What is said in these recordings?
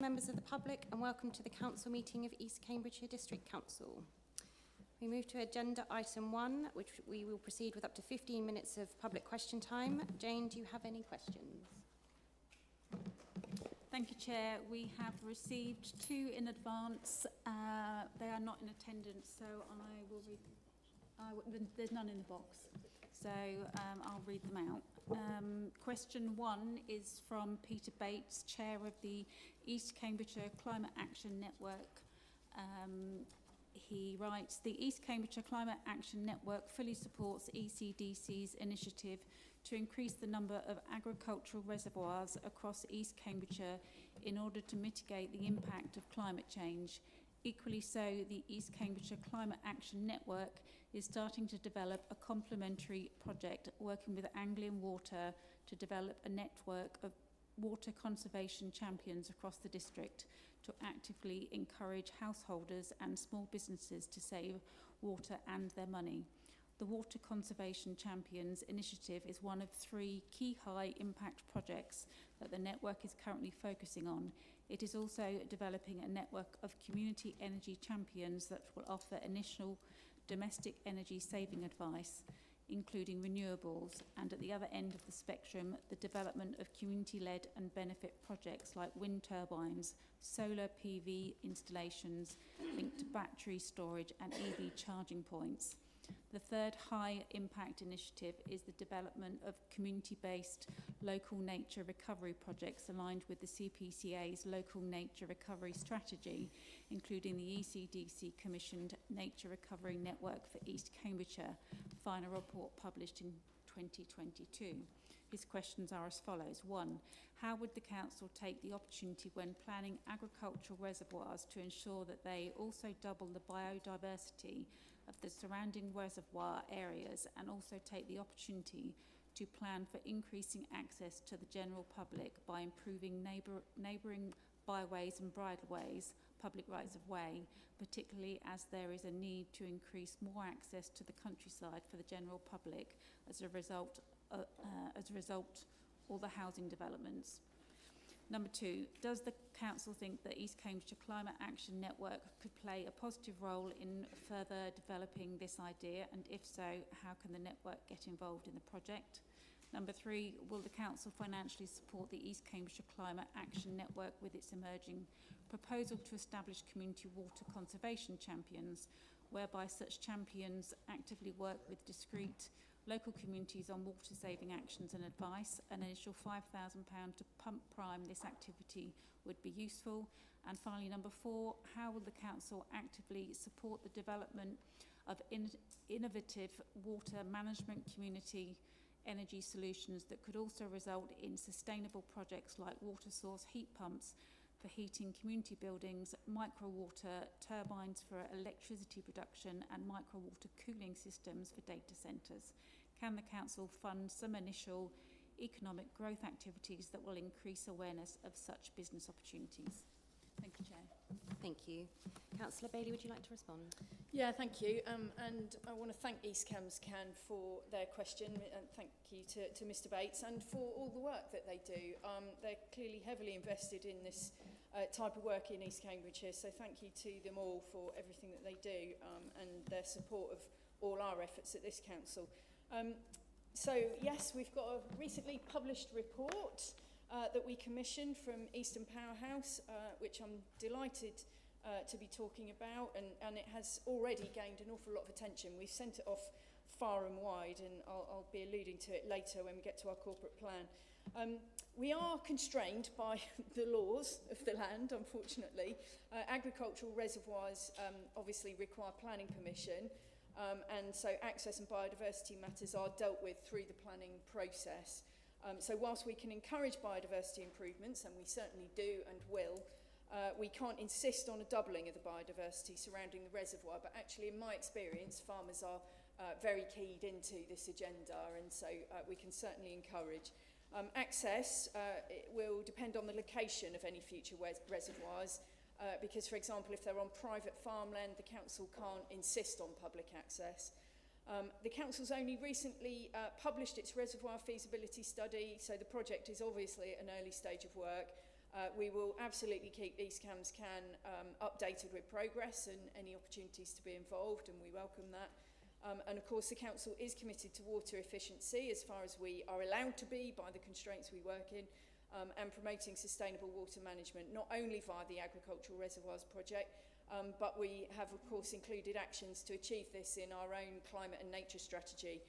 Members of the public, and welcome to the council meeting of East Cambridgeshire District Council. We move to agenda item 1, which we will proceed with up to 15 minutes of public question time. Jane, do you have any questions? Thank you, Chair. We have received 2 in advance. They are not in attendance, so I will read. There's none in the box, so I'll read them out. Question 1 is from Peter Bates, Chair of the East Cambridgeshire Climate Action Network. He writes, the East Cambridgeshire Climate Action Network fully supports ECDC's initiative to increase the number of agricultural reservoirs across East Cambridgeshire in order to mitigate the impact of climate change. Equally so, the East Cambridgeshire Climate Action Network is starting to develop a complementary project working with Anglian Water to develop a network of water conservation champions across the district to actively encourage householders and small businesses to save water and their money. The Water Conservation Champions initiative is one of 3 key high-impact projects that the network is currently focusing on. It is also developing a network of community energy champions that will offer initial domestic energy saving advice, including renewables, and at the other end of the spectrum, the development of community-led and benefit projects like wind turbines, solar PV installations linked to battery storage and EV charging points. The third high-impact initiative is the development of community-based local nature recovery projects aligned with the CPCA's local nature recovery strategy, including the ECDC commissioned Nature Recovery Network for East Cambridgeshire, final report published in 2022. His questions are as follows. 1. How would the council take the opportunity when planning agricultural reservoirs to ensure that they also double the biodiversity of the surrounding reservoir areas, and also take the opportunity to plan for increasing access to the general public by improving neighbouring byways and bridleways, public rights of way, particularly as there is a need to increase more access to the countryside for the general public as a result all the housing developments. Number 2, does the council think that East Cambridgeshire Climate Action Network could play a positive role in further developing this idea, and if so, how can the network get involved in the project? Number 3, will the council financially support the East Cambridgeshire Climate Action Network with its emerging proposal to establish community water conservation champions, whereby such champions actively work with discrete local communities on water saving actions and advice? An initial £5,000 to pump prime this activity would be useful. And finally, number 4, how will the council actively support the development of innovative water management community energy solutions that could also result in sustainable projects like water source heat pumps for heating community buildings, micro water turbines for electricity production, and micro water cooling systems for data centres? Can the council fund some initial economic growth activities that will increase awareness of such business opportunities? Thank you, Chair. Thank you. Councillor Bailey, would you like to respond? Yeah, thank you. And I want to thank East Cambs Can for their question, and thank you to Mr Bates and for all the work that they do. They're clearly heavily invested in this type of work in East Cambridgeshire, so thank you to them all for everything that they do and their support of all our efforts at this council. So yes, we've got a recently published report that we commissioned from Eastern Powerhouse, which I'm delighted to be talking about, and it has already gained an awful lot of attention. We've sent it off far and wide, and I'll be alluding to it later when we get to our corporate plan. We are constrained by the laws of the land, unfortunately. Agricultural reservoirs obviously require planning permission, and so access and biodiversity matters are dealt with through the planning process. So whilst we can encourage biodiversity improvements, and we certainly do and will, we can't insist on a doubling of the biodiversity surrounding the reservoir, but actually in my experience farmers are very keyed into this agenda, and so we can certainly encourage. Access it will depend on the location of any future reservoirs, because for example if they're on private farmland the council can't insist on public access. The council's only recently published its reservoir feasibility study, so the project is obviously at an early stage of work. We will absolutely keep East Cambs Can updated with progress and any opportunities to be involved, and we welcome that. And of course the Council is committed to water efficiency as far as we are allowed to be by the constraints we work in, and promoting sustainable water management, not only via the Agricultural Reservoirs project, but we have of course included actions to achieve this in our own climate and nature strategy.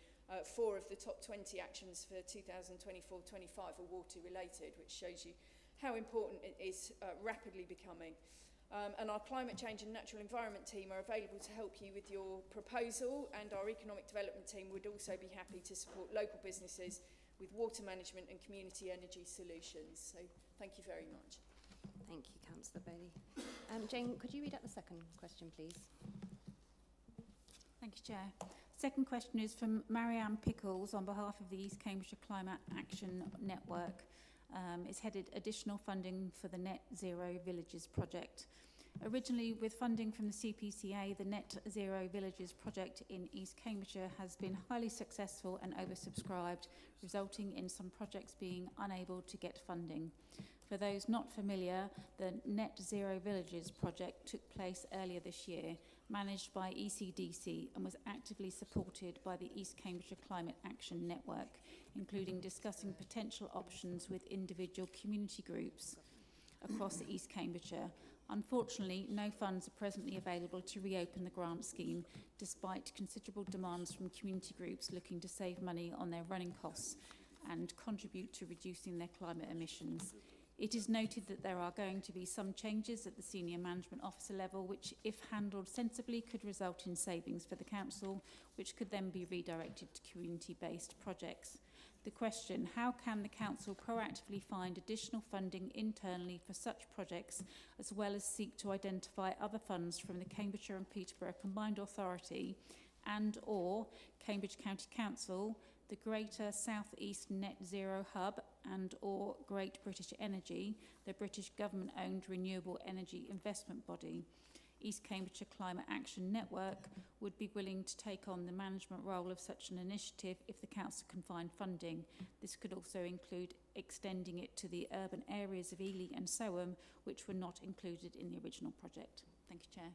4 of the top 20 actions for 2024-25 are water related, which shows you how important it is rapidly becoming. And our climate change and natural environment team are available to help you with your proposal, and our economic development team would also be happy to support local businesses with water management and community energy solutions. So thank you very much. Thank you, Councillor Bailey. Jane, could you read out the second question, please? Thank you, Chair. Second question is from Marianne Pickles on behalf of the East Cambridgeshire Climate Action Network. It's headed additional funding for the Net Zero Villages project. Originally, with funding from the CPCA, the Net Zero Villages project in East Cambridgeshire has been highly successful and oversubscribed, resulting in some projects being unable to get funding. For those not familiar, the Net Zero Villages project took place earlier this year, managed by ECDC, and was actively supported by the East Cambridgeshire Climate Action Network, including discussing potential options with individual community groups across East Cambridgeshire. Unfortunately, no funds are presently available to reopen the grant scheme, despite considerable demands from community groups looking to save money on their running costs and contribute to reducing their climate emissions. It is noted that there are going to be some changes at the senior management officer level, which, if handled sensibly, could result in savings for the council, which could then be redirected to community-based projects. The question: how can the council proactively find additional funding internally for such projects, as well as seek to identify other funds from the Cambridgeshire and Peterborough Combined Authority and or Cambridge County Council, the Greater South East Net Zero Hub and or Great British Energy, the British government-owned renewable energy investment body? East Cambridgeshire Climate Action Network would be willing to take on the management role of such an initiative if the council can find funding. This could also include extending it to the urban areas of Ely and Soham, which were not included in the original project. Thank you, Chair.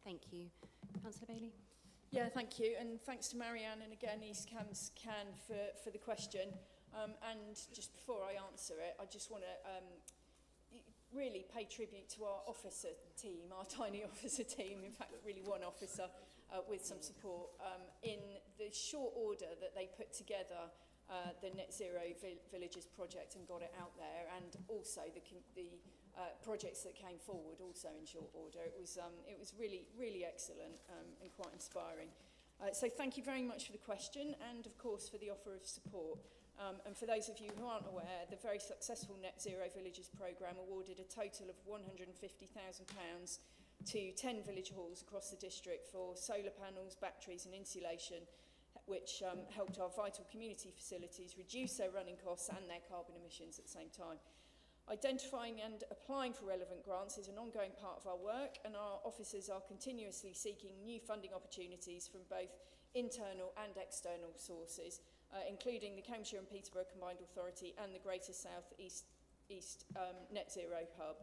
Thank you. Councillor Bailey? Yeah, thank you, and thanks to Marianne and again East Cambs Can for the question. And just before I answer it, I just want to really pay tribute to our officer team, our tiny officer team, in fact really one officer with some support, in the short order that they put together the Net Zero Villages project and got it out there, and also the projects that came forward also in short order. It was really excellent and quite inspiring. So thank you very much for the question and of course for the offer of support. And for those of you who aren't aware, the very successful Net Zero Villages programme awarded a total of £150,000 to 10 village halls across the district for solar panels, batteries and insulation, which helped our vital community facilities reduce their running costs and their carbon emissions at the same time. Identifying and applying for relevant grants is an ongoing part of our work, and our officers are continuously seeking new funding opportunities from both internal and external sources, including the Cambridgeshire and Peterborough Combined Authority and the Greater South East Net Zero Hub.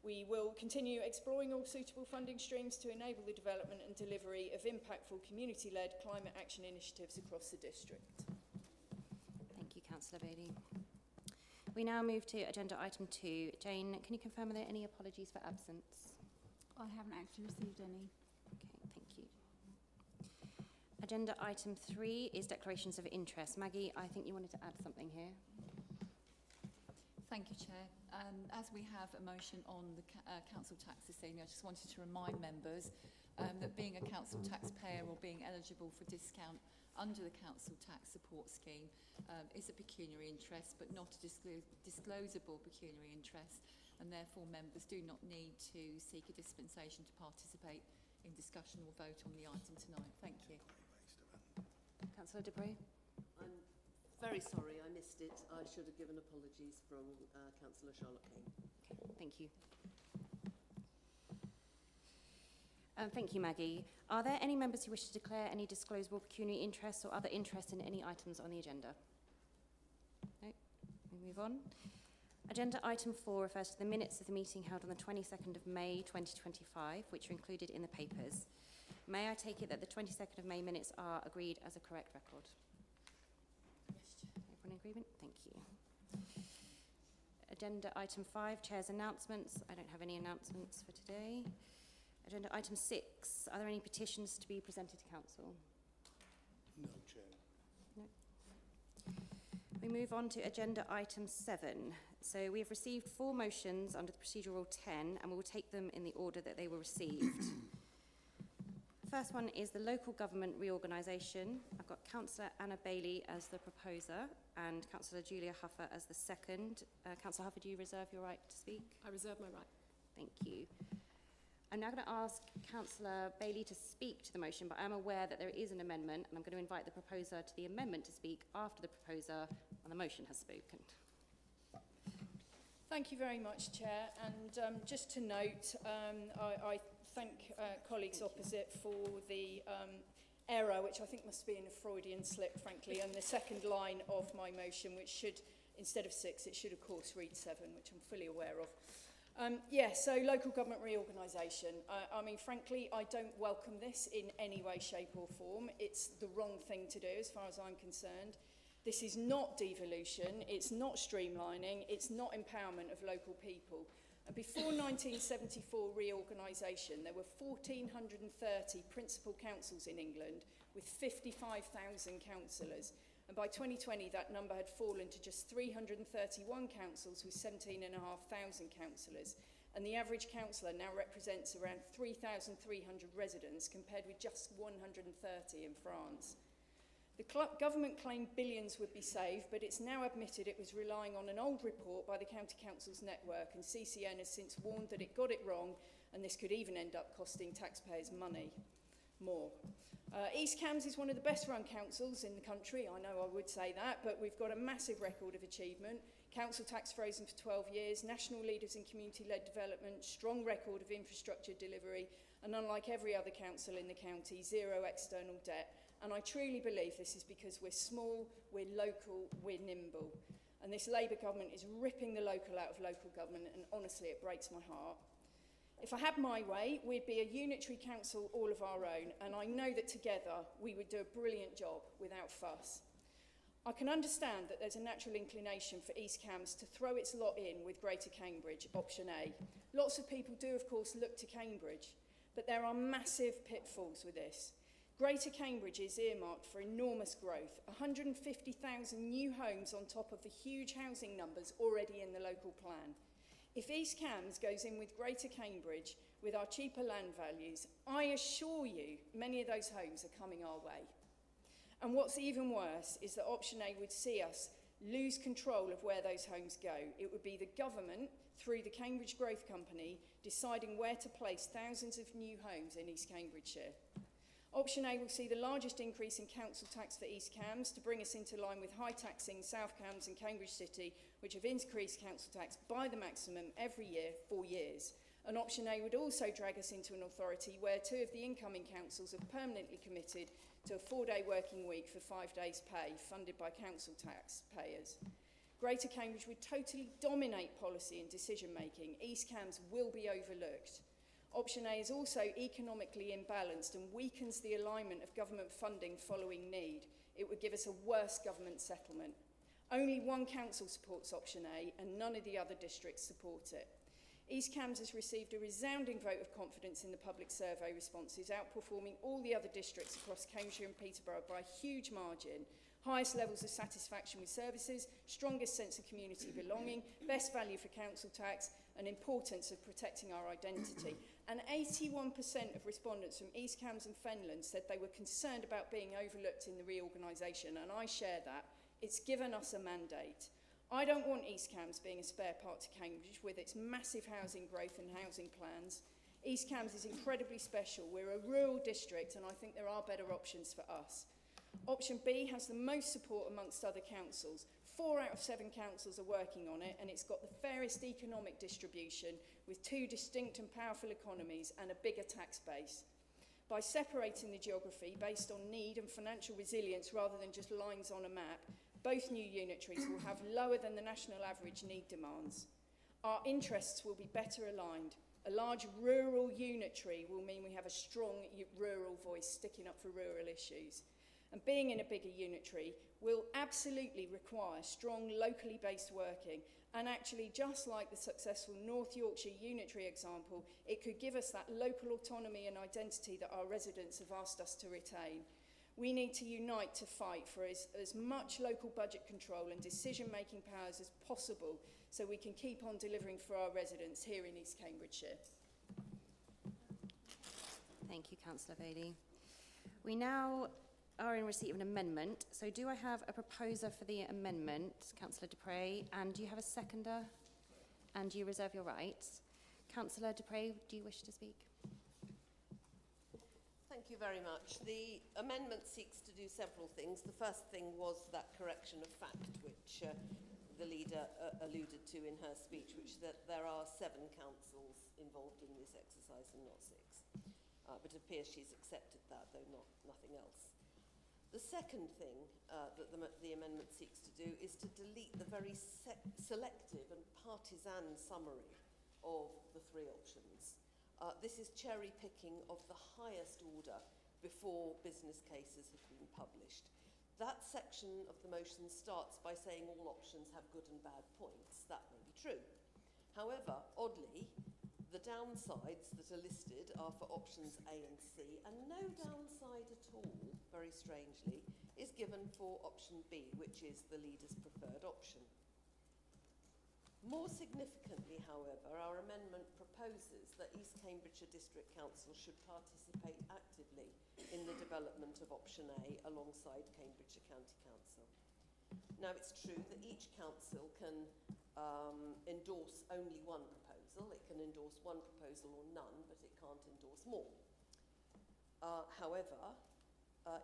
We will continue exploring all suitable funding streams to enable the development and delivery of impactful community-led climate action initiatives across the district. Thank you, Councillor Bailey. We now move to agenda item 2. Jane, can you confirm are there any apologies for absence? I haven't actually received any. Okay, thank you. Agenda item 3 is declarations of interest. Maggie, I think you wanted to add something here. Thank you, Chair. As we have a motion on the council tax this evening, I just wanted to remind members that being a council taxpayer or being eligible for discount under the council tax support scheme is a pecuniary interest, but not a disclosable pecuniary interest, and therefore members do not need to seek a dispensation to participate in discussion or vote on the item tonight. Thank you. Councillor De Bray? I'm very sorry, I missed it. I should have given apologies from Councillor Charlotte Kane. Okay, thank you. Thank you, Maggie. Are there any members who wish to declare any disclosable pecuniary interests or other interests in any items on the agenda? No? We move on. Agenda item 4 refers to the minutes of the meeting held on the 22nd of May 2025, which are included in the papers. May I take it that the 22nd of May minutes are agreed as a correct record? Everyone in agreement? Thank you. Agenda item 5, Chair's announcements. I don't have any announcements for today. Agenda item 6, are there any petitions to be presented to Council? No, Chair. No. We move on to agenda item 7. So we have received 4 motions under the procedural rule 10, and we will take them in the order that they were received. First one is the local government reorganisation. I've got Councillor Anna Bailey as the proposer and Councillor Julia Huffer as the second. Councillor Huffer, do you reserve your right to speak? I reserve my right. Thank you. I'm now going to ask Councillor Bailey to speak to the motion, but I'm aware that there is an amendment, and I'm going to invite the proposer to the amendment to speak after the proposer on the motion has spoken. Thank you very much, Chair. And just to note, I thank colleagues opposite for the error, which I think must be in a Freudian slip, frankly, and the second line of my motion, which should, instead of 6, it should, of course, read 7, which I'm fully aware of. So local government reorganisation. I mean, frankly, I don't welcome this in any way, shape or form. It's the wrong thing to do as far as I'm concerned. This is not devolution, it's not streamlining, it's not empowerment of local people. And before 1974 reorganisation, there were 1,430 principal councils in England with 55,000 councillors. And by 2020, that number had fallen to just 331 councils with 17,500 councillors. And the average councillor now represents around 3,300 residents, compared with just 130 in France. The government claimed billions would be saved, but it's now admitted it was relying on an old report by the County Councils Network, and CCN has since warned that it got it wrong, and this could even end up costing taxpayers money more. East Cambs is one of the best run councils in the country. I know I would say that, but we've got a massive record of achievement. Council tax frozen for 12 years, national leaders in community-led development, strong record of infrastructure delivery, and unlike every other council in the county, 0 external debt. And I truly believe this is because we're small, we're local, we're nimble. And this Labour government is ripping the local out of local government, and honestly, it breaks my heart. If I had my way, we'd be a unitary council all of our own, and I know that together we would do a brilliant job without fuss. I can understand that there's a natural inclination for East Cambs to throw its lot in with Greater Cambridge, option A. Lots of people do, of course, look to Cambridge, but there are massive pitfalls with this. Greater Cambridge is earmarked for enormous growth, 150,000 new homes on top of the huge housing numbers already in the local plan. If East Cambs goes in with Greater Cambridge with our cheaper land values, I assure you many of those homes are coming our way. And what's even worse is that option A would see us lose control of where those homes go. It would be the government, through the Cambridge Growth Company, deciding where to place thousands of new homes in East Cambridgeshire. Option A will see the largest increase in council tax for East Cambs to bring us into line with high taxing South Cambs and Cambridge City, which have increased council tax by the maximum every year for years. And option A would also drag us into an authority where 2 of the incoming councils have permanently committed to a 4-day working week for 5 days' pay, funded by council taxpayers. Greater Cambridge would totally dominate policy and decision making. East Cambs will be overlooked. Option A is also economically imbalanced and weakens the alignment of government funding following need. It would give us a worse government settlement. Only one council supports option A and none of the other districts support it. East Cambs has received a resounding vote of confidence in the public survey responses, outperforming all the other districts across Cambridgeshire and Peterborough by a huge margin. Highest levels of satisfaction with services, strongest sense of community belonging, best value for council tax, and importance of protecting our identity. And 81% of respondents from East Cambs and Fenland said they were concerned about being overlooked in the reorganisation, and I share that. It's given us a mandate. I don't want East Cambs being a spare part to Cambridge with its massive housing growth and housing plans. East Cambs is incredibly special. We're a rural district, and I think there are better options for us. Option B has the most support amongst other councils. 4 out of 7 councils are working on it, and it's got the fairest economic distribution with 2 distinct and powerful economies and a bigger tax base. By separating the geography based on need and financial resilience rather than just lines on a map, Both new unitaries will have lower than the national average need demands. Our interests will be better aligned. A large rural unitary will mean we have a strong rural voice sticking up for rural issues. And being in a bigger unitary will absolutely require strong locally based working. And actually, just like the successful North Yorkshire unitary example, it could give us that local autonomy and identity that our residents have asked us to retain. We need to unite to fight for as much local budget control and decision-making powers as possible so we can keep on delivering for our residents here in East Cambridgeshire. Thank you, Councillor Bailey. We now are in receipt of an amendment. So do I have a proposer for the amendment, Councillor Dupre, and do you have a seconder? And you reserve your rights. Councillor Dupre, do you wish to speak? Thank you very much. The amendment seeks to do several things. The first thing was that correction of fact, which the leader alluded to in her speech, which that there are 7 councils involved in this exercise and not 6. But it appears she's accepted that, though nothing else. The second thing that the amendment seeks to do is to delete the very selective and partisan summary of the 3 options. This is cherry picking of the highest order before business cases have been published. That section of the motion starts by saying all options have good and bad points. That may be true. However, oddly, the downsides that are listed are for options A and C, and no downside at all, very strangely, is given for option B, which is the leader's preferred option. More significantly, however, our amendment proposes that East Cambridgeshire District Council should participate actively in the development of option A alongside Cambridgeshire County Council. Now, it's true that each council can endorse only one proposal. It can endorse one proposal or none, but it can't endorse more. However,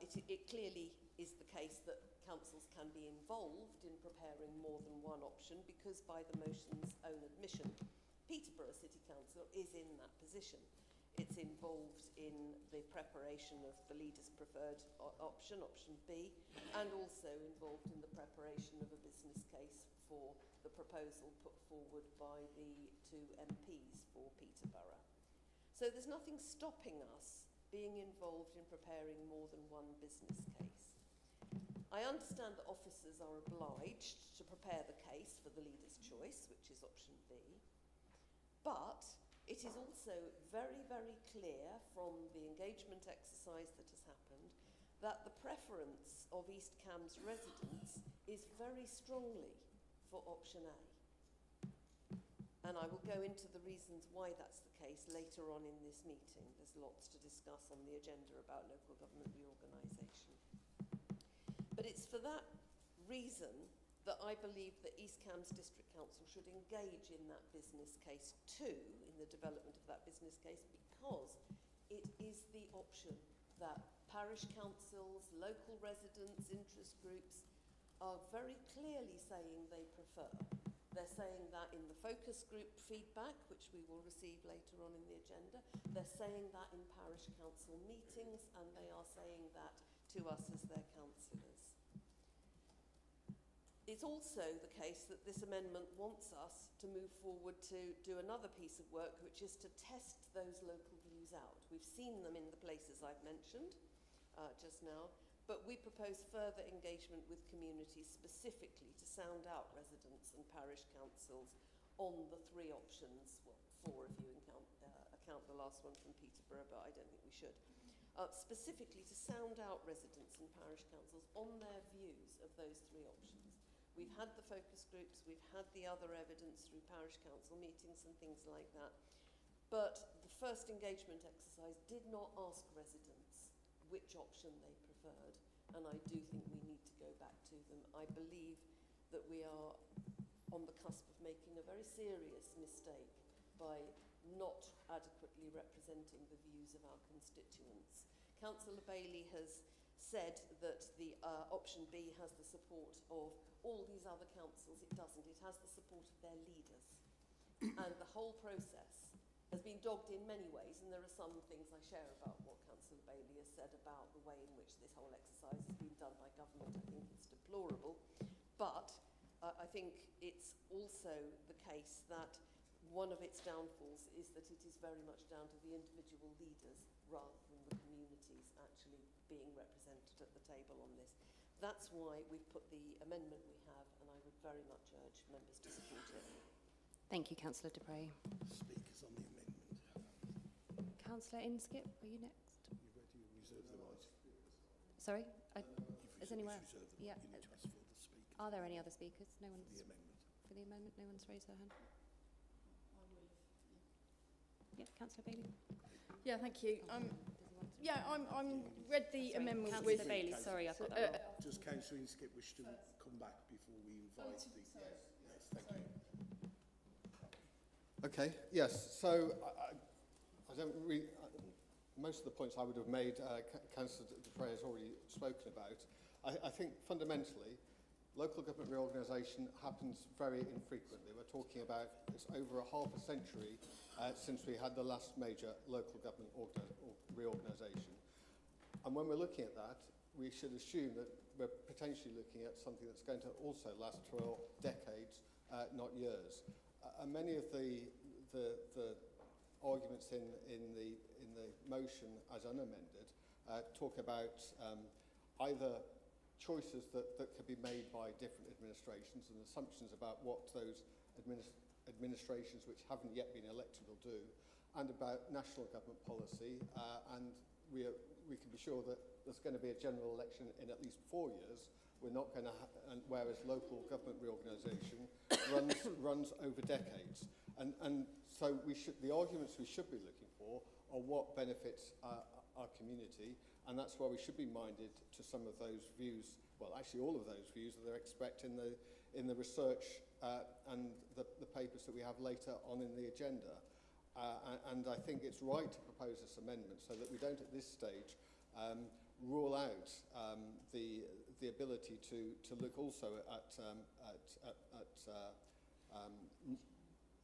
it clearly is the case that councils can be involved in preparing more than one option because, by the motion's own admission, Peterborough City Council is in that position. It's involved in the preparation of the leader's preferred option, option B, and also involved in the preparation of a business case for the proposal put forward by the 2 MPs for Peterborough. So there's nothing stopping us being involved in preparing more than one business case. I understand that officers are obliged to prepare the case for the leader's choice, which is option B, but it is also very, very clear from the engagement exercise that has happened that the preference of East Cam's residents is very strongly for option A. And I will go into the reasons why that's the case later on in this meeting. There's lots to discuss on the agenda about local government reorganisation. But it's for that reason that I believe that East Cambs District Council should engage in that business case too, in the development of that business case, because it is the option that parish councils, local residents, interest groups are very clearly saying they prefer. They're saying that in the focus group feedback, which we will receive later on in the agenda. They're saying that in parish council meetings, and they are saying that to us as their councillors. It's also the case that this amendment wants us to move forward to do another piece of work, which is to test those local views out. We've seen them in the places I've mentioned just now, but we propose further engagement with communities specifically to sound out residents and parish councils on the 3 options, well, 4 if you account the last one from Peterborough, but I don't think we should. Specifically to sound out residents and parish councils on their views of those 3 options. We've had the focus groups, we've had the other evidence through parish council meetings and things like that, but the first engagement exercise did not ask residents which option they preferred, and I do think we need to go back to them. I believe that we are on the cusp of making a very serious mistake by not adequately representing the views of our constituents. Councillor Bailey has said that the option B has the support of all these other councils. It doesn't. It has the support of their leaders. And the whole process has been dogged in many ways, and there are some things I share about what Councillor Bailey has said about the way in which this whole exercise has been done by government. I think it's deplorable. But I think it's also the case that one of its downfalls is that it is very much down to the individual leaders rather than the communities actually being represented at the table on this. That's why we've put the amendment we have, and I would very much urge members to support it. Thank you, Councillor de Prey. Speakers on the amendment. Councillor Inskip, were you next? You ready? Reserve the right. Sorry? You've Is anyone else? reserved the Yeah. right. You need to ask for the speakers. Are there any other speakers? No one's The amendment. for the amendment. No one's raised their hand. Yeah, Councillor Bailey. Yeah, thank you. Does he want to? Yeah, I'm read the Sorry, amendment Councillor with... Bailey. Sorry, I've got that wrong. Does Councillor Inskip wish to come back before we invite the... Yes, thank you. Okay, yes, so I don't really... most of the points I would have made, Councillor de Prey has already spoken about. I think fundamentally, local government reorganisation happens very infrequently. We're talking about, it's over half a century since we had the last major local government reorganisation. And when we're looking at that, we should assume that we're potentially looking at something that's going to also last for decades, not years. And many of the arguments in the motion as unamended talk about either choices that could be made by different administrations and assumptions about what those administrations which haven't yet been elected will do, and about national government policy, and we can be sure that there's going to be a general election in at least 4 years. We're not going to, whereas local government reorganisation runs over decades, and so the arguments we should be looking for are what benefits our community, and that's why we should be minded to some of those views. Well, actually, all of those views that they're expect in the research and the papers that we have later on in the agenda. And I think it's right to propose this amendment so that we don't, at this stage, rule out the ability to look also at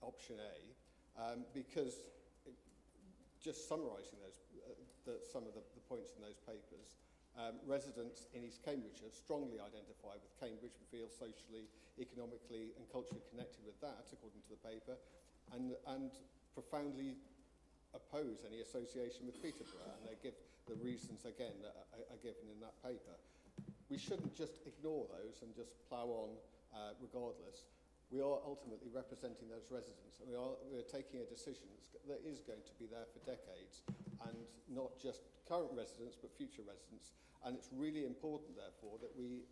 option A, because just summarising some of the points in those papers, residents in East Cambridgeshire strongly identify with Cambridge and feel socially, economically and culturally connected with that, according to the paper, and profoundly oppose any association with Peterborough, and they give the reasons again that are given in that paper. We shouldn't just ignore those and just plough on regardless. We are ultimately representing those residents, and we're taking a decision that is going to be there for decades, and not just current residents but future residents. And it's really important, therefore, that we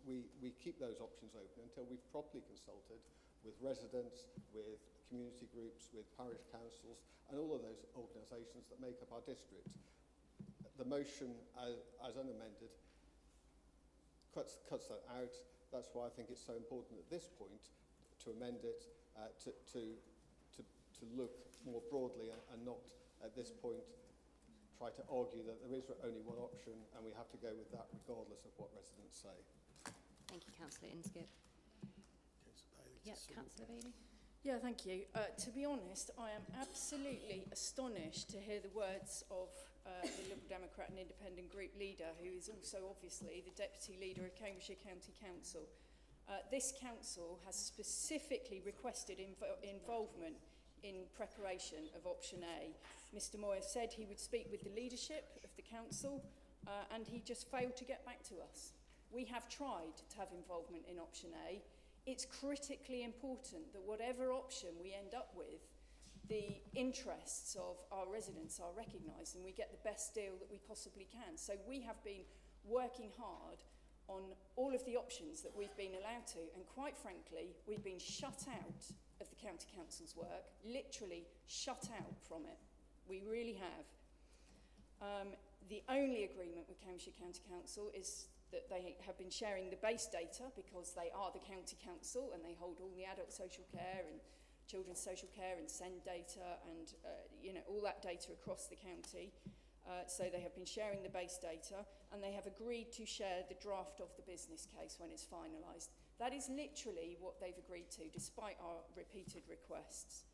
keep those options open until we've properly consulted with residents, with community groups, with parish councils, and all of those organisations that make up our district. The motion, as unamended, cuts that out. That's why I think it's so important at this point to amend it, to look more broadly and not at this point try to argue that there is only one option and we have to go with that regardless of what residents say. Thank you, Councillor Inskip. Councillor Bailey. Yeah, Councillor Bailey. Yeah, thank you. To be honest, I am absolutely astonished to hear the words of the Liberal Democrat and Independent Group leader, who is also obviously the Deputy Leader of Cambridgeshire County Council. This council has specifically requested involvement in preparation of option A. Mr Moyer said he would speak with the leadership of the council, and he just failed to get back to us. We have tried to have involvement in option A. It's critically important that whatever option we end up with, the interests of our residents are recognised and we get the best deal that we possibly can. So we have been working hard on all of the options that we've been allowed to, and quite frankly, we've been shut out of the County Council's work, literally shut out from it. We really have. The only agreement with Cambridgeshire County Council is that they have been sharing the base data because they are the County Council and they hold all the adult social care and children's social care and SEND data and all that data across the county. So they have been sharing the base data, and they have agreed to share the draft of the business case when it's finalised. That is literally what they've agreed to, despite our repeated requests.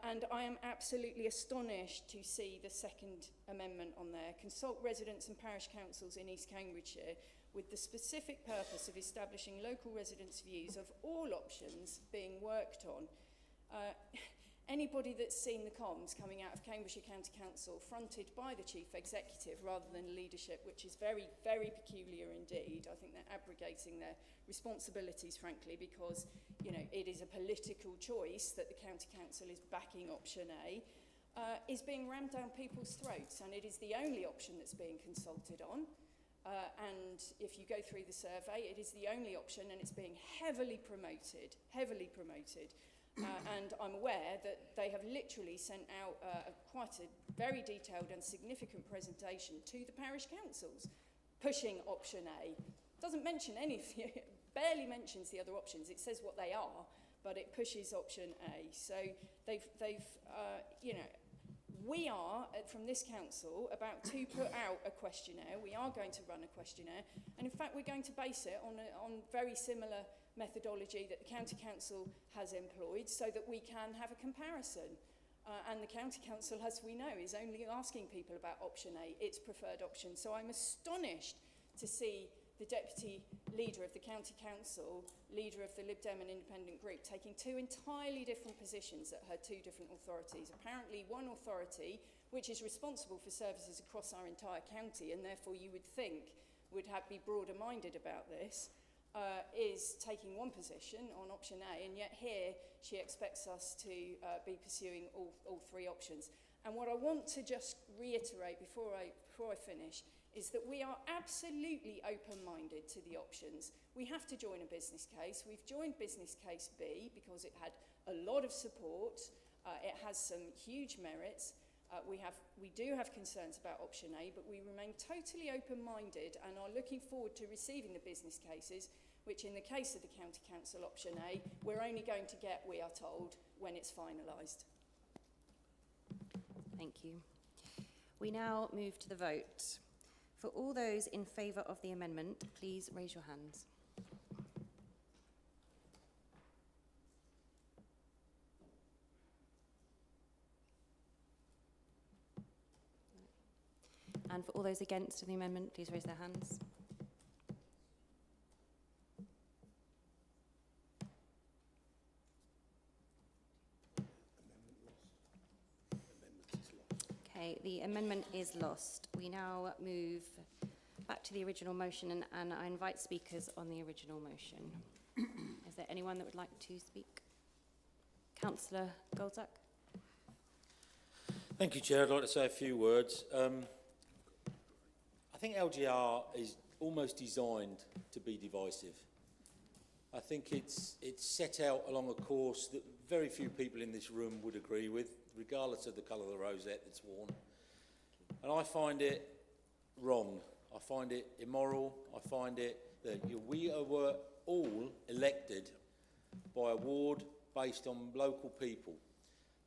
And I am absolutely astonished to see the second amendment on there. Consult residents and parish councils in East Cambridgeshire. with the specific purpose of establishing local residents' views of all options being worked on. Anybody that's seen the comms coming out of Cambridgeshire County Council fronted by the Chief Executive rather than leadership, which is very, very peculiar indeed. I think they're abrogating their responsibilities, frankly, because, you know, it is a political choice that the County Council is backing option A, is being rammed down people's throats, and it is the only option that's being consulted on. And if you go through the survey, it is the only option, and it's being heavily promoted, and I'm aware that they have literally sent out quite a very detailed and significant presentation to the parish councils, pushing option A. Doesn't mention any, barely mentions the other options. It says what they are, but it pushes option A. So they've you know, we are, from this council, about to put out a questionnaire. We are going to run a questionnaire, and in fact we're going to base it on very similar methodology that the County Council has employed, so that we can have a comparison. And the County Council, as we know, is only asking people about option A, its preferred option. So I'm astonished to see the Deputy Leader of the County Council, Leader of the Lib Dem and Independent Group, taking two entirely different positions at her two different authorities. Apparently one authority, which is responsible for services across our entire county, and therefore you would think would be broader minded about this, is taking one position on option A, and yet here she expects us to be pursuing all three options. And what I want to just reiterate before I finish is that we are absolutely open-minded to the options. We have to join a business case. We've joined business case B because it had a lot of support. It has some huge merits. We do have concerns about option A, but we remain totally open-minded and are looking forward to receiving the business cases, which in the case of the County Council option A, we're only going to get, we are told, when it's finalised. Thank you. We now move to the vote. For all those in favour of the amendment, please raise your hands. And for all those against the amendment, please raise their hands. Okay, the amendment is lost. We now move back to the original motion, and I invite speakers on the original motion. Is there anyone that would like to speak? Councillor Goldsack. Thank you, Chair. I'd like to say a few words. I think LGR is almost designed to be divisive. I think it's set out along a course that very few people in this room would agree with, regardless of the colour of the rosette that's worn. And I find it wrong. I find it immoral. I find it that we were all elected by a ward based on local people.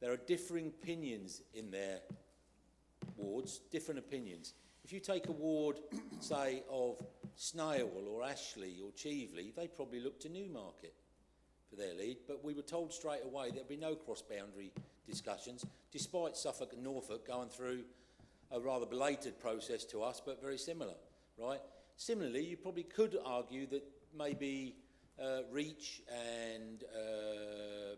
There are differing opinions in their wards, different opinions. If you take a ward, say, of Snail or Ashley or Cheveley, they probably look to Newmarket for their lead, but we were told straight away there'd be no cross-boundary discussions, despite Suffolk and Norfolk going through a rather belated process to us, but very similar, right? Similarly, you probably could argue that maybe Reach and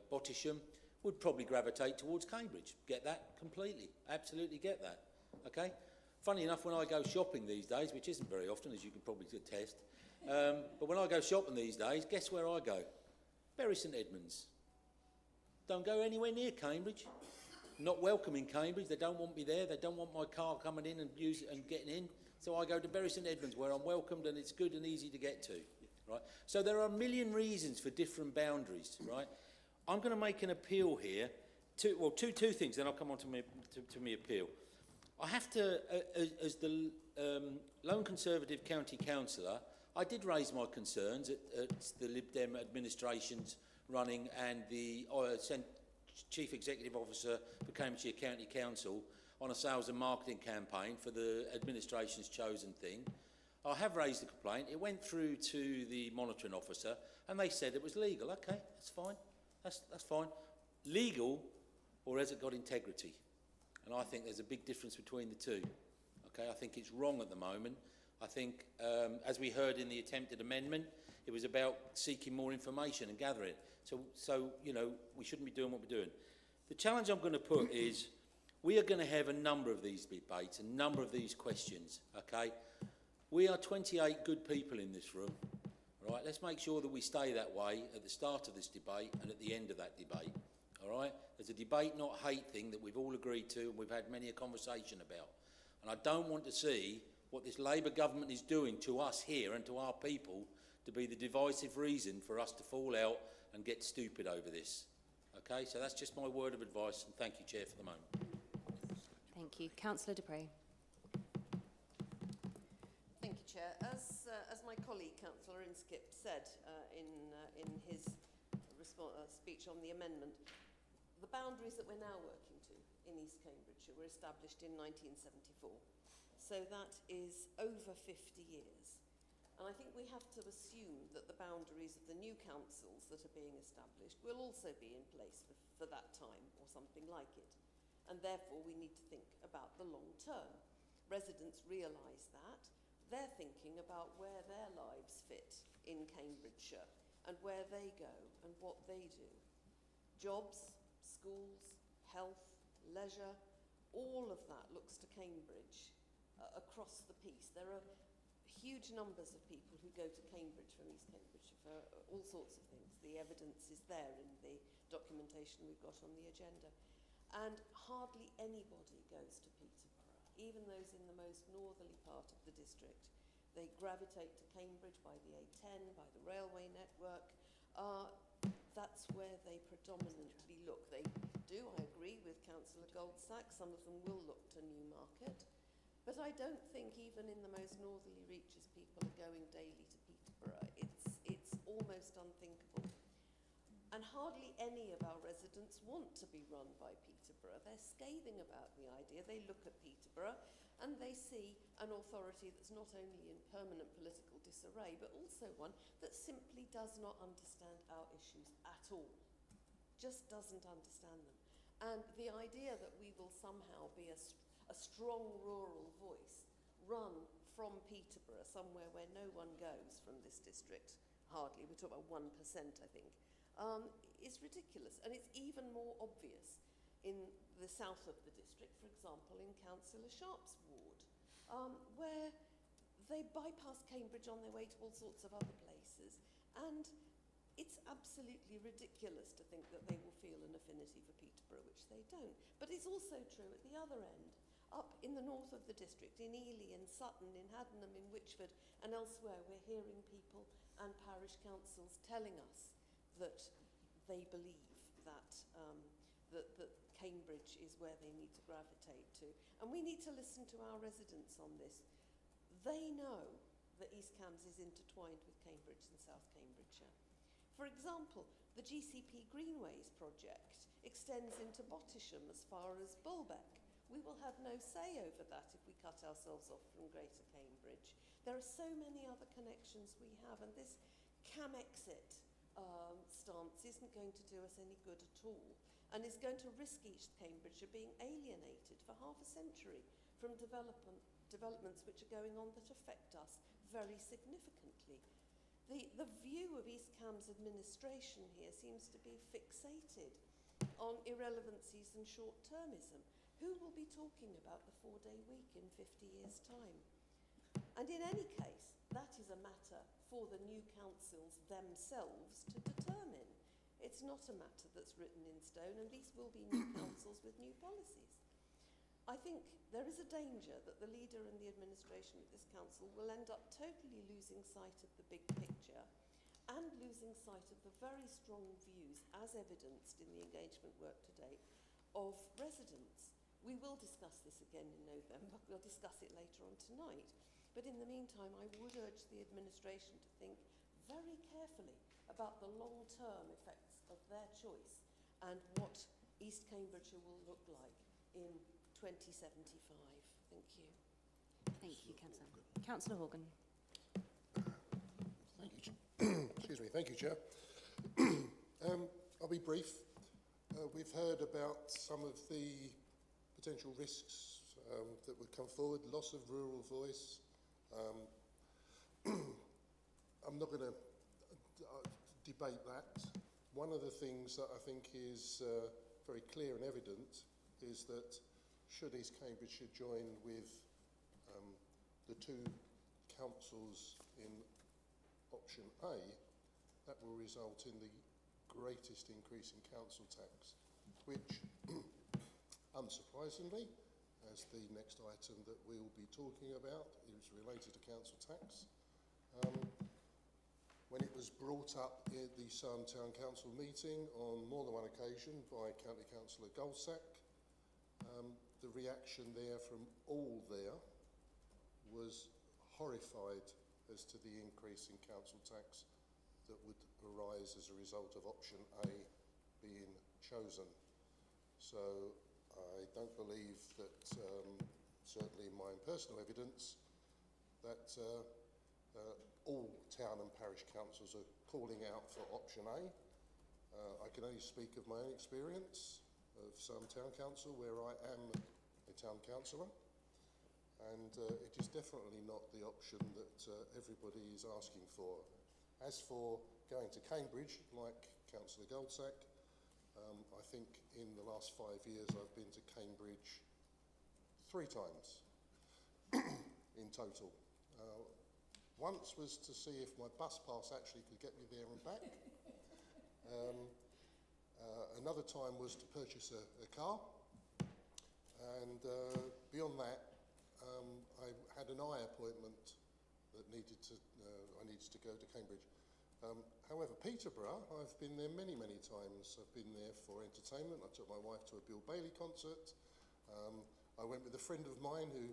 Bottisham would probably gravitate towards Cambridge. Get that completely, absolutely get that, okay? Funny enough, when I go shopping these days, which isn't very often, as you can probably attest, but when I go shopping these days, guess where I go? Bury St Edmunds. Don't go anywhere near Cambridge. Not welcome in Cambridge. They don't want me there. They don't want my car coming in and getting in. So I go to Bury St Edmunds, where I'm welcomed and it's good and easy to get to. Right? So there are a million reasons for different boundaries. Right? I'm going to make an appeal here. Two things. Then I'll come on to my appeal. I have to, as the lone Conservative County Councillor, I did raise my concerns at the Lib Dem administration's running and the Chief Executive Officer for Cambridgeshire County Council on a sales and marketing campaign for the administration's chosen thing. I have raised the complaint. It went through to the monitoring officer and they said it was legal. Okay, that's fine. That's fine. Legal, or has it got integrity? And I think there's a big difference between the two. Okay, I think it's wrong at the moment. I think, as we heard in the attempted amendment, it was about seeking more information and gathering it. So you know, we shouldn't be doing what we're doing. The challenge I'm going to put is, we are going to have a number of these debates, a number of these questions, okay? We are 28 good people in this room, right? Let's make sure that we stay that way at the start of this debate and at the end of that debate, all right? There's a debate, not hate thing that we've all agreed to and we've had many a conversation about. And I don't want to see what this Labour government is doing to us here and to our people to be the divisive reason for us to fall out and get stupid over this. Okay, so that's just my word of advice, and thank you, Chair, for the moment. Thank you. Councillor Dupre. Thank you, Chair. As my colleague, Councillor Inskip, said in his speech on the amendment, the boundaries that we're now working to in East Cambridgeshire were established in 1974. So that is over 50 years. And I think we have to assume that the boundaries of the new councils that are being established will also be in place for that time or something like it. And therefore we need to think about the long term. Residents realise that. They're thinking about where their lives fit in Cambridgeshire and where they go and what they do. Jobs, schools, health, leisure, all of that looks to Cambridge across the piece. There are huge numbers of people who go to Cambridge from East Cambridgeshire for all sorts of things. The evidence is there in the documentation we've got on the agenda. And hardly anybody goes to Peterborough, even those in the most northerly part of the district. They gravitate to Cambridge by the A10, by the railway network. That's where they predominantly look. They do, I agree with Councillor Goldsack, some of them will look to Newmarket. But I don't think even in the most northerly reaches people are going daily to Peterborough. It's almost unthinkable. And hardly any of our residents want to be run by Peterborough. They're scathing about the idea. They look at Peterborough and they see an authority that's not only in permanent political disarray, but also one that simply does not understand our issues at all. Just doesn't understand them. And the idea that we will somehow be a strong rural voice run from Peterborough, somewhere where no one goes from this district, hardly, we're talking about 1%, I think, is ridiculous. And it's even more obvious in the south of the district, for example, in Councillor Sharp's ward, where they bypass Cambridge on their way to all sorts of other places. And it's absolutely ridiculous to think that they will feel an affinity for Peterborough, which they don't. But it's also true at the other end, up in the north of the district, in Ely, in Sutton, in Haddenham, in Wychford, and elsewhere, we're hearing people and parish councils telling us that they believe that, that Cambridge is where they need to gravitate to. And we need to listen to our residents on this. They know that East Cambs is intertwined with Cambridge and South Cambridgeshire. For example, the GCP Greenways project extends into Bottisham as far as Bulbeck. We will have no say over that if we cut ourselves off from Greater Cambridge. There are so many other connections we have, and this Cam-exit stance isn't going to do us any good at all, and is going to risk East Cambridgeshire being alienated for half a century from developments which are going on that affect us very significantly. The view of East Cambs administration here seems to be fixated on irrelevancies and short-termism. Who will be talking about the 4-day week in 50 years' time? And in any case, that is a matter for the new councils themselves to determine. It's not a matter that's written in stone, and these will be new councils with new policies. I think there is a danger that the leader and the administration of this council will end up totally losing sight of the big picture and losing sight of the very strong views, as evidenced in the engagement work to date, of residents. We will discuss this again in November. We'll discuss it later on tonight. But in the meantime, I would urge the administration to think very carefully about the long-term effects of their choice and what East Cambridgeshire will look like in 2075. Thank you. Thank you, Councillor. Councillor Horgan. Thank you. Excuse me. Thank you, Chair. I'll be brief. We've heard about some of the potential risks that would come forward, loss of rural voice, I'm not going to debate that. One of the things that I think is very clear and evident is that should East Cambridgeshire join with the two councils in option A, that will result in the greatest increase in council tax, which, unsurprisingly, as the next item that we will be talking about is related to council tax. When it was brought up at the Sarn Town Council meeting on more than one occasion by County Councillor Goldsack, the reaction there from all there was horrified as to the increase in council tax that would arise as a result of option A being chosen. So I don't believe that, certainly in my own personal evidence, that all town and parish councils are calling out for option A. I can only speak of my own experience of some town council where I am a town councillor, and it is definitely not the option that everybody is asking for. As for going to Cambridge, like Councillor Goldsack, I think in the last 5 years I've been to Cambridge 3 times in total. Once was to see if my bus pass actually could get me there and back. Another time was to purchase a car. And beyond that, I had an eye appointment that I needed to go to Cambridge. However, Peterborough, I've been there many, many times. I've been there for entertainment. I took my wife to a Bill Bailey concert. I went with a friend of mine who,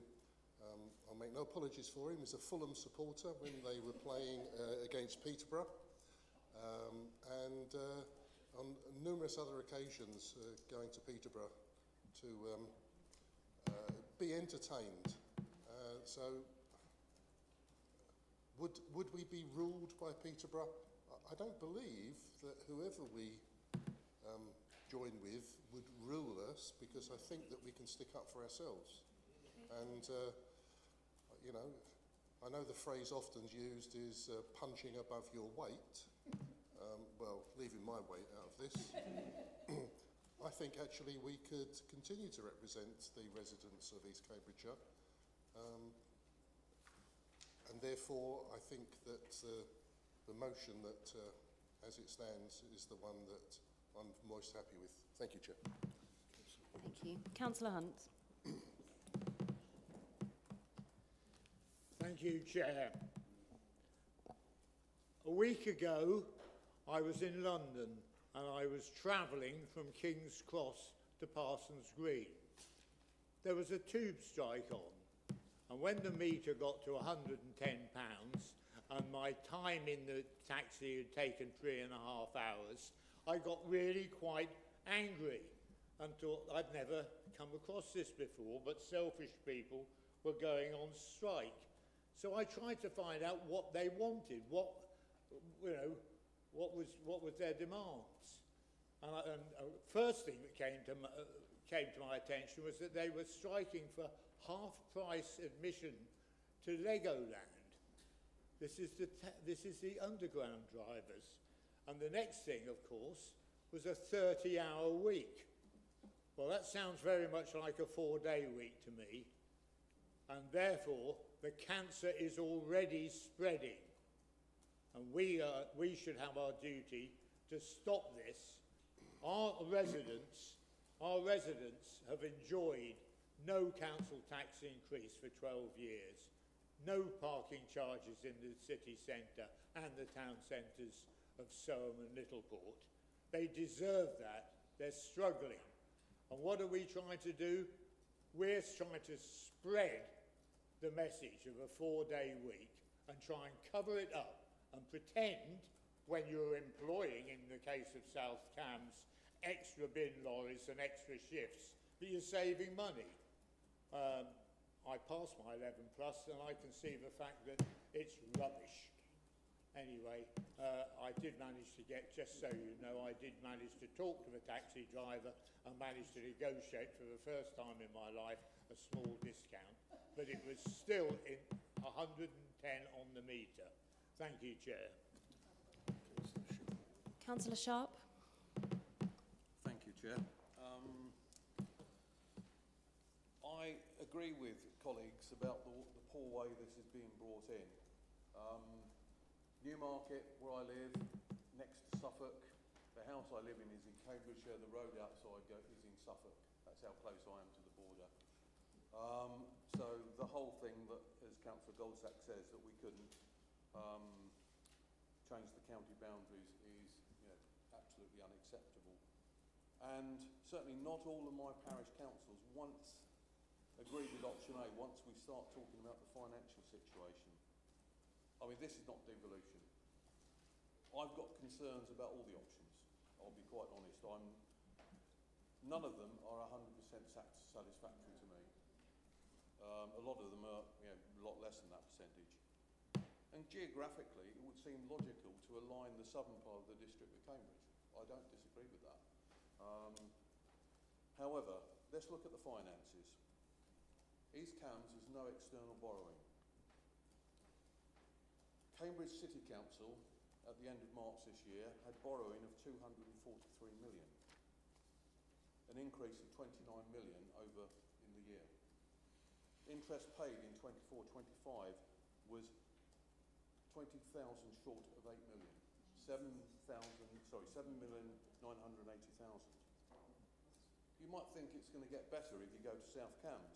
I'll make no apologies for him, is a Fulham supporter when they were playing against Peterborough. And on numerous other occasions, going to Peterborough to be entertained. So would we be ruled by Peterborough? I don't believe that whoever we join with would rule us, because I think that we can stick up for ourselves. And you know, I know the phrase often used is punching above your weight. Well, leaving my weight out of this, I think actually we could continue to represent the residents of East Cambridgeshire. And therefore, I think that the motion that, as it stands, is the one that I'm most happy with. Thank you, Chair. Thank you. Councillor Hunt. Thank you, Chair. A week ago, I was in London and I was travelling from King's Cross to Parsons Green. There was a tube strike on, and when the meter got to £110 and my time in the taxi had taken 3.5 hours, I got really quite angry and thought I'd never come across this before, but selfish people were going on strike. So I tried to find out what they wanted, what was their demands. And first thing that came to my attention was that they were striking for half-price admission to Legoland. This is the underground drivers. And the next thing, of course, was a 30-hour week. Well, that sounds very much like a 4-day week to me. And therefore, the cancer is already spreading. And we should have our duty to stop this. Our residents have enjoyed no council tax increase for 12 years, no parking charges in the city centre and the town centres of Soham and Littleport. They deserve that. They're struggling. And what are we trying to do? We're trying to spread the message of a 4-day week and try and cover it up and pretend, when you're employing, in the case of South Cambs, extra bin lorries and extra shifts, that you're saving money. I passed my 11 plus and I can see the fact that it's rubbish. Anyway, I did manage to get, just so you know, I did manage to talk to the taxi driver and manage to negotiate for the first time in my life a small discount. But it was still 110 on the metre. Thank you, Chair. Councillor Sharp. Thank you, Chair. I agree with colleagues about the poor way this is being brought in. Newmarket, where I live, next to Suffolk. The house I live in is in Cambridgeshire. The road outside is in Suffolk. That's how close I am to the border. So the whole thing that, as Councillor Goldsack says, that we couldn't change the county boundaries is, absolutely unacceptable. And certainly not all of my parish councils once agreed with option A once we start talking about the financial situation. I mean, this is not devolution. I've got concerns about all the options, I'll be quite honest. None of them are 100% satisfactory to me. A lot of them are a lot less than that percentage. And geographically, it would seem logical to align the southern part of the district with Cambridge. I don't disagree with that. However, let's look at the finances. East Cambs has no external borrowing. Cambridge City Council, at the end of March this year, had borrowing of 243 million, an increase of 29 million over in the year. Interest paid in 24-25 was 20,000 short of 8 million, 7,980,000. You might think it's going to get better if you go to South Cambs,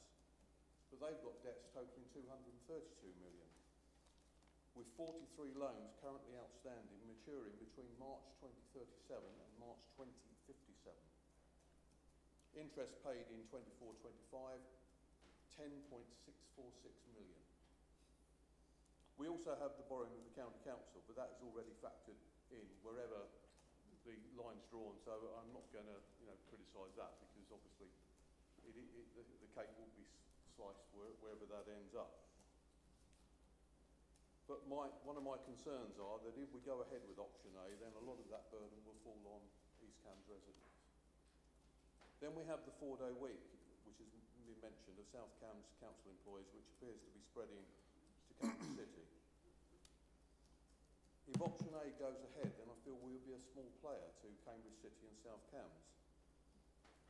but they've got debts totaling 232 million, with 43 loans currently outstanding, maturing between March 2037 and March 2057. Interest paid in 24-25, 10.646 million. We also have the borrowing of the county council, but that is already factored in wherever the line's drawn. So I'm not going to, criticise that, because obviously the cake will be sliced wherever that ends up. But one of my concerns are that if we go ahead with option A, then a lot of that burden will fall on East Cambs residents. Then we have the 4-day week, which has been mentioned, of South Cambs council employees, which appears to be spreading to Cambridge City. If option A goes ahead, then I feel we'll be a small player to Cambridge City and South Cambs.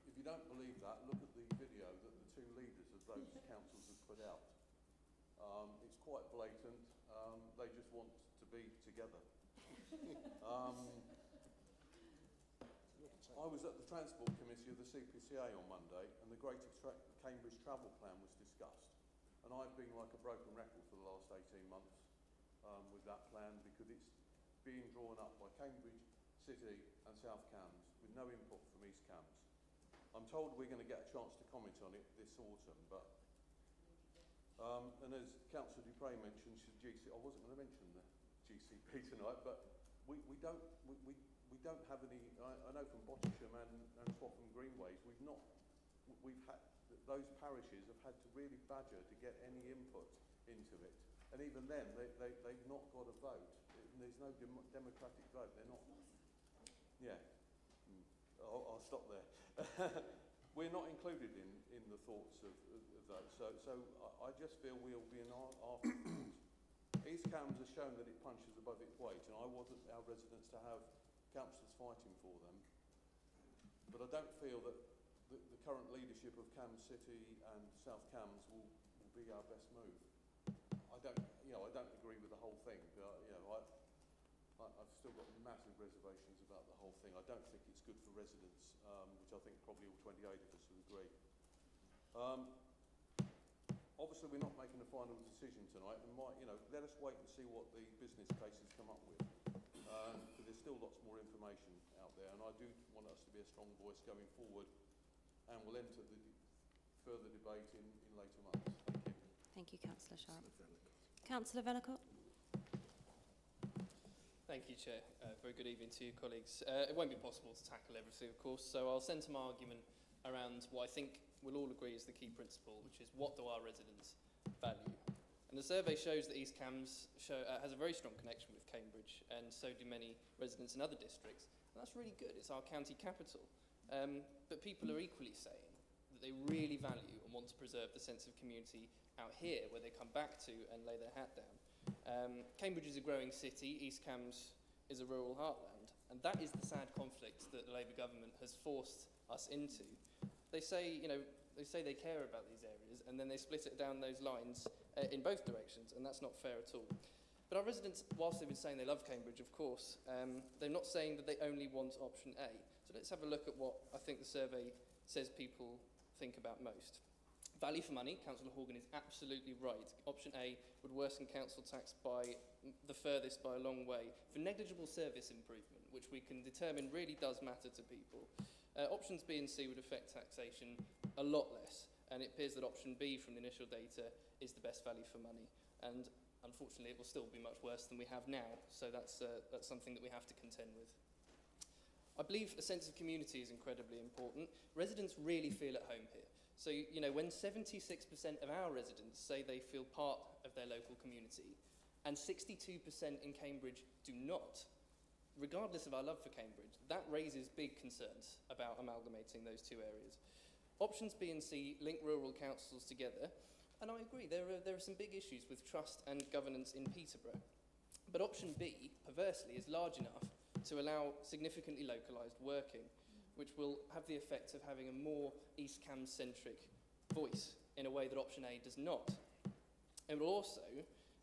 If you don't believe that, look at the video that the two leaders of those councils have put out. It's quite blatant. They just want to be together. I was at the Transport Committee of the CPCA on Monday, and the Greater Cambridge Travel Plan was discussed. And I've been like a broken record for the last 18 months with that plan, because it's being drawn up by Cambridge City and South Cambs with no input from East Cambs. I'm told we're going to get a chance to comment on it this autumn, but and as Councillor Dupre mentioned, I wasn't going to mention the GCP tonight, but we don't have any. I know from Bottisham and Swaffham Greenways, we've had those parishes have had to really badger to get any input into it, and even then they've not got a vote. There's no democratic vote. They're not. Yeah, I'll stop there. We're not included in the thoughts of those. So I just feel we'll be an afterthought. East Cambs has shown that it punches above its weight, and I want our residents to have councillors fighting for them. But I don't feel that the current leadership of Cambs City and South Cambs will be our best move. I don't agree with the whole thing. I've still got massive reservations about the whole thing. I don't think it's good for residents, which I think probably all 28 of us would agree. Obviously, we're not making a final decision tonight, and let us wait and see what the business cases come up with, because there's still lots more information out there, and I do want us to be a strong voice going forward, and we'll enter the further debate in later months. Thank you, Councillor Sharp. Councillor Vellacott. Thank you, Chair. Very good evening to you, colleagues. It won't be possible to tackle everything, of course, so I'll centre my argument around what I think we'll all agree is the key principle, which is what do our residents value. And the survey shows that East Cambs has a very strong connection with Cambridge, and so do many residents in other districts. And that's really good. It's our county capital. But people are equally saying that they really value and want to preserve the sense of community out here, where they come back to and lay their hat down. Cambridge is a growing city, East Cambs is a rural heartland, and that is the sad conflict that the Labour government has forced us into. They say, they say they care about these areas, and then they split it down those lines in both directions, and that's not fair at all. But our residents, whilst they've been saying they love Cambridge, of course, they're not saying that they only want option A. So let's have a look at what I think the survey says people think about most. Value for money, Councillor Horgan is absolutely right. Option A would worsen council tax by the furthest by a long way for negligible service improvement, which we can determine really does matter to people. Options B and C would affect taxation a lot less, and it appears that option B from the initial data is the best value for money. And unfortunately, it will still be much worse than we have now, so that's something that we have to contend with. I believe a sense of community is incredibly important. Residents really feel at home here. So, when 76% of our residents say they feel part of their local community, and 62% in Cambridge do not, regardless of our love for Cambridge, that raises big concerns about amalgamating those two areas. Options B and C link rural councils together, and I agree, there are some big issues with trust and governance in Peterborough. But option B, perversely, is large enough to allow significantly localised working, which will have the effect of having a more East Cambs-centric voice in a way that option A does not. It will also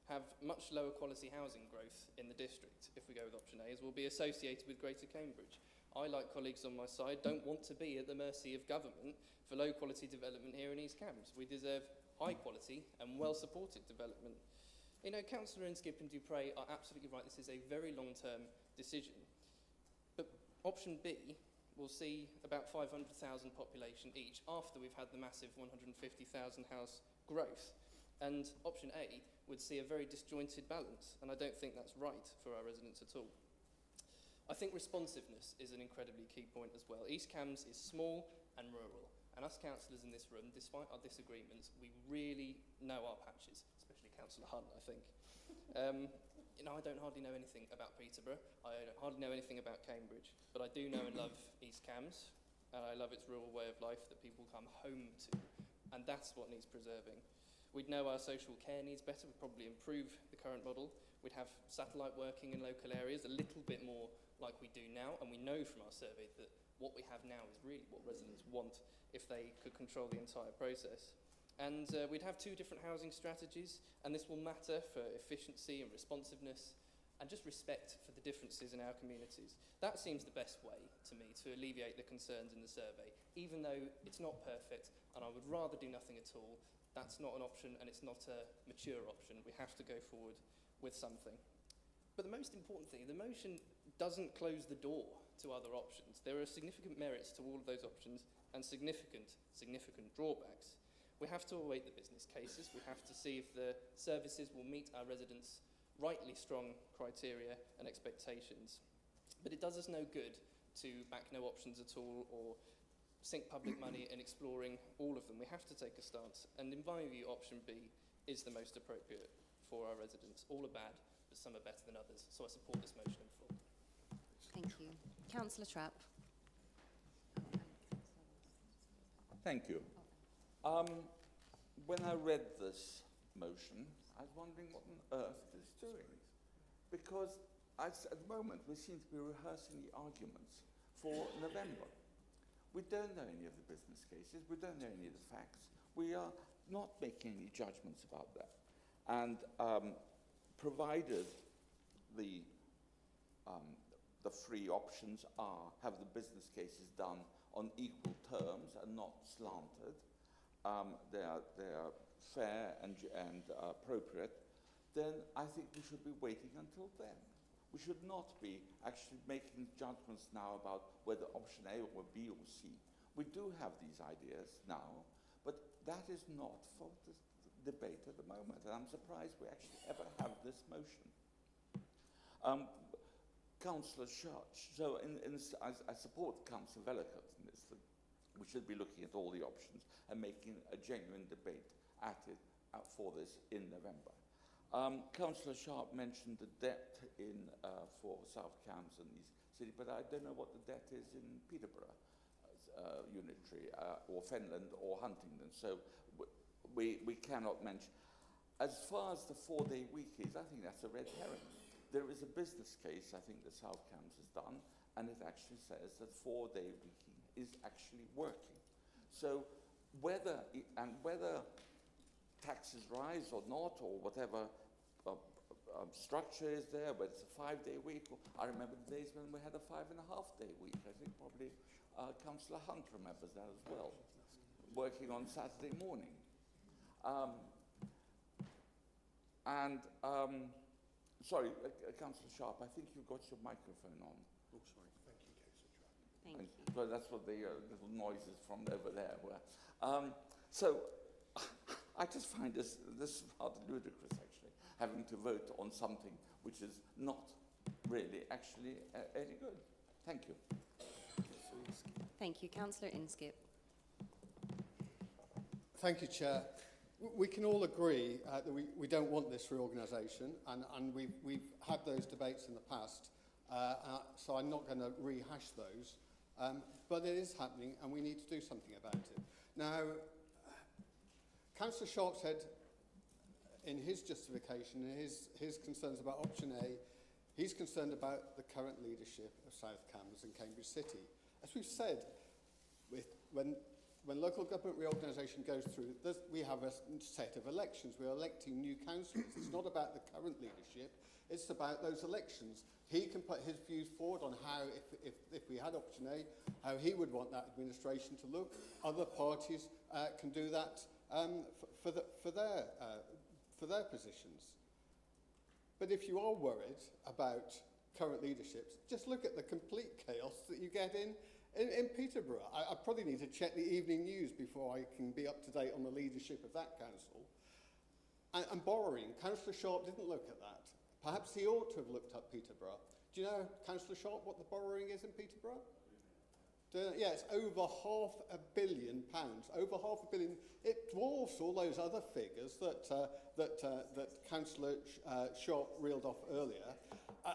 have much lower quality housing growth in the district, if we go with option A, as will be associated with Greater Cambridge. I, like colleagues on my side, don't want to be at the mercy of government for low quality development here in East Cambs. We deserve high quality and well supported development. Councillor Inskip and Dupre are absolutely right, this is a very long-term decision. But option B will see about 500,000 population each after we've had the massive 150,000 house growth. And option A would see a very disjointed balance, and I don't think that's right for our residents at all. I think responsiveness is an incredibly key point as well. East Cambs is small and rural, and us councillors in this room, despite our disagreements, we really know our patches, especially Councillor Hunt, I think. I don't hardly know anything about Peterborough, I don't hardly know anything about Cambridge, but I do know and love East Cambs, and I love its rural way of life that people come home to, and that's what needs preserving. We'd know our social care needs better, we'd probably improve the current model, we'd have satellite working in local areas, a little bit more like we do now, and we know from our survey that what we have now is really what residents want if they could control the entire process. And we'd have two different housing strategies, and this will matter for efficiency and responsiveness and just respect for the differences in our communities. That seems the best way to me to alleviate the concerns in the survey, even though it's not perfect and I would rather do nothing at all. That's not an option, and it's not a mature option. We have to go forward with something. But the most important thing, the motion doesn't close the door to other options. There are significant merits to all of those options and significant drawbacks. We have to await the business cases. We have to see if the services will meet our residents' rightly strong criteria and expectations. But it does us no good to back no options at all or sink public money in exploring all of them. We have to take a stance. And in my view, option B is the most appropriate for our residents. All are bad, but some are better than others. So I support this motion in full. Thank you. Councillor Trapp. Thank you. When I read this motion, I was wondering what on earth it is doing. Because at the moment we seem to be rehearsing the arguments for November. We don't know any of the business cases, we don't know any of the facts. We are not making any judgments about that. And provided the free options have the business cases done on equal terms and not slanted, they are fair and appropriate, then I think we should be waiting until then. We should not be actually making judgments now about whether option A or B or C. We do have these ideas now, but that is not for the debate at the moment, and I'm surprised we actually ever have this motion. Councillor Church, so I support Councillor Vellicott in this, that we should be looking at all the options and making a genuine debate at it for this in November. Councillor Sharp mentioned the debt for South Cambs and East City, but I don't know what the debt is in Peterborough. unitary, or Fenland or Huntingdon. So we cannot mention. As far as the 4-day week is, I think that's a red herring. There is a business case, I think, that South Cambs has done, and it actually says that 4-day weeking is actually working. So whether taxes rise or not, or whatever structure is there, whether it's a 5-day week, or I remember the days when we had a 5.5-day week. I think probably Councillor Hunt remembers that as well, working on Saturday morning. Sorry, Councillor Sharp, I think you've got your microphone on. Oh, sorry. Thank you, Councillor Sharp. Thank you. Well, that's what the little noises from over there were. So I just find this rather ludicrous, actually, having to vote on something which is not really actually any good. Thank you. Thank you. Councillor Inskip. Thank you, Chair. We can all agree that we don't want this reorganisation, and we've had those debates in the past, so I'm not going to rehash those. But it is happening, and we need to do something about it. Now, Councillor Sharp said in his justification, his concerns about option A, he's concerned about the current leadership of South Cambs and Cambridge City. As we've said, when local government reorganisation goes through, we have a set of elections. We're electing new councillors. It's not about the current leadership. It's about those elections. He can put his views forward on how, if we had option A, how he would want that administration to look. Other parties can do that for their positions. But if you are worried about current leaderships, just look at the complete chaos that you get in Peterborough. I probably need to check the evening news before I can be up to date on the leadership of that council. And borrowing, Councillor Sharp didn't look at that. Perhaps he ought to have looked up Peterborough. Do you know, Councillor Sharp, what the borrowing is in Peterborough? Yeah, it's over £500 million. Over £500 million. It dwarfs all those other figures that Councillor Sharp reeled off earlier.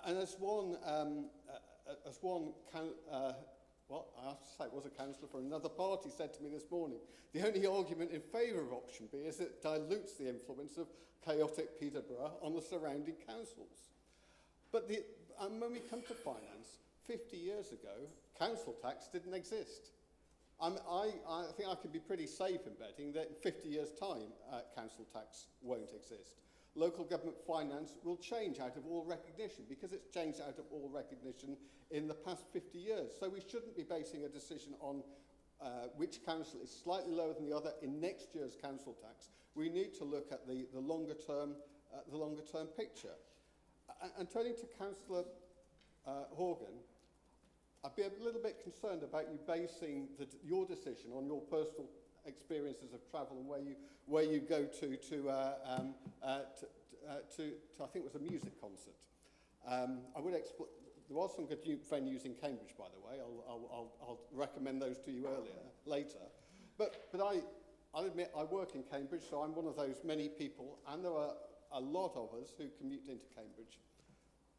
And as one well, I have to say, it was a councillor for another party said to me this morning, the only argument in favour of option B is it dilutes the influence of chaotic Peterborough on the surrounding councils. But when we come to finance, 50 years ago, council tax didn't exist. I think I can be pretty safe in betting that in 50 years' time, council tax won't exist. Local government finance will change out of all recognition because it's changed out of all recognition in the past 50 years. So we shouldn't be basing a decision on which council is slightly lower than the other in next year's council tax. We need to look at the longer term picture. And turning to Councillor Horgan, I'd be a little bit concerned about you basing your decision on your personal experiences of travel and where you go to I think it was a music concert. I would there was some good venues in Cambridge, by the way. I'll recommend those to you later. But I'll admit I work in Cambridge, so I'm one of those many people, and there are a lot of us who commute into Cambridge.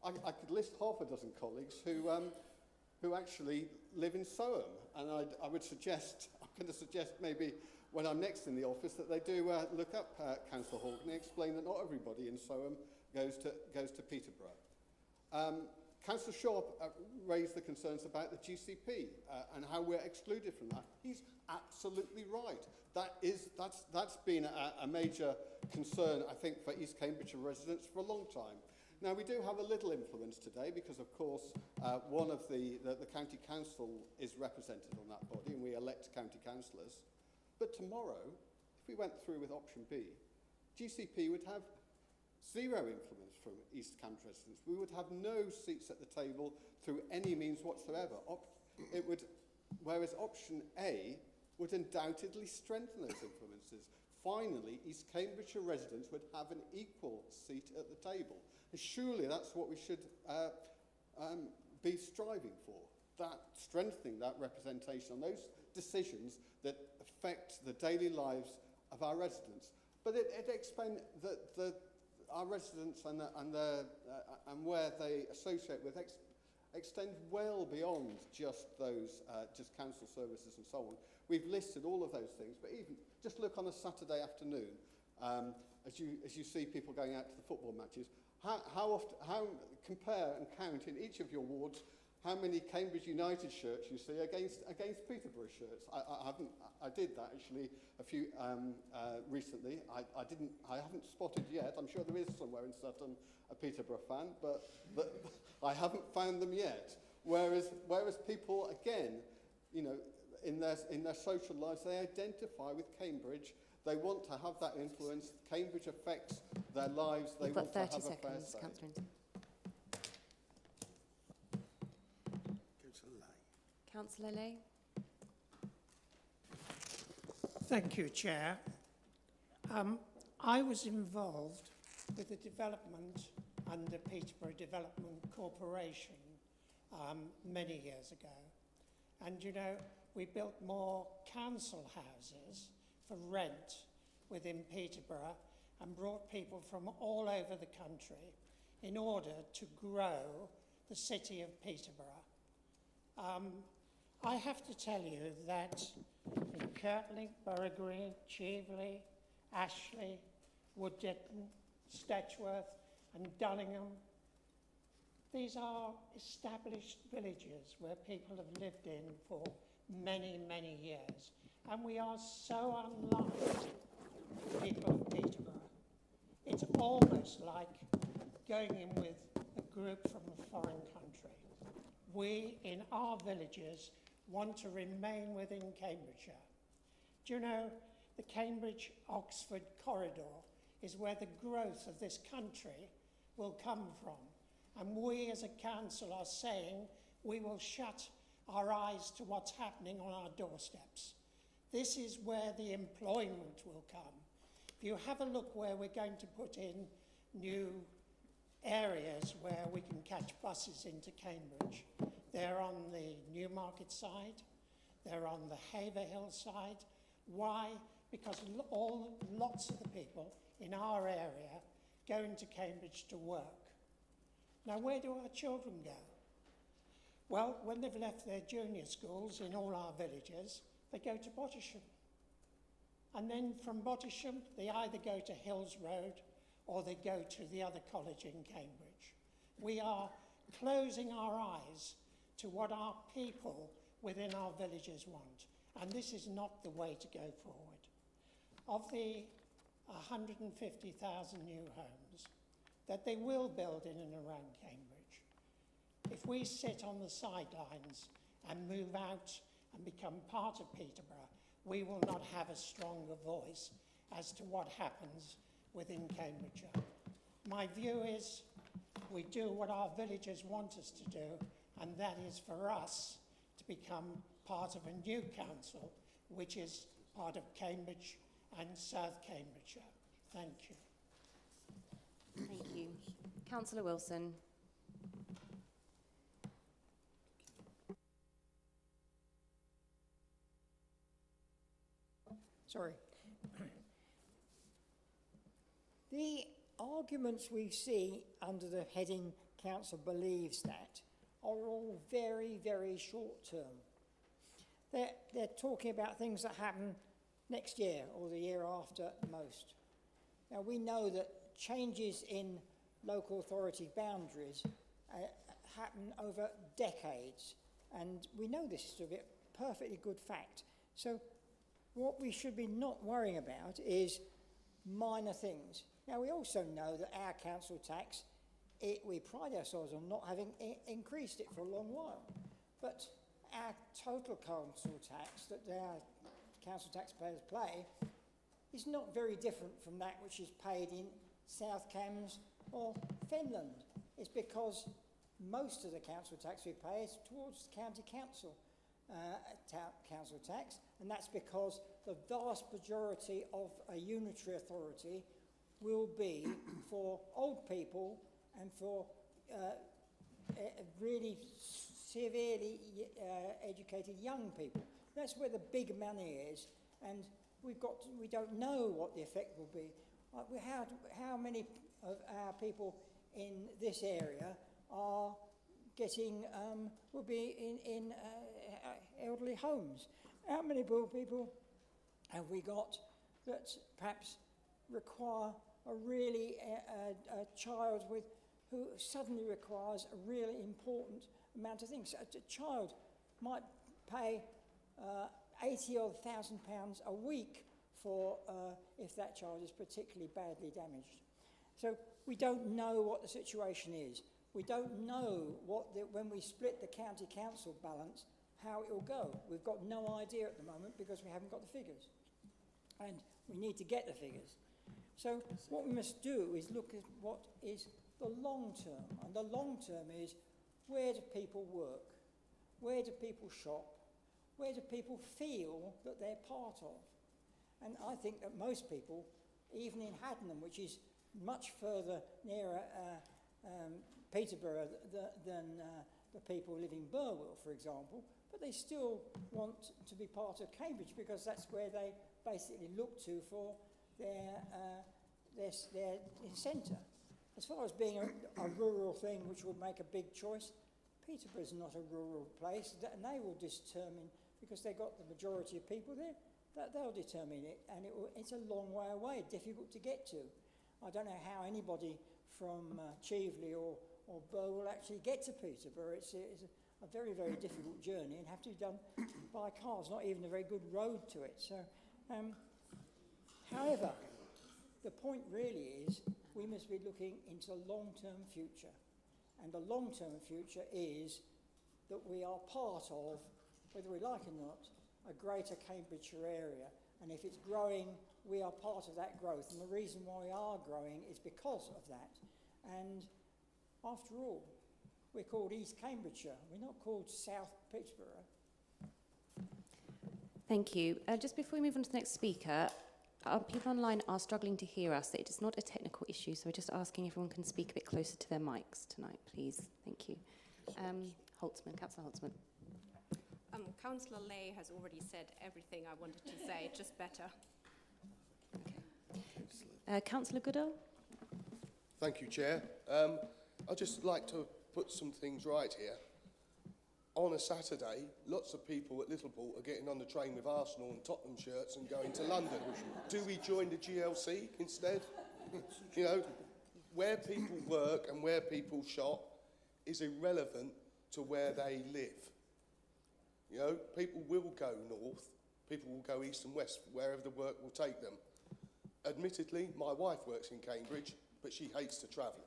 I could list half a dozen colleagues who actually live in Soham, and I would suggest, I'm going to suggest maybe when I'm next in the office that they do look up Councillor Horgan and explain that not everybody in Soham goes to Peterborough. Councillor Sharp raised the concerns about the GCP and how we're excluded from that. He's absolutely right. That's been a major concern, I think, for East Cambridgeshire residents for a long time. Now, we do have a little influence today because, of course, one of the county council is represented on that body and we elect county councillors. But tomorrow, if we went through with option B, GCP would have zero influence from East Cambridge residents. We would have no seats at the table through any means whatsoever. Whereas option A would undoubtedly strengthen those influences. Finally, East Cambridgeshire residents would have an equal seat at the table. And surely that's what we should be striving for, that strengthening that representation on those decisions that affect the daily lives of our residents. But it explains that our residents and where they associate with extend well beyond just those, just council services and so on. We've listed all of those things, but even just look on a Saturday afternoon, as you see people going out to the football matches, how compare and count in each of your wards how many Cambridge United shirts you see against Peterborough shirts. I did that actually a few recently. I haven't spotted yet. I'm sure there is somewhere in Sutton a Peterborough fan, but I haven't found them yet. Whereas people, again, you know, in their social lives, they identify with Cambridge. They want to have that influence. Cambridge affects their lives. They want to have a fair say. You've got 30 seconds, Councillor. Councillor Lay. Thank you, Chair. I was involved with the development under Peterborough Development Corporation many years ago. And, you know, we built more council houses for rent within Peterborough and brought people from all over the country in order to grow the city of Peterborough. I have to tell you that in Kirtley, Borough Green, Cheveley, Ashley, Wood Ditton, Stechworth and Dullingham, these are established villages where people have lived in for many, many years. And we are so unlike the people of Peterborough. It's almost like going in with a group from a foreign country. We, in our villages, want to remain within Cambridgeshire. Do you know, the Cambridge-Oxford corridor is where the growth of this country will come from. And we as a council are saying we will shut our eyes to what's happening on our doorsteps. This is where the employment will come. If you have a look where we're going to put in new areas where we can catch buses into Cambridge, they're on the Newmarket side, they're on the Haverhill side. Why? Because lots of the people in our area go into Cambridge to work. Now, where do our children go? Well, when they've left their junior schools in all our villages, they go to Bottisham. And then from Bottisham, they either go to Hills Road or they go to the other college in Cambridge. We are closing our eyes to what our people within our villages want. And this is not the way to go forward. Of the 150,000 new homes that they will build in and around Cambridge, if we sit on the sidelines and move out and become part of Peterborough, we will not have a stronger voice as to what happens within Cambridgeshire. My view is we do what our villagers want us to do, and that is for us to become part of a new council, which is part of Cambridge and South Cambridgeshire. Thank you. Thank you. Councillor Wilson. Sorry. The arguments we see under the heading Council believes that are all very, very short term. They're talking about things that happen next year or the year after most. Now, we know that changes in local authority boundaries happen over decades, and we know this is a perfectly good fact. So what we should be not worrying about is minor things. Now, we also know that our council tax, we pride ourselves on not having increased it for a long while. But our total council tax that our council taxpayers pay is not very different from that which is paid in South Cambs or Finland. It's because most of the council tax we pay is towards the county council council tax, and that's because the vast majority of a unitary authority will be for old people and for really severely educated young people. That's where the big money is, and we don't know what the effect will be. How many of our people in this area are will be in elderly homes. How many poor people have we got that perhaps require a child who suddenly requires a really important amount of things? A child might pay £80,000 a week for if that child is particularly badly damaged. So we don't know what the situation is. We don't know when we split the county council balance, how it will go. We've got no idea at the moment because we haven't got the figures. And we need to get the figures. So what we must do is look at what is the long term. And the long term is, where do people work? Where do people shop? Where do people feel that they're part of? And I think that most people, even in Haddenham, which is much further nearer Peterborough than the people who live in Burwell, for example, but they still want to be part of Cambridge because that's where they basically look to for their centre. As far as being a rural thing which would make a big choice, Peterborough's not a rural place, and they will determine, because they've got the majority of people there, that they'll determine it, and it's a long way away, difficult to get to. I don't know how anybody from Cheveley or Burr will actually get to Peterborough. It's a very, very difficult journey and have to be done by cars, not even a very good road to it. So, however, the point really is we must be looking into a long-term future. And the long-term future is that we are part of, whether we like it or not, a greater Cambridgeshire area. And if it's growing, we are part of that growth. And the reason why we are growing is because of that. And after all, we're called East Cambridgeshire. We're not called South Peterborough. Thank you. Just before we move on to the next speaker, people online are struggling to hear us. It is not a technical issue, so we're just asking if everyone can speak a bit closer to their mics tonight, please. Thank you. Holtzman, Councillor Holtzman. Councillor Lay has already said everything I wanted to say, just better. Okay. Councillor Goodall. Thank you, Chair. I'd just like to put some things right here. On a Saturday, lots of people at Littleport are getting on the train with Arsenal and Tottenham shirts and going to London. Do we join the GLC instead? You know, where people work and where people shop is irrelevant to where they live. You know, people will go north, people will go east and west, wherever the work will take them. Admittedly, my wife works in Cambridge, but she hates to travel.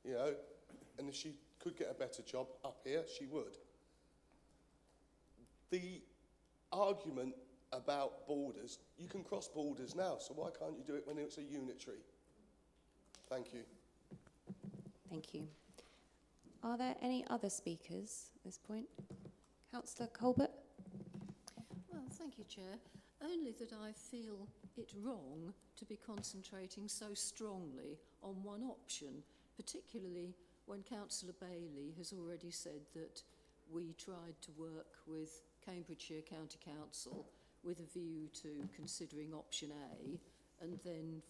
You know, and if she could get a better job up here, she would. The argument about borders, you can cross borders now, so why can't you do it when it's a unitary? Thank you. Thank you. Are there any other speakers at this point? Councillor Colbert? Well, thank you, Chair. Only that I feel it wrong to be concentrating so strongly on one option, particularly when Councillor Bailey has already said that we tried to work with Cambridgeshire County Council with a view to considering option A, and then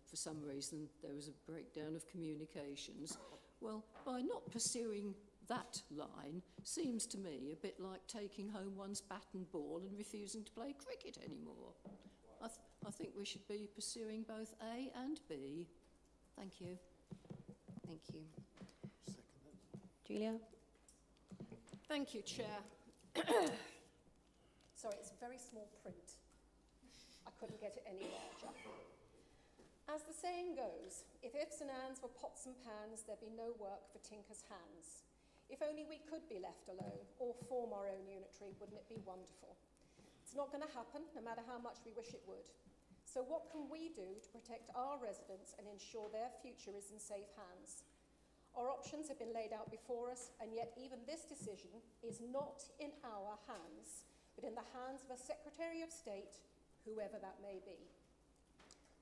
for some reason there was a breakdown of communications. Well, by not pursuing that line seems to me a bit like taking home one's bat and ball and refusing to play cricket anymore. I think we should be pursuing both A and B. Thank you. Thank you. Julia? Thank you, Chair. Sorry, it's very small print. I couldn't get it any larger. As the saying goes, if ifs and ands were pots and pans, there'd be no work for tinker's hands. If only we could be left alone or form our own unitary, wouldn't it be wonderful? It's not going to happen, no matter how much we wish it would. So what can we do to protect our residents and ensure their future is in safe hands? Our options have been laid out before us, and yet even this decision is not in our hands, but in the hands of a Secretary of State, whoever that may be.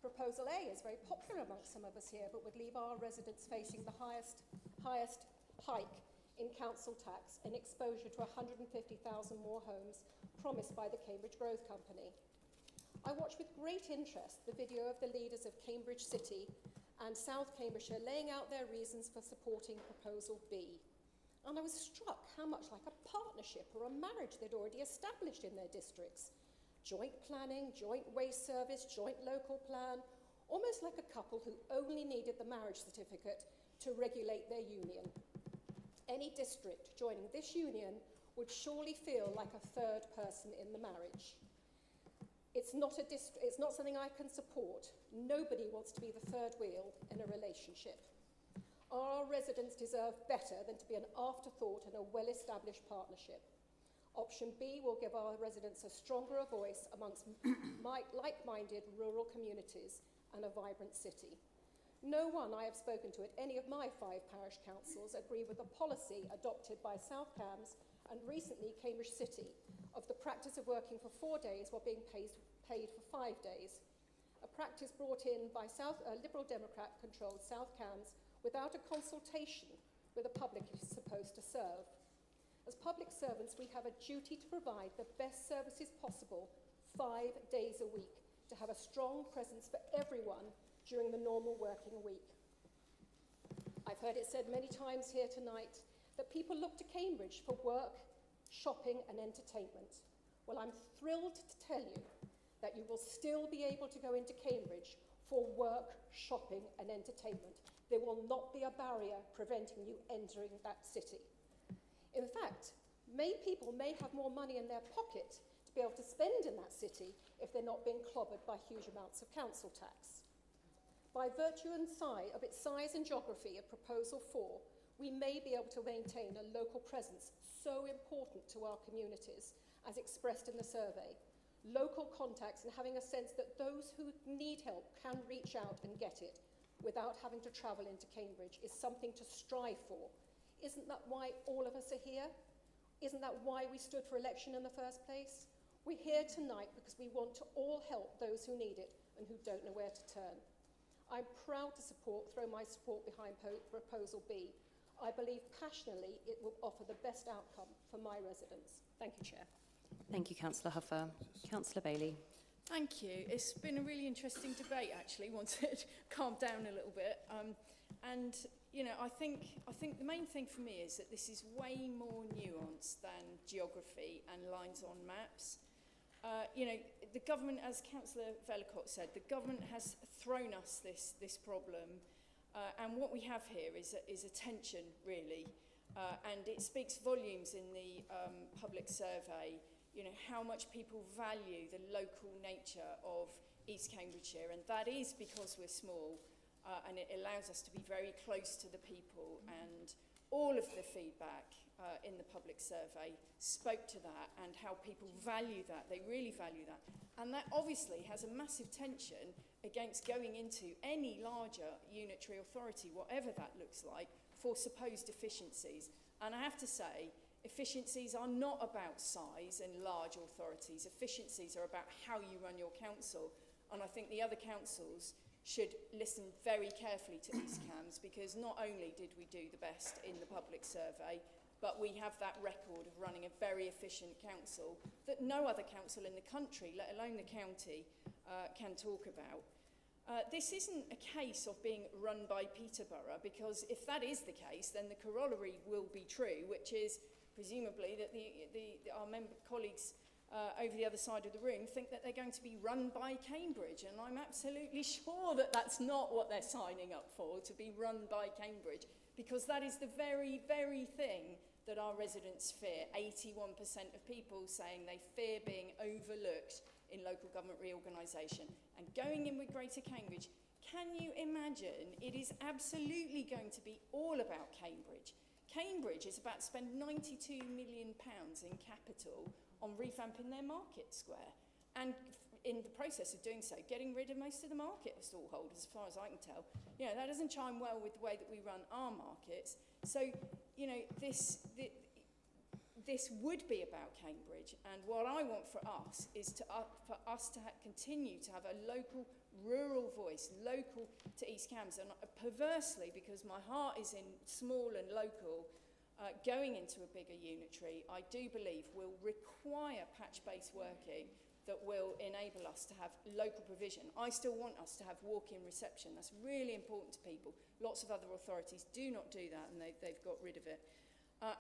Proposal A is very popular amongst some of us here, but would leave our residents facing the highest hike in council tax and exposure to 150,000 more homes promised by the Cambridge Growth Company. I watched with great interest the video of the leaders of Cambridge City and South Cambridgeshire laying out their reasons for supporting Proposal B. And I was struck how much like a partnership or a marriage they'd already established in their districts. Joint planning, joint waste service, joint local plan, almost like a couple who only needed the marriage certificate to regulate their union. Any district joining this union would surely feel like a third person in the marriage. It's not something I can support. Nobody wants to be the third wheel in a relationship. Our residents deserve better than to be an afterthought in a well-established partnership. Option B will give our residents a stronger voice amongst like-minded rural communities and a vibrant city. No one I have spoken to at any of my 5 parish councils agree with the policy adopted by South Cambs and recently Cambridge City of the practice of working for 4 days while being paid for 5 days, a practice brought in by Liberal Democrat-controlled South Cambs without a consultation with the public it is supposed to serve. As public servants, we have a duty to provide the best services possible 5 days a week, to have a strong presence for everyone during the normal working week. I've heard it said many times here tonight that people look to Cambridge for work, shopping and entertainment. Well, I'm thrilled to tell you that you will still be able to go into Cambridge for work, shopping and entertainment. There will not be a barrier preventing you entering that city. In fact, people may have more money in their pocket to be able to spend in that city if they're not being clobbered by huge amounts of council tax. By virtue of its size and geography of Proposal 4, we may be able to maintain a local presence so important to our communities, as expressed in the survey. Local contacts and having a sense that those who need help can reach out and get it without having to travel into Cambridge is something to strive for. Isn't that why all of us are here? Isn't that why we stood for election in the first place? We're here tonight because we want to all help those who need it and who don't know where to turn. I'm proud to throw my support behind Proposal B. I believe passionately it will offer the best outcome for my residents. Thank you, Chair. Thank you, Councillor Huffer. Councillor Bailey. Thank you. It's been a really interesting debate, actually, once it calmed down a little bit. And, you know, I think the main thing for me is that this is way more nuanced than geography and lines on maps. You know, the government, as Councillor Vellacott said, the government has thrown us this problem. And what we have here is a tension, really. And it speaks volumes in the public survey, you know, how much people value the local nature of East Cambridgeshire, and that is because we're small, and it allows us to be very close to the people, and all of the feedback in the public survey spoke to that and how people value that. They really value that. And that obviously has a massive tension against going into any larger unitary authority, whatever that looks like, for supposed efficiencies. And I have to say, efficiencies are not about size and large authorities. Efficiencies are about how you run your council. And I think the other councils should listen very carefully to East Cambs, because not only did we do the best in the public survey, but we have that record of running a very efficient council that no other council in the country, let alone the county, can talk about. This isn't a case of being run by Peterborough, because if that is the case, then the corollary will be true, which is presumably that our member colleagues over the other side of the room think that they're going to be run by Cambridge, and I'm absolutely sure that that's not what they're signing up for, to be run by Cambridge, because that is the very, very thing that our residents fear. 81% of people saying they fear being overlooked in local government reorganisation. And going in with Greater Cambridge, can you imagine? It is absolutely going to be all about Cambridge. Cambridge is about to spend £92 million in capital on revamping their market square, and in the process of doing so, getting rid of most of the market stallholders, as far as I can tell. You know, that doesn't chime well with the way that we run our markets. So, you know, this would be about Cambridge, and what I want for us is for us to continue to have a local, rural voice, local to East Cambs, and perversely, because my heart is in small and local, going into a bigger unitary, I do believe will require patch-based working that will enable us to have local provision. I still want us to have walk-in reception. That's really important to people. Lots of other authorities do not do that, and they've got rid of it.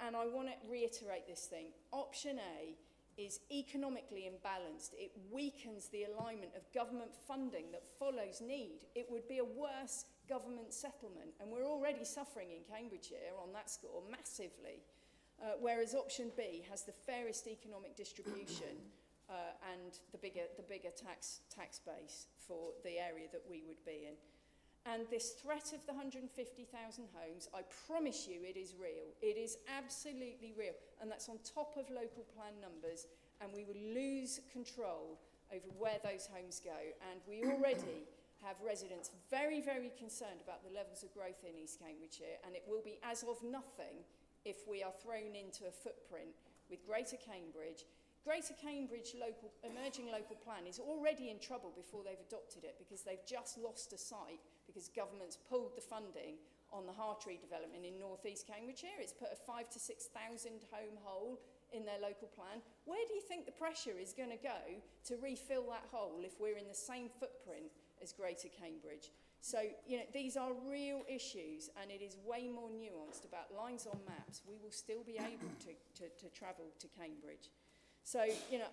And I want to reiterate this thing. Option A is economically imbalanced. It weakens the alignment of government funding that follows need. It would be a worse government settlement, and we're already suffering in Cambridgeshire on that score massively. Whereas option B has the fairest economic distribution and the bigger tax base for the area that we would be in. And this threat of the 150,000 homes, I promise you it is real. It is absolutely real. And that's on top of local plan numbers. And we will lose control over where those homes go. And we already have residents very, very concerned about the levels of growth in East Cambridgeshire. And it will be as of nothing if we are thrown into a footprint with Greater Cambridge. Greater Cambridge emerging local plan is already in trouble before they've adopted it, because they've just lost a site because government's pulled the funding on the Hartree development in North East Cambridgeshire. It's put a 5,000 to 6,000 home hole in their local plan. Where do you think the pressure is going to go to refill that hole if we're in the same footprint as Greater Cambridge? So, you know, these are real issues, and it is way more nuanced about lines on maps. We will still be able to travel to Cambridge. So, you know,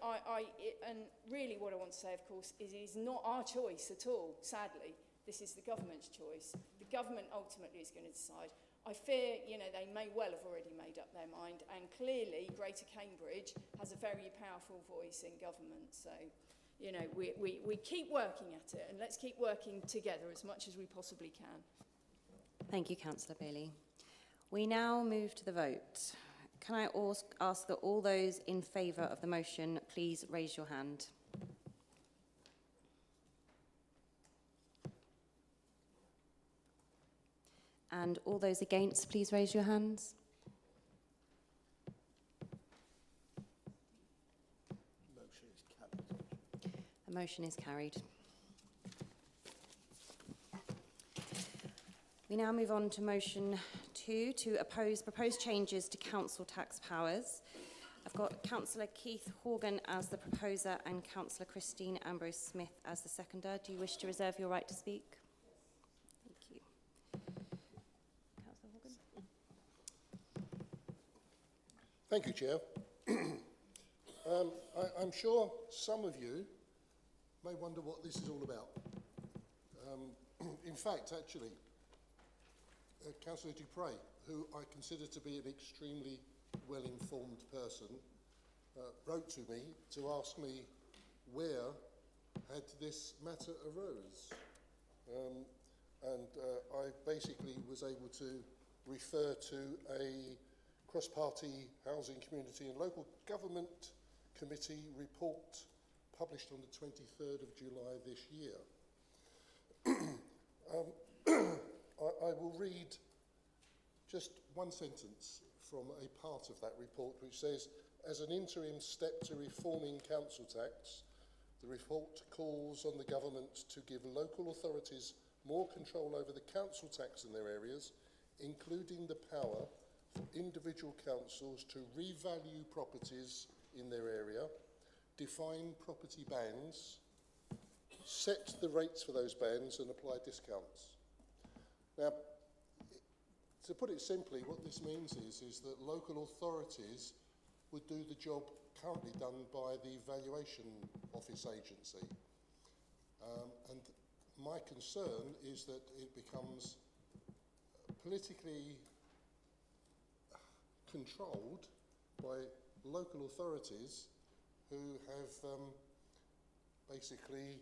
and really what I want to say, of course, is it is not our choice at all, sadly. This is the government's choice. The government ultimately is going to decide. I fear, you know, they may well have already made up their mind, and clearly Greater Cambridge has a very powerful voice in government. So, you know, we keep working at it, and let's keep working together as much as we possibly can. Thank you, Councillor Bailey. We now move to the vote. Can I ask that all those in favour of the motion please raise your hand? And all those against, please raise your hands. Motion is carried. The motion is carried. We now move on to motion 2 to propose changes to council tax powers. I've got Councillor Keith Horgan as the proposer and Councillor Christine Ambrose-Smith as the seconder. Do you wish to reserve your right to speak? Thank you. Councillor Horgan. Thank you, Chair. I'm sure some of you may wonder what this is all about. In fact, actually, Councillor Dupre, who I consider to be an extremely well-informed person, wrote to me to ask me where had this matter arose. I basically was able to refer to a cross-party housing, community and local government committee report published on the 23rd of July this year. I will read just one sentence from a part of that report, which says, as an interim step to reforming council tax, the report calls on the government to give local authorities more control over the council tax in their areas, including the power for individual councils to revalue properties in their area, define property bans, set the rates for those bans and apply discounts. Now, to put it simply, what this means is that local authorities would do the job currently done by the Valuation Office Agency. And my concern is that it becomes politically controlled by local authorities who have basically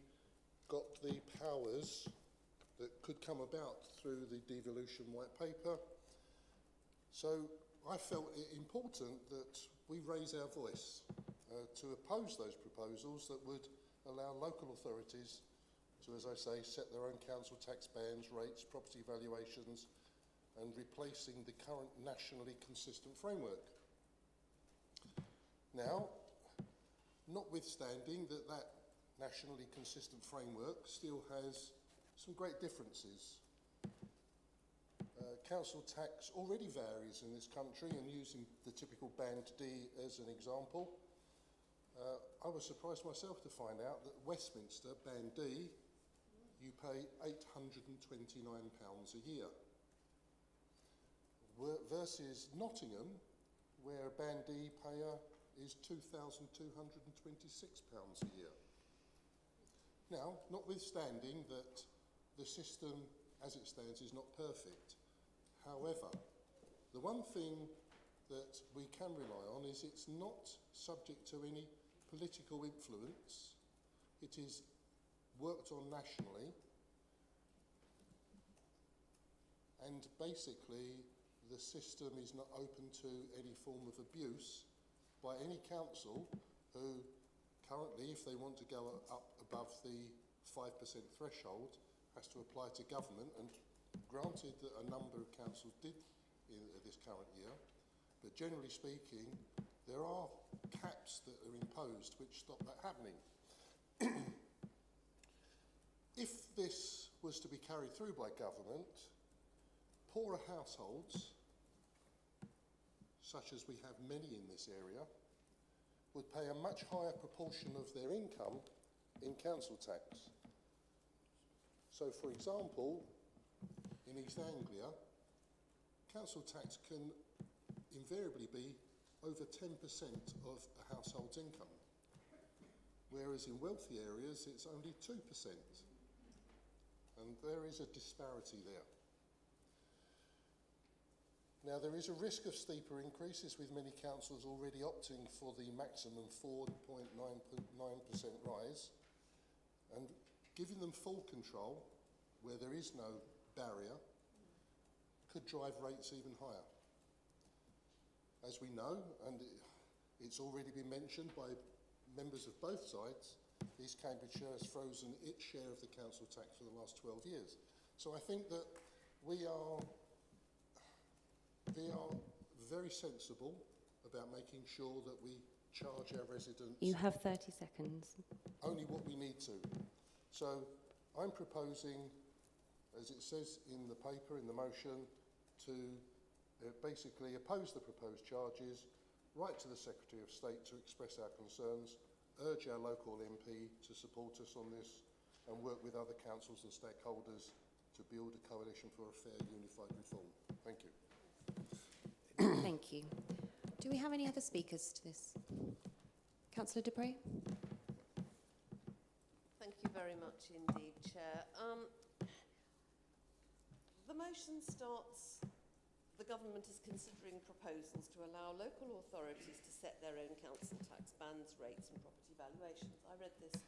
got the powers that could come about through the devolution white paper. So I felt it important that we raise our voice to oppose those proposals that would allow local authorities to, as I say, set their own council tax bans, rates, property valuations, and replacing the current nationally consistent framework. Now, notwithstanding that nationally consistent framework still has some great differences. Council tax already varies in this country, and using the typical Band D as an example, I was surprised myself to find out that Westminster, Band D, you pay £829 a year, versus Nottingham, where a Band D payer is £2,226 a year. Now, notwithstanding that the system as it stands is not perfect, however, the one thing that we can rely on is it's not subject to any political influence. It is worked on nationally, and basically the system is not open to any form of abuse by any council who currently, if they want to go up above the 5% threshold, has to apply to government, and granted that a number of councils did in this current year, but generally speaking, there are caps that are imposed which stop that happening. If this was to be carried through by government, poorer households, such as we have many in this area, would pay a much higher proportion of their income in council tax. So, for example, in East Anglia, council tax can invariably be over 10% of a household's income, whereas in wealthy areas it's only 2%. And there is a disparity there. Now, there is a risk of steeper increases, with many councils already opting for the maximum 4.9% rise, and giving them full control, where there is no barrier, could drive rates even higher. As we know, and it's already been mentioned by members of both sides, East Cambridgeshire has frozen its share of the council tax for the last 12 years. So I think that we are very sensible about making sure that we charge our residents... You have 30 seconds. ...only what we need to. So I'm proposing, as it says in the paper, in the motion, to basically oppose the proposed charges, write to the Secretary of State to express our concerns, urge our local MP to support us on this, and work with other councils and stakeholders to build a coalition for a fair, unified reform. Thank you. Thank you. Do we have any other speakers to this? Councillor de Brey? Thank you very much indeed, Chair. The motion starts, the government is considering proposals to allow local authorities to set their own council tax bands, rates and property valuations. I read this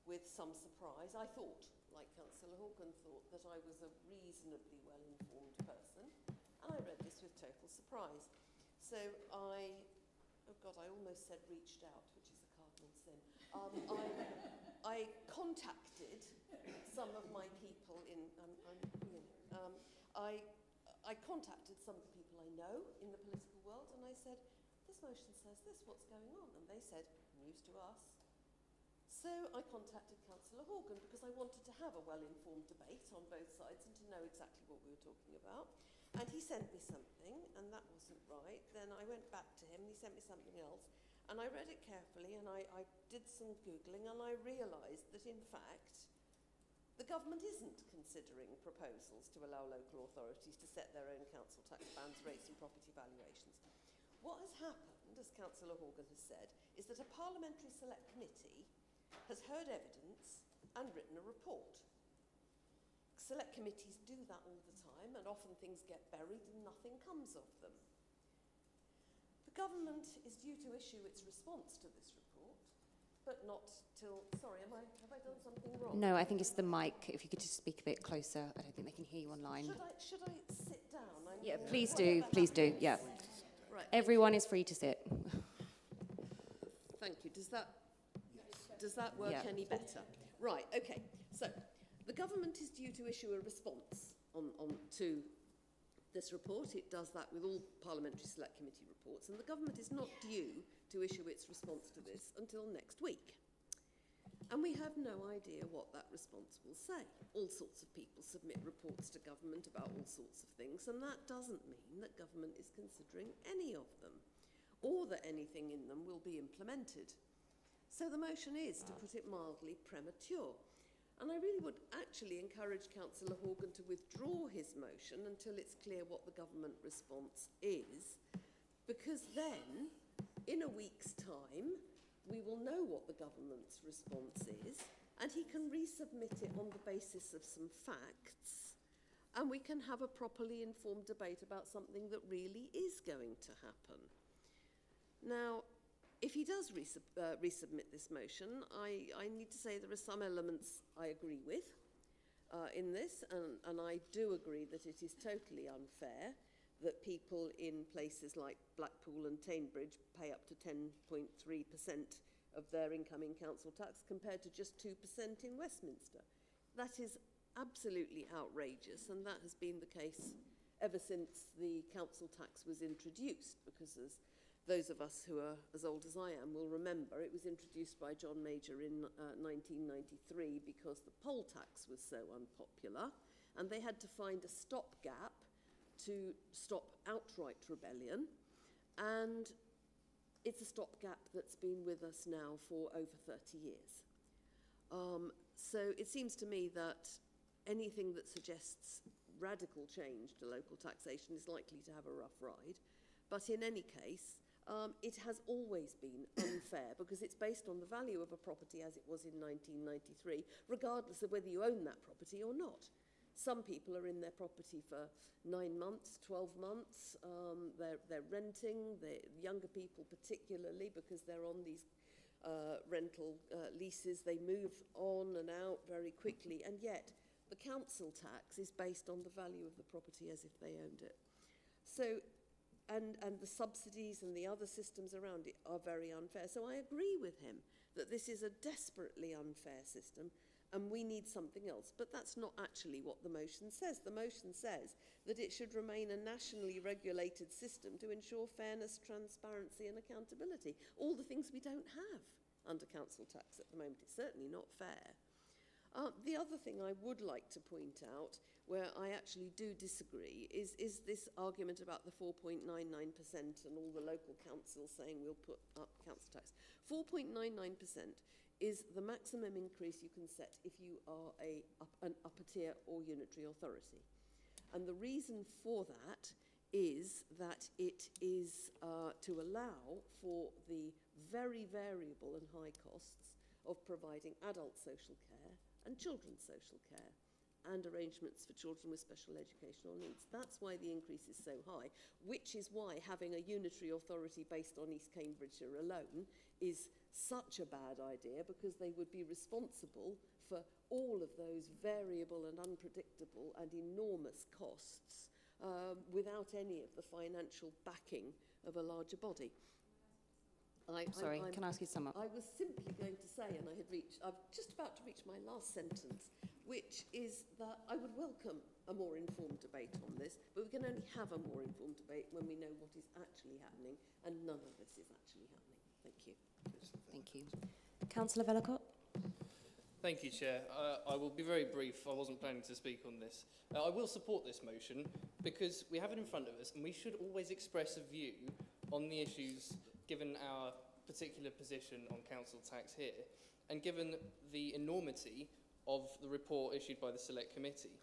with some surprise. I thought, like Councillor Horgan thought, that I was a reasonably well-informed person, and I read this with total surprise. So I almost said reached out, which is a cardinal sin. I contacted some of my people in, I contacted some of the people I know in the political world, and I said, this motion says this, what's going on? And they said, news to us. So I contacted Councillor Horgan because I wanted to have a well-informed debate on both sides and to know exactly what we were talking about. And he sent me something, and that wasn't right. Then I went back to him, and he sent me something else. And I read it carefully, and I did some Googling, and I realised that, in fact, the government isn't considering proposals to allow local authorities to set their own council tax bands, rates and property valuations. What has happened, as Councillor Horgan has said, is that a parliamentary select committee has heard evidence and written a report. Select committees do that all the time, and often things get buried and nothing comes of them. The government is due to issue its response to this report, but not till... Sorry, have I done something wrong? No, I think it's the mic. If you could just speak a bit closer. I don't think they can hear you online. Should I sit down? Yeah, please do. Please do. Yeah. Right. Everyone is free to sit. Thank you. Does that work any better? Right, okay. So, the government is due to issue a response to this report. It does that with all parliamentary select committee reports, and the government is not due to issue its response to this until next week. And we have no idea what that response will say. All sorts of people submit reports to government about all sorts of things, and that doesn't mean that government is considering any of them, or that anything in them will be implemented. So the motion is, to put it mildly, premature. And I really would actually encourage Councillor Horgan to withdraw his motion until it's clear what the government response is, because because then, in a week's time, we will know what the government's response is, and he can resubmit it on the basis of some facts, and we can have a properly informed debate about something that really is going to happen. Now, if he does resubmit this motion, I need to say there are some elements I agree with in this, and I do agree that it is totally unfair that people in places like Blackpool and Tainbridge pay up to 10.3% of their incoming council tax compared to just 2% in Westminster. That is absolutely outrageous, and that has been the case ever since the council tax was introduced, because as those of us who are as old as I am will remember, it was introduced by John Major in 1993 because the poll tax was so unpopular, and they had to find a stopgap to stop outright rebellion, and it's a stopgap that's been with us now for over 30 years. So it seems to me that anything that suggests radical change to local taxation is likely to have a rough ride. But in any case, it has always been unfair because it's based on the value of a property as it was in 1993, regardless of whether you own that property or not. Some people are in their property for 9 months, 12 months. They're renting, younger people particularly, because they're on these rental leases. They move on and out very quickly, and yet the council tax is based on the value of the property as if they owned it. So, and the subsidies and the other systems around it are very unfair. So I agree with him that this is a desperately unfair system, and we need something else. But that's not actually what the motion says. The motion says that it should remain a nationally regulated system to ensure fairness, transparency and accountability. All the things we don't have under council tax at the moment. It's certainly not fair. The other thing I would like to point out, where I actually do disagree, is this argument about the 4.99% and all the local councils saying we'll put up council tax. 4.99% is the maximum increase you can set if you are an upper tier or unitary authority. And the reason for that is that it is to allow for the very variable and high costs of providing adult social care and children's social care and arrangements for children with special educational needs. That's why the increase is so high, which is why having a unitary authority based on East Cambridgeshire alone is such a bad idea, because they would be responsible for all of those variable and unpredictable and enormous costs without any of the financial backing of a larger body. Sorry, can I ask you to sum up? I was simply going to say, and I'm just about to reach my last sentence, which is that I would welcome a more informed debate on this, but we can only have a more informed debate when we know what is actually happening, and none of this is actually happening. Thank you. Thank you. Councillor Vellacott. Thank you, Chair. I will be very brief. I wasn't planning to speak on this. I will support this motion because we have it in front of us and we should always express a view on the issues given our particular position on council tax here and given the enormity of the report issued by the Select Committee.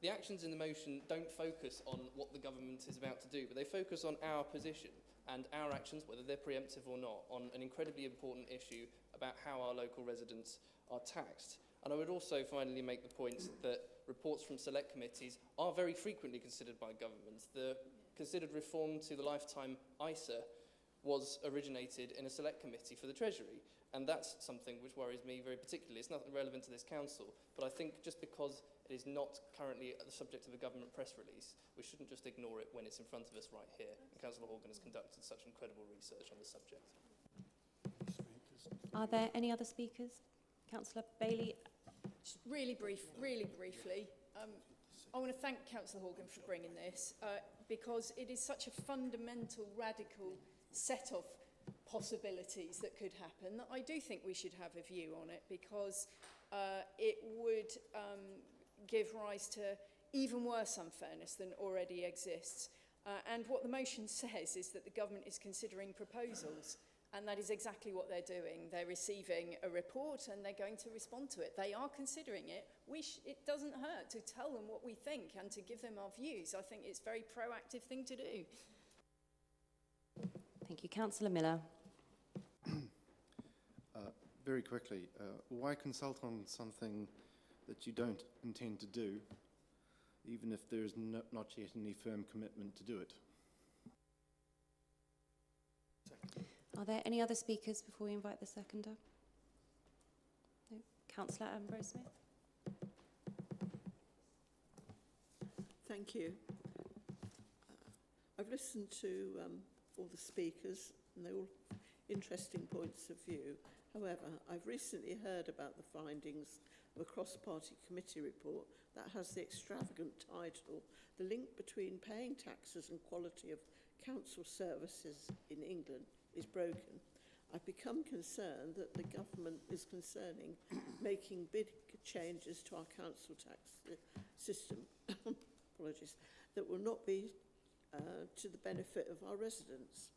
The actions in the motion don't focus on what the government is about to do, but they focus on our position and our actions, whether they're preemptive or not, on an incredibly important issue about how our local residents are taxed. And I would also finally make the point that reports from select committees are very frequently considered by government. The considered reform to the lifetime ISA was originated in a select committee for the Treasury, and that's something which worries me very particularly. It's not relevant to this council, but I think just because it is not currently the subject of a government press release, we shouldn't just ignore it when it's in front of us right here. And Councillor Horgan has conducted such incredible research on the subject. Are there any other speakers? Councillor Bailey. Really briefly, I want to thank Councillor Horgan for bringing this because it is such a fundamental, radical set of possibilities that could happen that I do think we should have a view on it, because it would give rise to even worse unfairness than already exists. And what the motion says is that the government is considering proposals, and that is exactly what they're doing. They're receiving a report and they're going to respond to it. They are considering it. It doesn't hurt to tell them what we think and to give them our views. I think it's a very proactive thing to do. Councillor Miller. Very quickly, why consult on something that you don't intend to do, even if there is not yet any firm commitment to do it? Are there any other speakers before we invite the seconder? No. Councillor Ambrose Smith. Thank you. I've listened to all the speakers, and they're all interesting points of view. However, I've recently heard about the findings of a cross-party committee report that has the extravagant title, "The link between paying taxes and quality of council services in England is broken." I've become concerned that the government is concerning making big changes to our council tax system, apologies, that will not be to the benefit of our residents.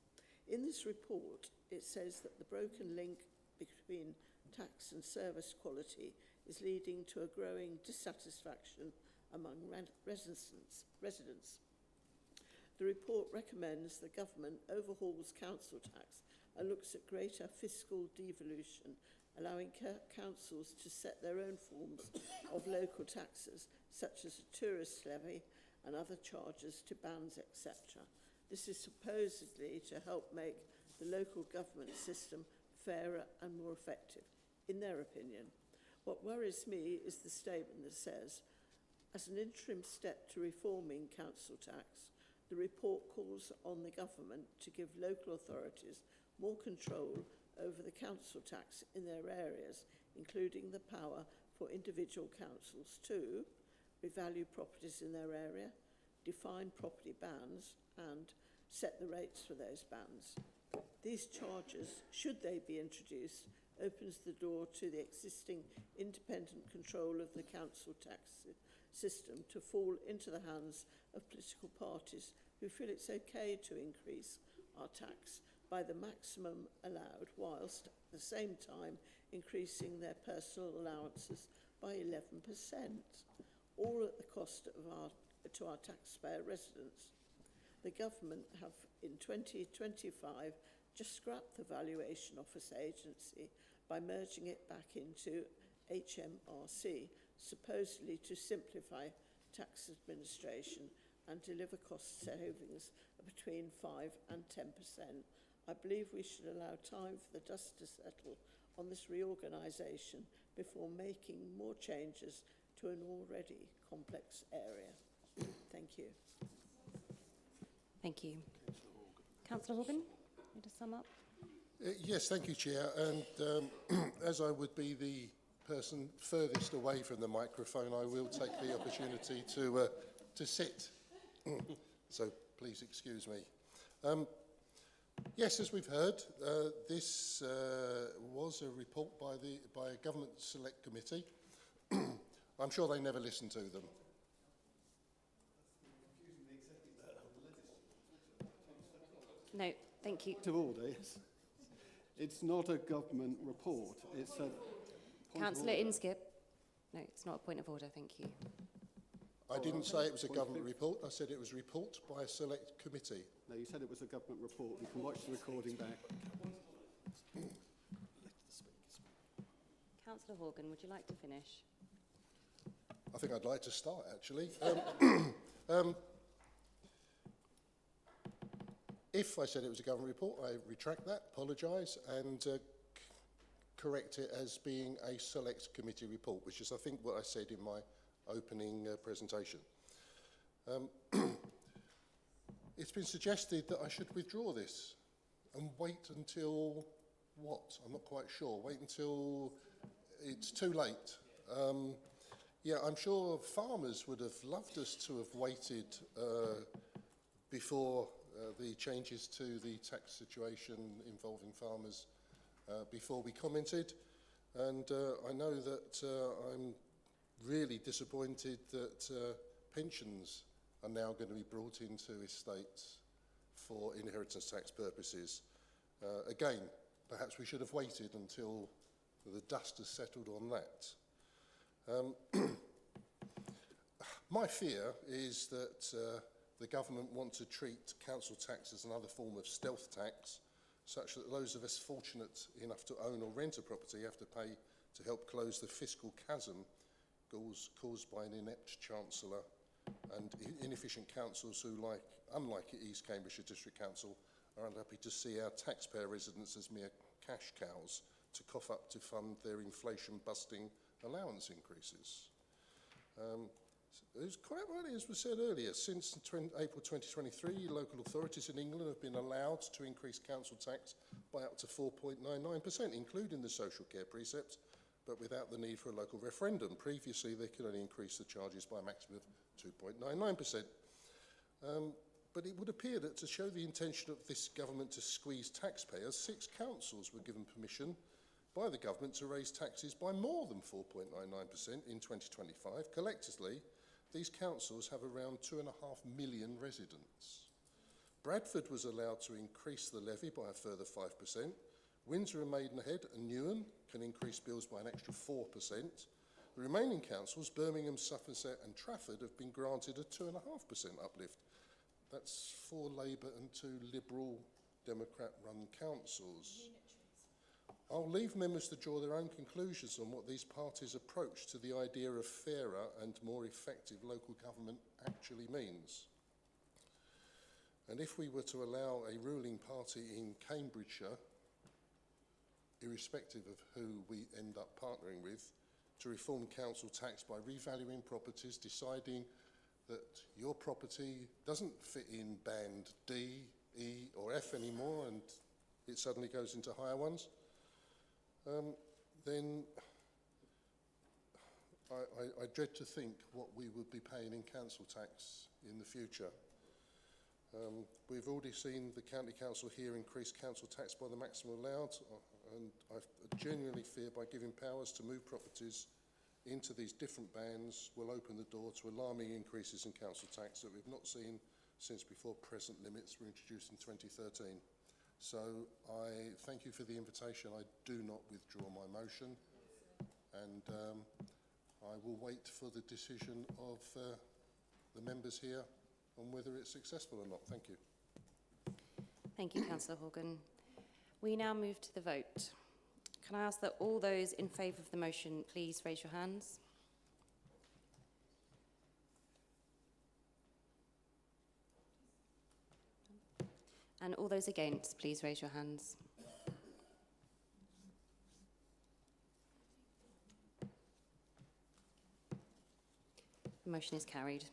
In this report, it says that the broken link between tax and service quality is leading to a growing dissatisfaction among residents. The report recommends the government overhauls council tax and looks at greater fiscal devolution, allowing councils to set their own forms of local taxes, such as a tourist levy and other charges to bands, etc. This is supposedly to help make the local government system fairer and more effective, in their opinion. What worries me is the statement that says, as an interim step to reforming council tax, the report calls on the government to give local authorities more control over the council tax in their areas, including the power for individual councils to revalue properties in their area, define property bands, and set the rates for those bands. These charges, should they be introduced, opens the door to the existing independent control of the council tax system to fall into the hands of political parties who feel it's okay to increase our tax by the maximum allowed, whilst at the same time increasing their personal allowances by 11%, all at the cost of to our taxpayer residents. The government have, in 2025, just scrapped the Valuation Office Agency by merging it back into HMRC, supposedly to simplify tax administration and deliver cost savings of between 5 and 10%. I believe we should allow time for the dust to settle on this reorganisation before making more changes to an already complex area. Thank you. Thank you. Councillor Horgan, need to sum up? Yes, thank you, Chair. And as I would be the person furthest away from the microphone, I will take the opportunity to sit. So please excuse me. Yes, as we've heard, this was a report by a government select committee. I'm sure they never listened to them. No, thank you. To order, yes. It's not a government report. It's a Councillor Inskip. No, it's not a point of order, thank you. I didn't say it was a government report. I said it was a report by a select committee. No, you said it was a government report. You can watch the recording back. Councillor Horgan, would you like to finish? I think I'd like to start, actually. If I said it was a government report, I retract that, apologise, and correct it as being a select committee report, which is, I think, what I said in my opening presentation. It's been suggested that I should withdraw this and wait until what? I'm not quite sure. Wait until it's too late. Yeah, I'm sure farmers would have loved us to have waited before the changes to the tax situation involving farmers before we commented. And I know that I'm really disappointed that pensions are now going to be brought into estates for inheritance tax purposes. Again, perhaps we should have waited until the dust has settled on that. My fear is that the government want to treat council tax as another form of stealth tax such that those of us fortunate enough to own or rent a property have to pay to help close the fiscal chasm caused by an inept chancellor and inefficient councils who, unlike East Cambridgeshire District Council, are unhappy to see our taxpayer residents as mere cash cows to cough up to fund their inflation-busting allowance increases. It was quite rightly, as was said earlier, since April 2023, local authorities in England have been allowed to increase council tax by up to 4.99%, including the social care precept, but without the need for a local referendum. Previously, they could only increase the charges by a maximum of 2.99%. But it would appear that to show the intention of this government to squeeze taxpayers, 6 councils were given permission by the government to raise taxes by more than 4.99% in 2025. Collectively, these councils have around 2.5 million residents. Bradford was allowed to increase the levy by a further 5%. Windsor and Maidenhead and Newarn can increase bills by an extra 4%. The remaining councils, Birmingham, Somerset and Trafford, have been granted a 2.5% uplift. That's 4 Labour and 2 Liberal Democrat-run councils. I'll leave members to draw their own conclusions on what these parties' approach to the idea of fairer and more effective local government actually means. And if we were to allow a ruling party in Cambridgeshire, irrespective of who we end up partnering with, to reform council tax by revaluing properties, deciding that your property doesn't fit in band D, E or F anymore and it suddenly goes into higher ones, then I dread to think what we would be paying in council tax in the future. We've already seen the county council here increase council tax by the maximum allowed, and I genuinely fear by giving powers to move properties into these different bands will open the door to alarming increases in council tax that we've not seen since before present limits were introduced in 2013. So I thank you for the invitation. I do not withdraw my motion, and I will wait for the decision of the members here on whether it's successful or not. Thank you. Thank you, Councillor Horgan. We now move to the vote. Can I ask that all those in favour of the motion please raise your hands? And all those against, please raise your hands. The motion is carried.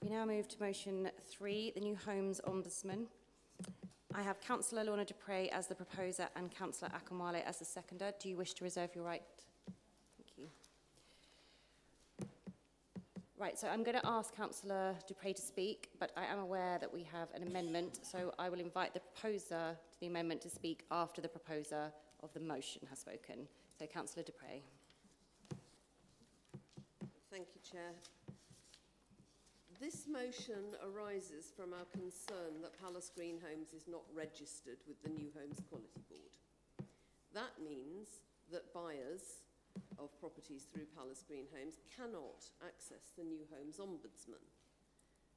We now move to motion 3, the New Homes Ombudsman. I have Councillor Lorna Dupre as the proposer and Councillor Akinwale as the seconder. Do you wish to reserve your right? Thank you. Right, so I'm going to ask Councillor Dupre to speak, but I am aware that we have an amendment, so I will invite the proposer to the amendment to speak after the proposer of the motion has spoken. So, Councillor Dupre. Thank you, Chair. This motion arises from our concern that Palace Green Homes is not registered with the New Homes Quality Board. That means that buyers of properties through Palace Green Homes cannot access the New Homes Ombudsman.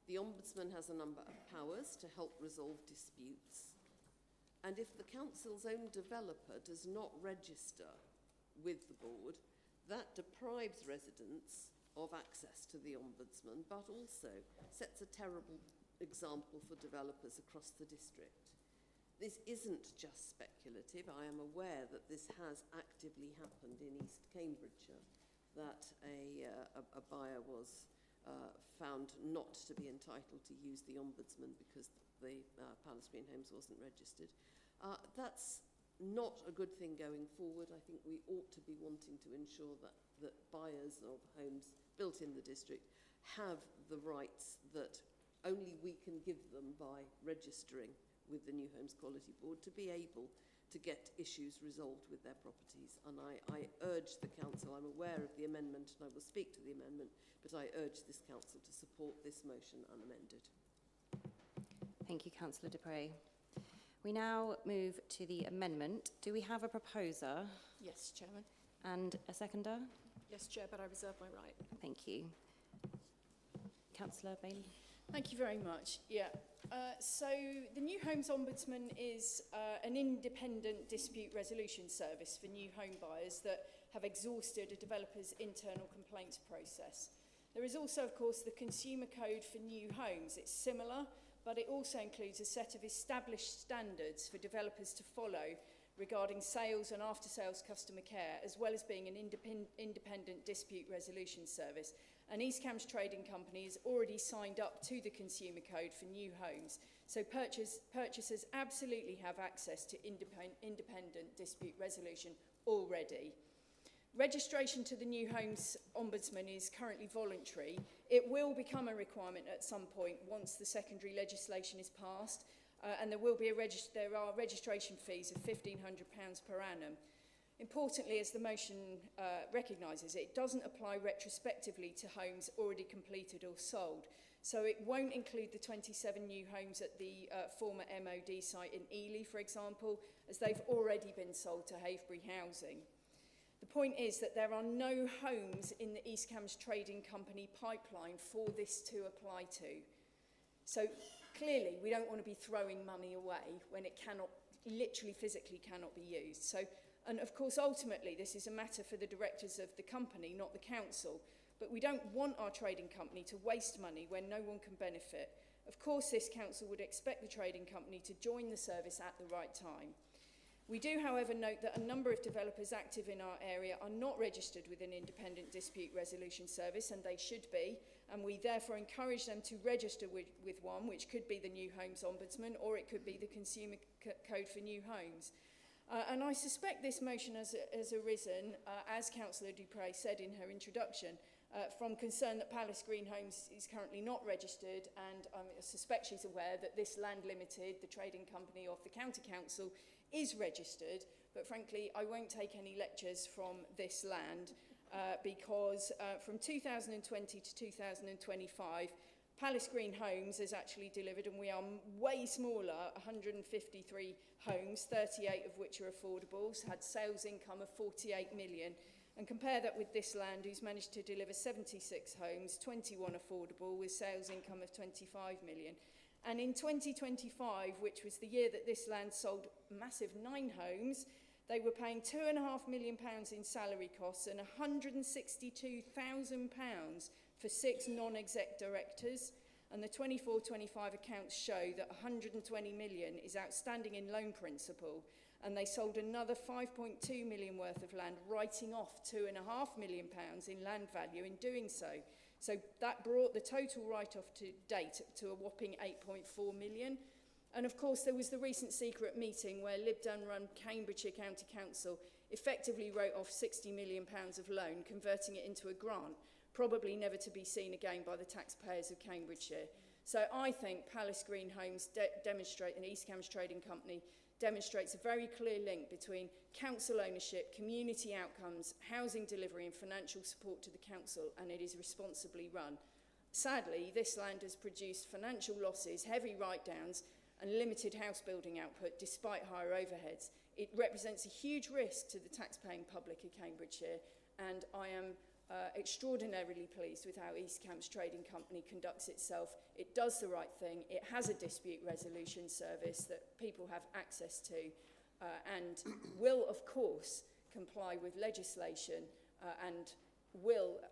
The Ombudsman has a number of powers to help resolve disputes, and if the council's own developer does not register with the board, that deprives residents of access to the Ombudsman, but also sets a terrible example for developers across the district. This isn't just speculative. I am aware that this has actively happened in East Cambridgeshire, that a buyer was found not to be entitled to use the Ombudsman because the Palace Green Homes wasn't registered. That's not a good thing going forward. I think we ought to be wanting to ensure that buyers of homes built in the district have the rights that only we can give them by registering with the New Homes Quality Board to be able to get issues resolved with their properties. And I urge the council, I'm aware of the amendment and I will speak to the amendment, but I urge this council to support this motion unamended. Thank you, Councillor Dupre. We now move to the amendment. Do we have a proposer? Yes, Chairman. And a seconder? Yes, Chair, but I reserve my right. Thank you. Councillor Bailey. Thank you very much. Yeah, So the New Homes Ombudsman is an independent dispute resolution service for new home buyers that have exhausted a developer's internal complaints process. There is also, of course, the Consumer Code for new homes. It's similar, but it also includes a set of established standards for developers to follow regarding sales and after-sales customer care, as well as being an independent dispute resolution service. And East Cambs Trading Company has already signed up to the Consumer Code for new homes, so purchasers absolutely have access to independent dispute resolution already. Registration to the New Homes Ombudsman is currently voluntary. It will become a requirement at some point once the secondary legislation is passed, and there are registration fees of £1,500 per annum. Importantly, as the motion recognises, it doesn't apply retrospectively to homes already completed or sold. So it won't include the 27 new homes at the former MOD site in Ely, for example, as they've already been sold to Havebury Housing. The point is that there are no homes in the East Cambs Trading Company pipeline for this to apply to. So clearly, we don't want to be throwing money away when it cannot, literally physically cannot be used. So, and of course, ultimately, this is a matter for the directors of the company, not the council. But we don't want our trading company to waste money when no one can benefit. Of course, this council would expect the trading company to join the service at the right time. We do, however, note that a number of developers active in our area are not registered with an independent dispute resolution service, and they should be, and we therefore encourage them to register with one, which could be the New Homes Ombudsman, or it could be the Consumer Code for New Homes. And I suspect this motion has arisen, as Councillor Dupre said in her introduction, from concern that Palace Green Homes is currently not registered, and I suspect she's aware that this Land Limited, the trading company of the County Council, is registered, but frankly I won't take any lectures from this land because from 2020 to 2025 Palace Green Homes has actually delivered, and we are way smaller, 153 homes, 38 of which are affordables, had sales income of 48 million. And compare that with this land, who's managed to deliver 76 homes, 21 affordable, with sales income of 25 million. And in 2025, which was the year that this land sold massive 9 homes, they were paying £2.5 million in salary costs and £162,000 for 6 non-exec directors. And the 24-25 accounts show that 120 million is outstanding in loan principal, and they sold another 5.2 million worth of land, writing off £2.5 million in land value in doing so. So that brought the total write-off to date to a whopping 8.4 million. And of course, there was the recent secret meeting where Lib Dem-run Cambridgeshire County Council effectively wrote off £60 million of loan, converting it into a grant, probably never to be seen again by the taxpayers of Cambridgeshire. So I think Palace Green Homes demonstrate, and East Cambs Trading Company demonstrates a very clear link between council ownership, community outcomes, housing delivery and financial support to the council, and it is responsibly run. Sadly, this land has produced financial losses, heavy write-downs and limited house building output despite higher overheads. It represents a huge risk to the taxpaying public of Cambridgeshire, and I am extraordinarily pleased with how East Cambs Trading Company conducts itself. It does the right thing. It has a dispute resolution service that people have access to and will, of course, comply with legislation and will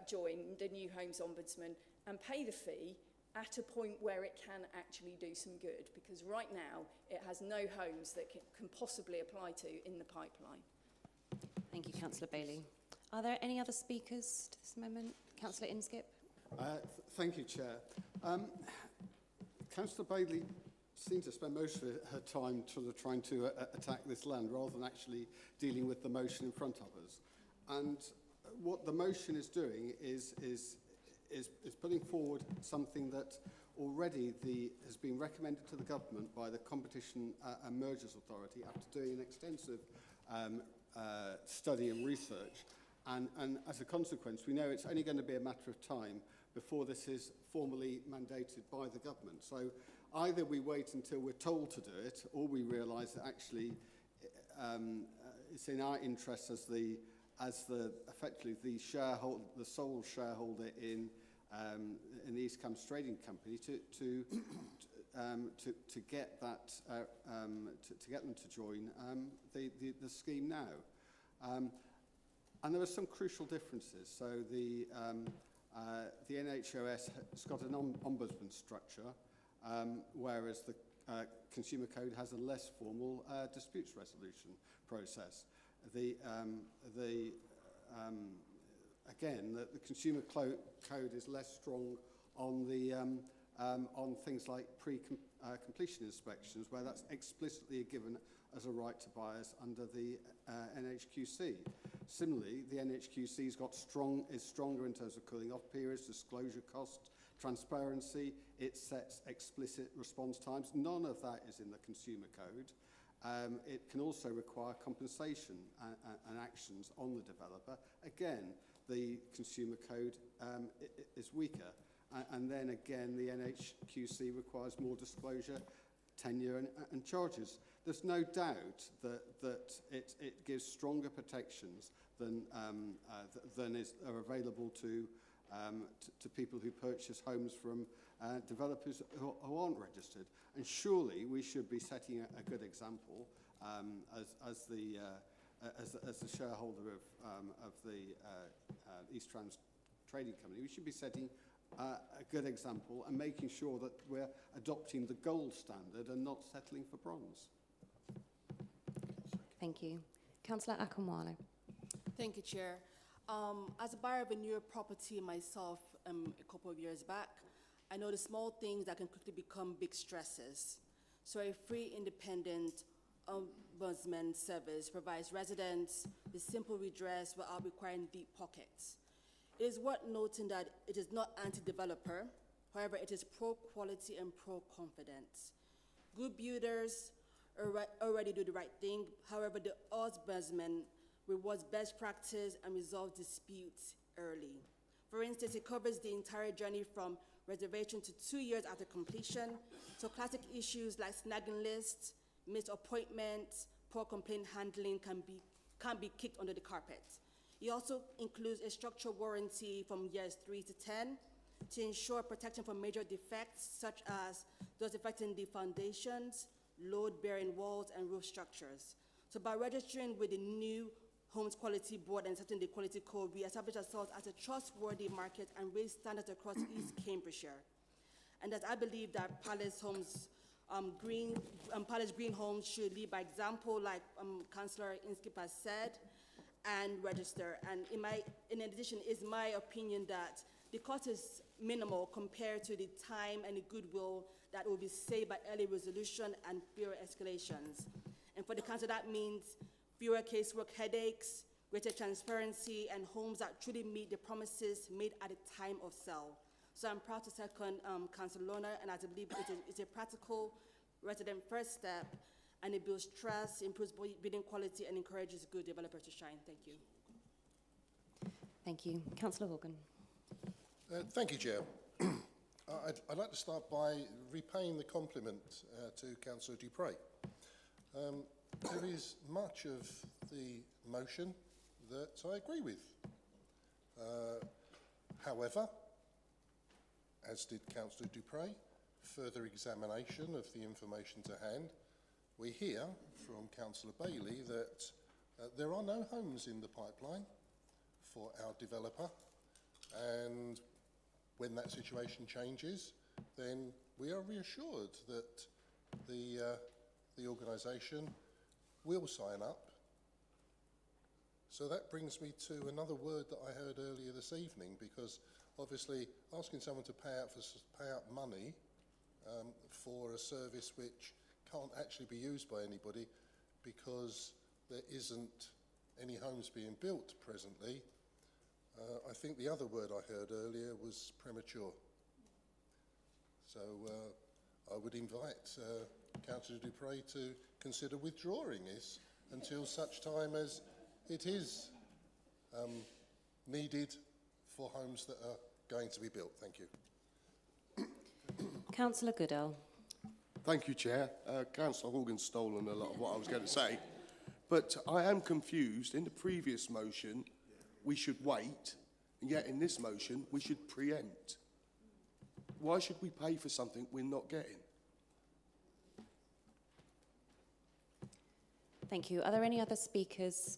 join the New Homes Ombudsman and pay the fee at a point where it can actually do some good, because right now it has no homes that can possibly apply to in the pipeline. Thank you, Councillor Bailey. Are there any other speakers to this amendment? Councillor Inskip. Thank you, Chair. Councillor Bailey seems to spend most of her time trying to attack this land rather than actually dealing with the motion in front of us. And what the motion is doing is putting forward something that already has been recommended to the government by the Competition and Mergers Authority after doing an extensive study and research. And as a consequence, we know it's only going to be a matter of time before this is formally mandated by the government. So either we wait until we're told to do it, or we realise that actually it's in our interest as effectively the sole shareholder in the East Cambs Trading Company to to get that to get them to join the scheme now. And there are some crucial differences. So the NHOS has got an ombudsman structure, whereas the Consumer Code has a less formal disputes resolution process. Again, the Consumer Code is less strong on the on things like pre-completion inspections, where that's explicitly given as a right to buyers under the NHQC. Similarly, the NHQC is stronger in terms of cooling off periods, disclosure costs, transparency. It sets explicit response times. None of that is in the Consumer Code. It can also require compensation and actions on the developer. Again, the Consumer Code is weaker. And then again, the NHQC requires more disclosure, tenure and charges. There's no doubt that it gives stronger protections than are available to people who purchase homes from developers who aren't registered. And surely we should be setting a good example as the shareholder of the East Trans Trading Company. We should be setting a good example and making sure that we're adopting the gold standard and not settling for bronze. Thank you. Councillor Akinwale. Thank you, Chair. As a buyer of a newer property myself a couple of years back, I know the small things that can quickly become big stresses. So a free independent ombudsman service provides residents with simple redress without requiring deep pockets. It is worth noting that it is not anti-developer, however, it is pro-quality and pro-confidence. Good builders already do the right thing, however, the ombudsman rewards best practice and resolves disputes early. For instance, it covers the entire journey from reservation to 2 years after completion, so classic issues like snagging lists, missed appointments, poor complaint handling can be kicked under the carpet. It also includes a structural warranty from years 3 to 10 to ensure protection from major defects such as those affecting the foundations, load-bearing walls, and roof structures. So by registering with the new Homes Quality Board and setting the quality code, we establish ourselves as a trustworthy market and raise standards across East Cambridgeshire. And that I believe that Palace Green Homes should lead by example, like Councillor Inskip has said, and register. And in addition, it's my opinion that the cost is minimal compared to the time and the goodwill that will be saved by early resolution and fewer escalations. And for the council, that means fewer casework headaches, greater transparency, and homes that truly meet the promises made at the time of sale. So I'm proud to second Councillor Lorna, and I believe it's a practical resident first step, and it builds trust, improves bidding quality, and encourages good developers to shine. Thank you. Thank you. Councillor Horgan. Thank you, Chair. I'd like to start by repaying the compliment to Councillor Dupre. There is much of the motion that I agree with. However, as did Councillor Dupre, further examination of the information to hand, we hear from Councillor Bailey that there are no homes in the pipeline for our developer, and when that situation changes, then we are reassured that the organisation will sign up. So that brings me to another word that I heard earlier this evening, because obviously asking someone to pay out money for a service which can't actually be used by anybody because there isn't any homes being built presently, I think the other word I heard earlier was premature. So I would invite Councillor Dupre to consider withdrawing this until such time as it is needed for homes that are going to be built. Thank you. Councillor Goodall. Thank you, Chair. Councillor Horgan's stolen a lot of what I was going to say. But I am confused. In the previous motion, we should wait, and yet in this motion, we should preempt. Why should we pay for something we're not getting? Thank you. Are there any other speakers?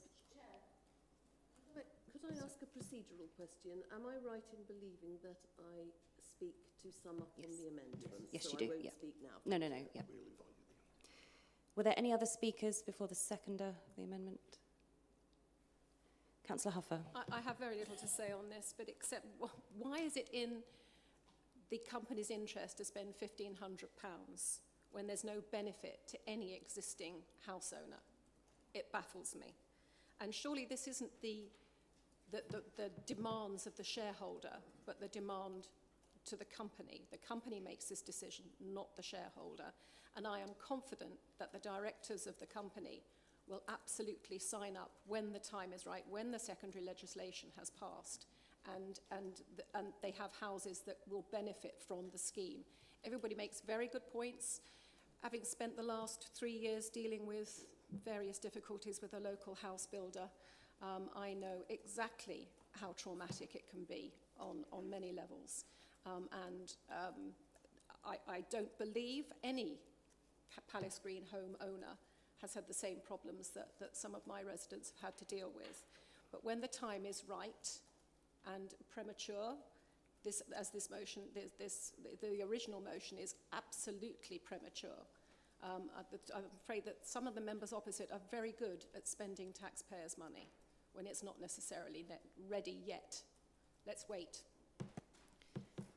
Could I ask a procedural question? Am I right in believing that I speak to sum up on the amendment? Yes, so you do. I won't Yeah. speak now. No. Yeah. Were there any other speakers before the seconder of the amendment? Councillor Huffer. I have very little to say on this, but except why is it in the company's interest to spend £1,500 when there's no benefit to any existing house owner? It baffles me. And surely this isn't the demands of the shareholder, but the demand to the company. The company makes this decision, not the shareholder. And I am confident that the directors of the company will absolutely sign up when the time is right, when the secondary legislation has passed, and they have houses that will benefit from the scheme. Everybody makes very good points. Having spent the last 3 years dealing with various difficulties with a local house builder, I know exactly how traumatic it can be on many levels. I don't believe any Palace Green home owner has had the same problems that some of my residents have had to deal with. But when the time is right and premature, the original motion is absolutely premature. I'm afraid that some of the members opposite are very good at spending taxpayers' money when it's not necessarily ready yet. Let's wait.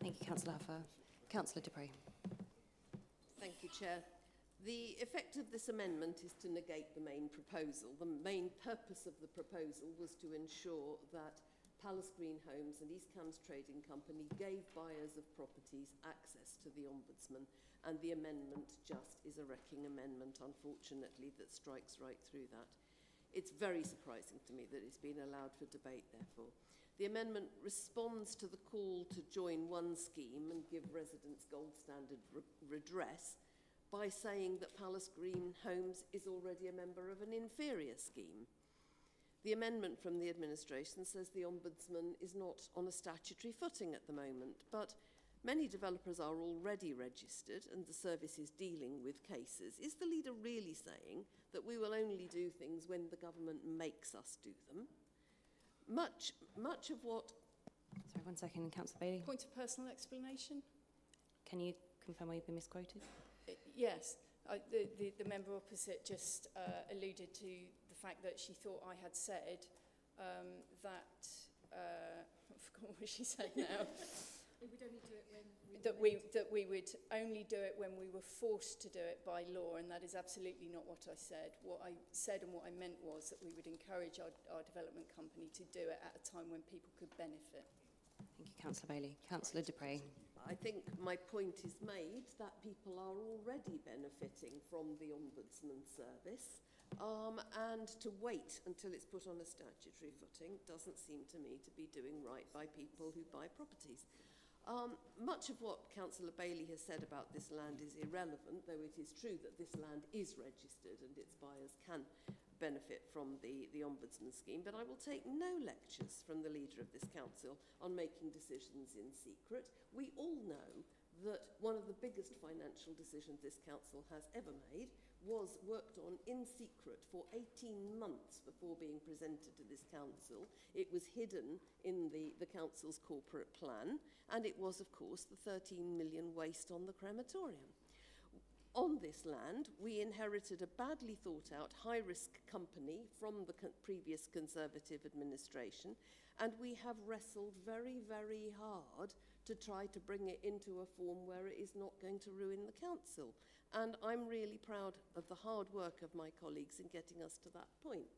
Thank you, Councillor Huffer. Councillor Dupre. Thank you, Chair. The effect of this amendment is to negate the main proposal. The main purpose of the proposal was to ensure that Palace Green Homes and East Cambs Trading Company gave buyers of properties access to the Ombudsman, and the amendment just is a wrecking amendment, unfortunately, that strikes right through that. It's very surprising to me that it's been allowed for debate, therefore. The amendment responds to the call to join one scheme and give residents gold standard redress by saying that Palace Green Homes is already a member of an inferior scheme. The amendment from the administration says the Ombudsman is not on a statutory footing at the moment, but many developers are already registered and the service is dealing with cases. Is the leader really saying that we will only do things when the government makes us do them? Much of what... Sorry, 1 second, Councillor Bailey. Point of personal explanation? Can you confirm where you've been misquoted? Yes, the member opposite just alluded to the fact that she thought I had said that I forgot what she said now. We would only do it when that we would only do it when we were forced to do it by law, and that is absolutely not what I said. What I said and what I meant was that we would encourage our development company to do it at a time when people could benefit. Thank you, Councillor Bailey. Councillor Dupre. I think my point is made that people are already benefiting from the Ombudsman service, and to wait until it's put on a statutory footing doesn't seem to me to be doing right by people who buy properties. Much of what Councillor Bailey has said about this land is irrelevant, though it is true that this land is registered and its buyers can benefit from the Ombudsman scheme, but I will take no lectures from the leader of this council on making decisions in secret. We all know that one of the biggest financial decisions this council has ever made was worked on in secret for 18 months before being presented to this council. It was hidden in the council's corporate plan, and it was, of course, the 13 million waste on the crematorium. On this land, we inherited a badly thought-out, high-risk company from the previous Conservative administration, and we have wrestled very, very hard to try to bring it into a form where it is not going to ruin the council. And I'm really proud of the hard work of my colleagues in getting us to that point.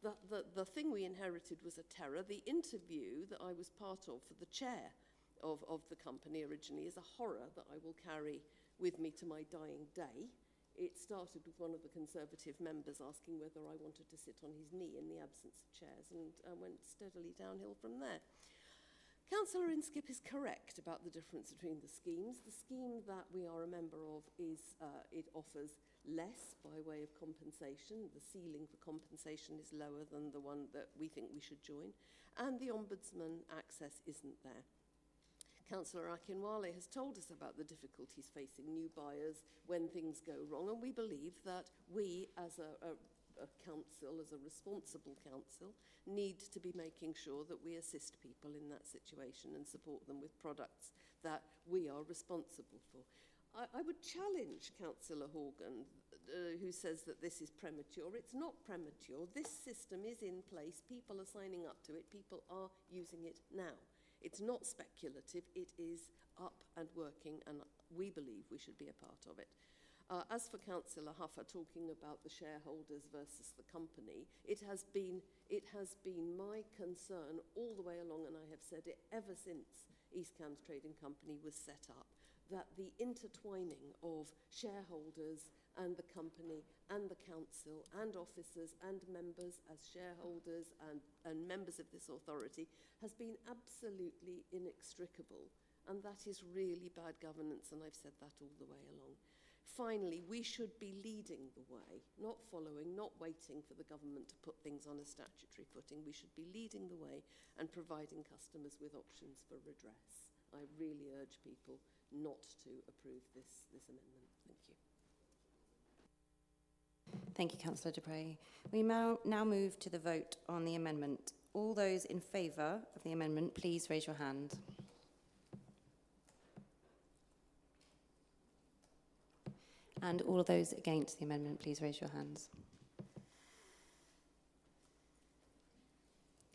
The thing we inherited was a terror. The interview that I was part of for the chair of the company originally is a horror that I will carry with me to my dying day. It started with one of the Conservative members asking whether I wanted to sit on his knee in the absence of chairs, and went steadily downhill from there. Councillor Inskip is correct about the difference between the schemes. The scheme that we are a member of is, it offers less by way of compensation. The ceiling for compensation is lower than the one that we think we should join, and the Ombudsman access isn't there. Councillor Akinwale has told us about the difficulties facing new buyers when things go wrong, and we believe that we, as a a council, as a responsible council, need to be making sure that we assist people in that situation and support them with products that we are responsible for. I would challenge Councillor Horgan, who says that this is premature. It's not premature. This system is in place. People are signing up to it. People are using it now. It's not speculative. It is up and working, and we believe we should be a part of it. As for Councillor Huffer talking about the shareholders versus the company, it has been my concern all the way along, and I have said it ever since East Cambs Trading Company was set up, that the intertwining of shareholders and the company and the council and officers and members as shareholders and members of this authority has been absolutely inextricable. And that is really bad governance, and I've said that all the way along. Finally, we should be leading the way, not following, not waiting for the government to put things on a statutory footing. We should be leading the way and providing customers with options for redress. I really urge people not to approve this amendment. Thank you. Thank you, Councillor Dupre. We now move to the vote on the amendment. All those in favour of the amendment, please raise your hand. And all of those against the amendment, please raise your hands.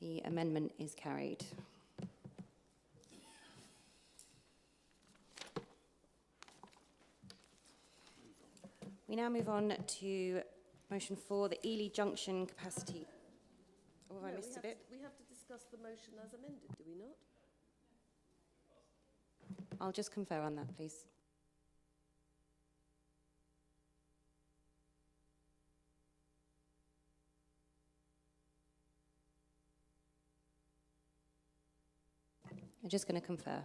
The amendment is carried. We now move on to motion 4, the Ely Junction capacity. Oh, have I missed a bit? We have to discuss the motion as amended, do we not? I'll just confer on that, please. I'm just going to confer.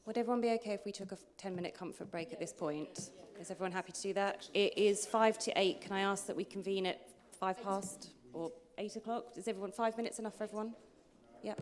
Would everyone be okay if we took a 10-minute comfort break at this point? Is everyone happy to do that? It is 5 to 8. Can I ask that we convene at 5 past or 8 o'clock? Is everyone 5 minutes enough for everyone? Yep.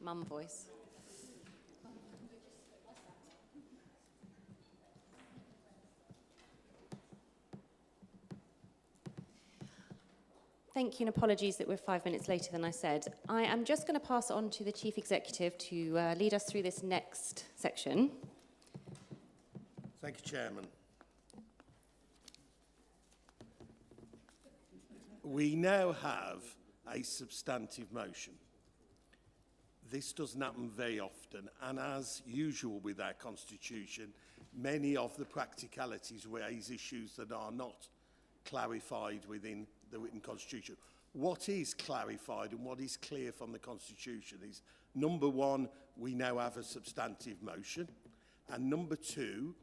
mum voice. Thank you, and apologies that we're 5 minutes later than I said. I am just going to pass it on to the Chief Executive to lead us through this next section. Thank you, Chairman. We now have a substantive motion. This doesn't happen very often, and as usual with our constitution, many of the practicalities raise issues that are not clarified within the written constitution. What is clarified and what is clear from the constitution is, number one, we now have a substantive motion, and number two,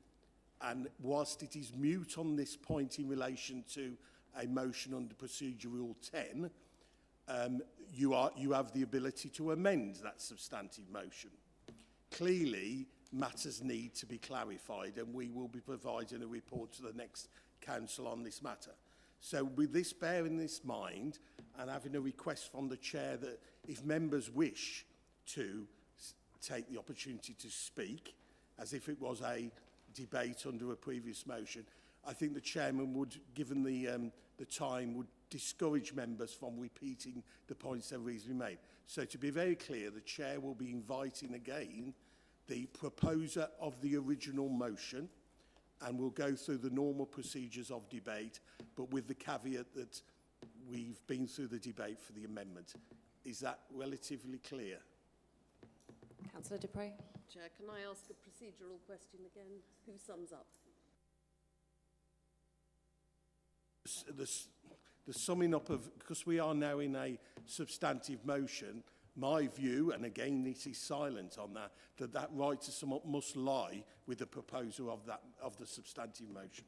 and whilst it is mute on this point in relation to a motion under Procedure Rule 10, you have the ability to amend that substantive motion. Clearly, matters need to be clarified, and we will be providing a report to the next council on this matter. So with this bearing this mind, and having a request from the chair that if members wish to take the opportunity to speak, as if it was a debate under a previous motion, I think the chairman would, given the time, would discourage members from repeating the points they've reasonably made. So to be very clear, the chair will be inviting again the proposer of the original motion, and we'll go through the normal procedures of debate, but with the caveat that we've been through the debate for the amendment. Is that relatively clear? Councillor Dupre. Chair, can I ask a procedural question again? Who sums up? The summing up of, because we are now in a substantive motion, my view, and again this is silent on that, that right to sum up must lie with the proposer of the substantive motion.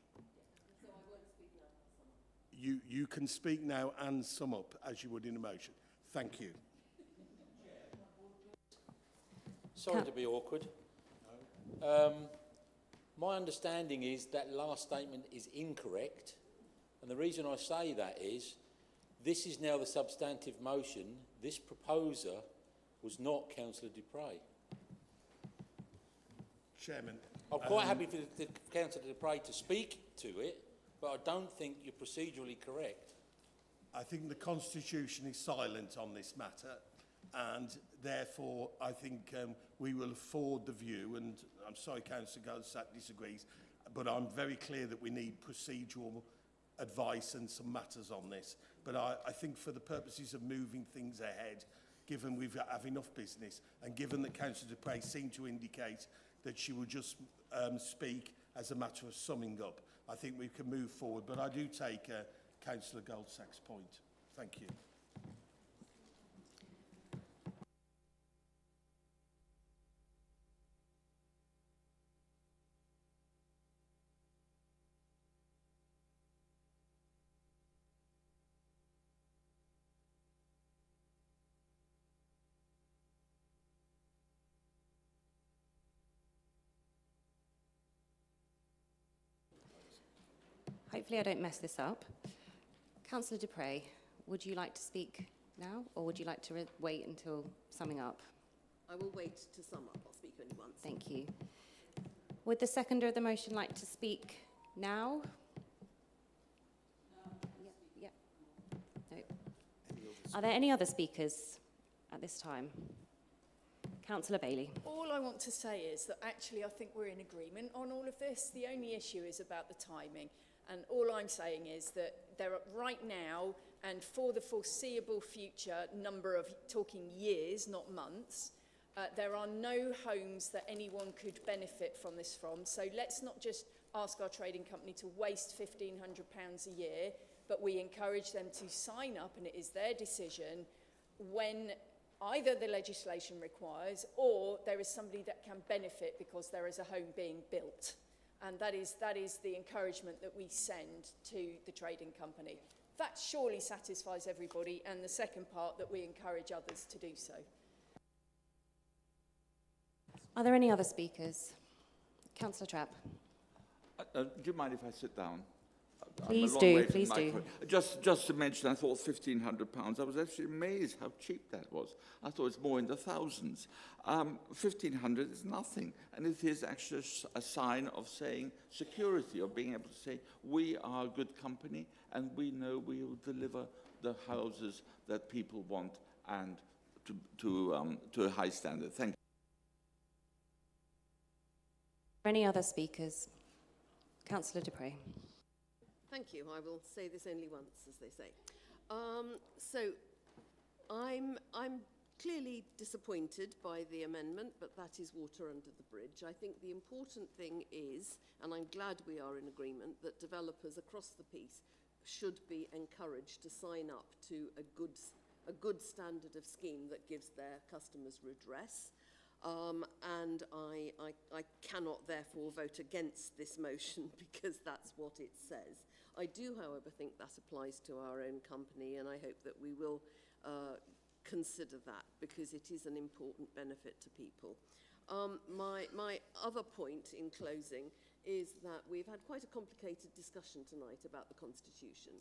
So I won't speak now, I'll sum up. You can speak now and sum up as you would in a motion. Thank you. Sorry to be awkward. My understanding is that last statement is incorrect, and the reason I say that is this is now the substantive motion. This proposer was not Councillor Dupre. Chairman. I'm quite happy for the Councillor Dupre to speak to it, but I don't think you're procedurally correct. I think the Constitution is silent on this matter, and therefore I think we will afford the view, and I'm sorry Councillor Goldsack disagrees, but I'm very clear that we need procedural advice and some matters on this. But I think for the purposes of moving things ahead, given we have enough business, and given that Councillor Dupre seemed to indicate that she would just speak as a matter of summing up, I think we can move forward. But I do take Councillor Goldsack's point. Thank you. Hopefully I don't mess this up. Councillor Dupre, would you like to speak now, or would you like to wait until summing up? I will wait to sum up. I'll speak only once. Thank you. Would the seconder of the motion like to speak now? Yeah. No. Are there any other speakers at this time? Councillor Bailey. All I want to say is that actually I think we're in agreement on all of this. The only issue is about the timing. And all I'm saying is that there are right now and for the foreseeable future number of talking years, not months, there are no homes that anyone could benefit from this from. So let's not just ask our trading company to waste £1,500 a year, but we encourage them to sign up, and it is their decision when either the legislation requires or there is somebody that can benefit because there is a home being built. And that is the encouragement that we send to the trading company. That surely satisfies everybody, and the second part, that we encourage others to do so. Are there any other speakers? Councillor Trapp. Do you mind if I sit down? Please I'm a long do, way from please my do. Just to mention, I thought £1,500. I was actually amazed how cheap that was. I thought it's more in the thousands. 1,500 is nothing, and it is actually a sign of saying security, of being able to say we are a good company and we know we will deliver the houses that people want and to a high standard. Thank you. Any other speakers? Councillor Dupre. Thank you. I will say this only once, as they say. So I'm clearly disappointed by the amendment, but that is water under the bridge. I think the important thing is, and I'm glad we are in agreement, that developers across the piece should be encouraged to sign up to a good standard of scheme that gives their customers redress. And I cannot therefore vote against this motion because that's what it says. I do, however, think that applies to our own company, and I hope that we will consider that because it is an important benefit to people. My other point in closing is that we've had quite a complicated discussion tonight about the Constitution,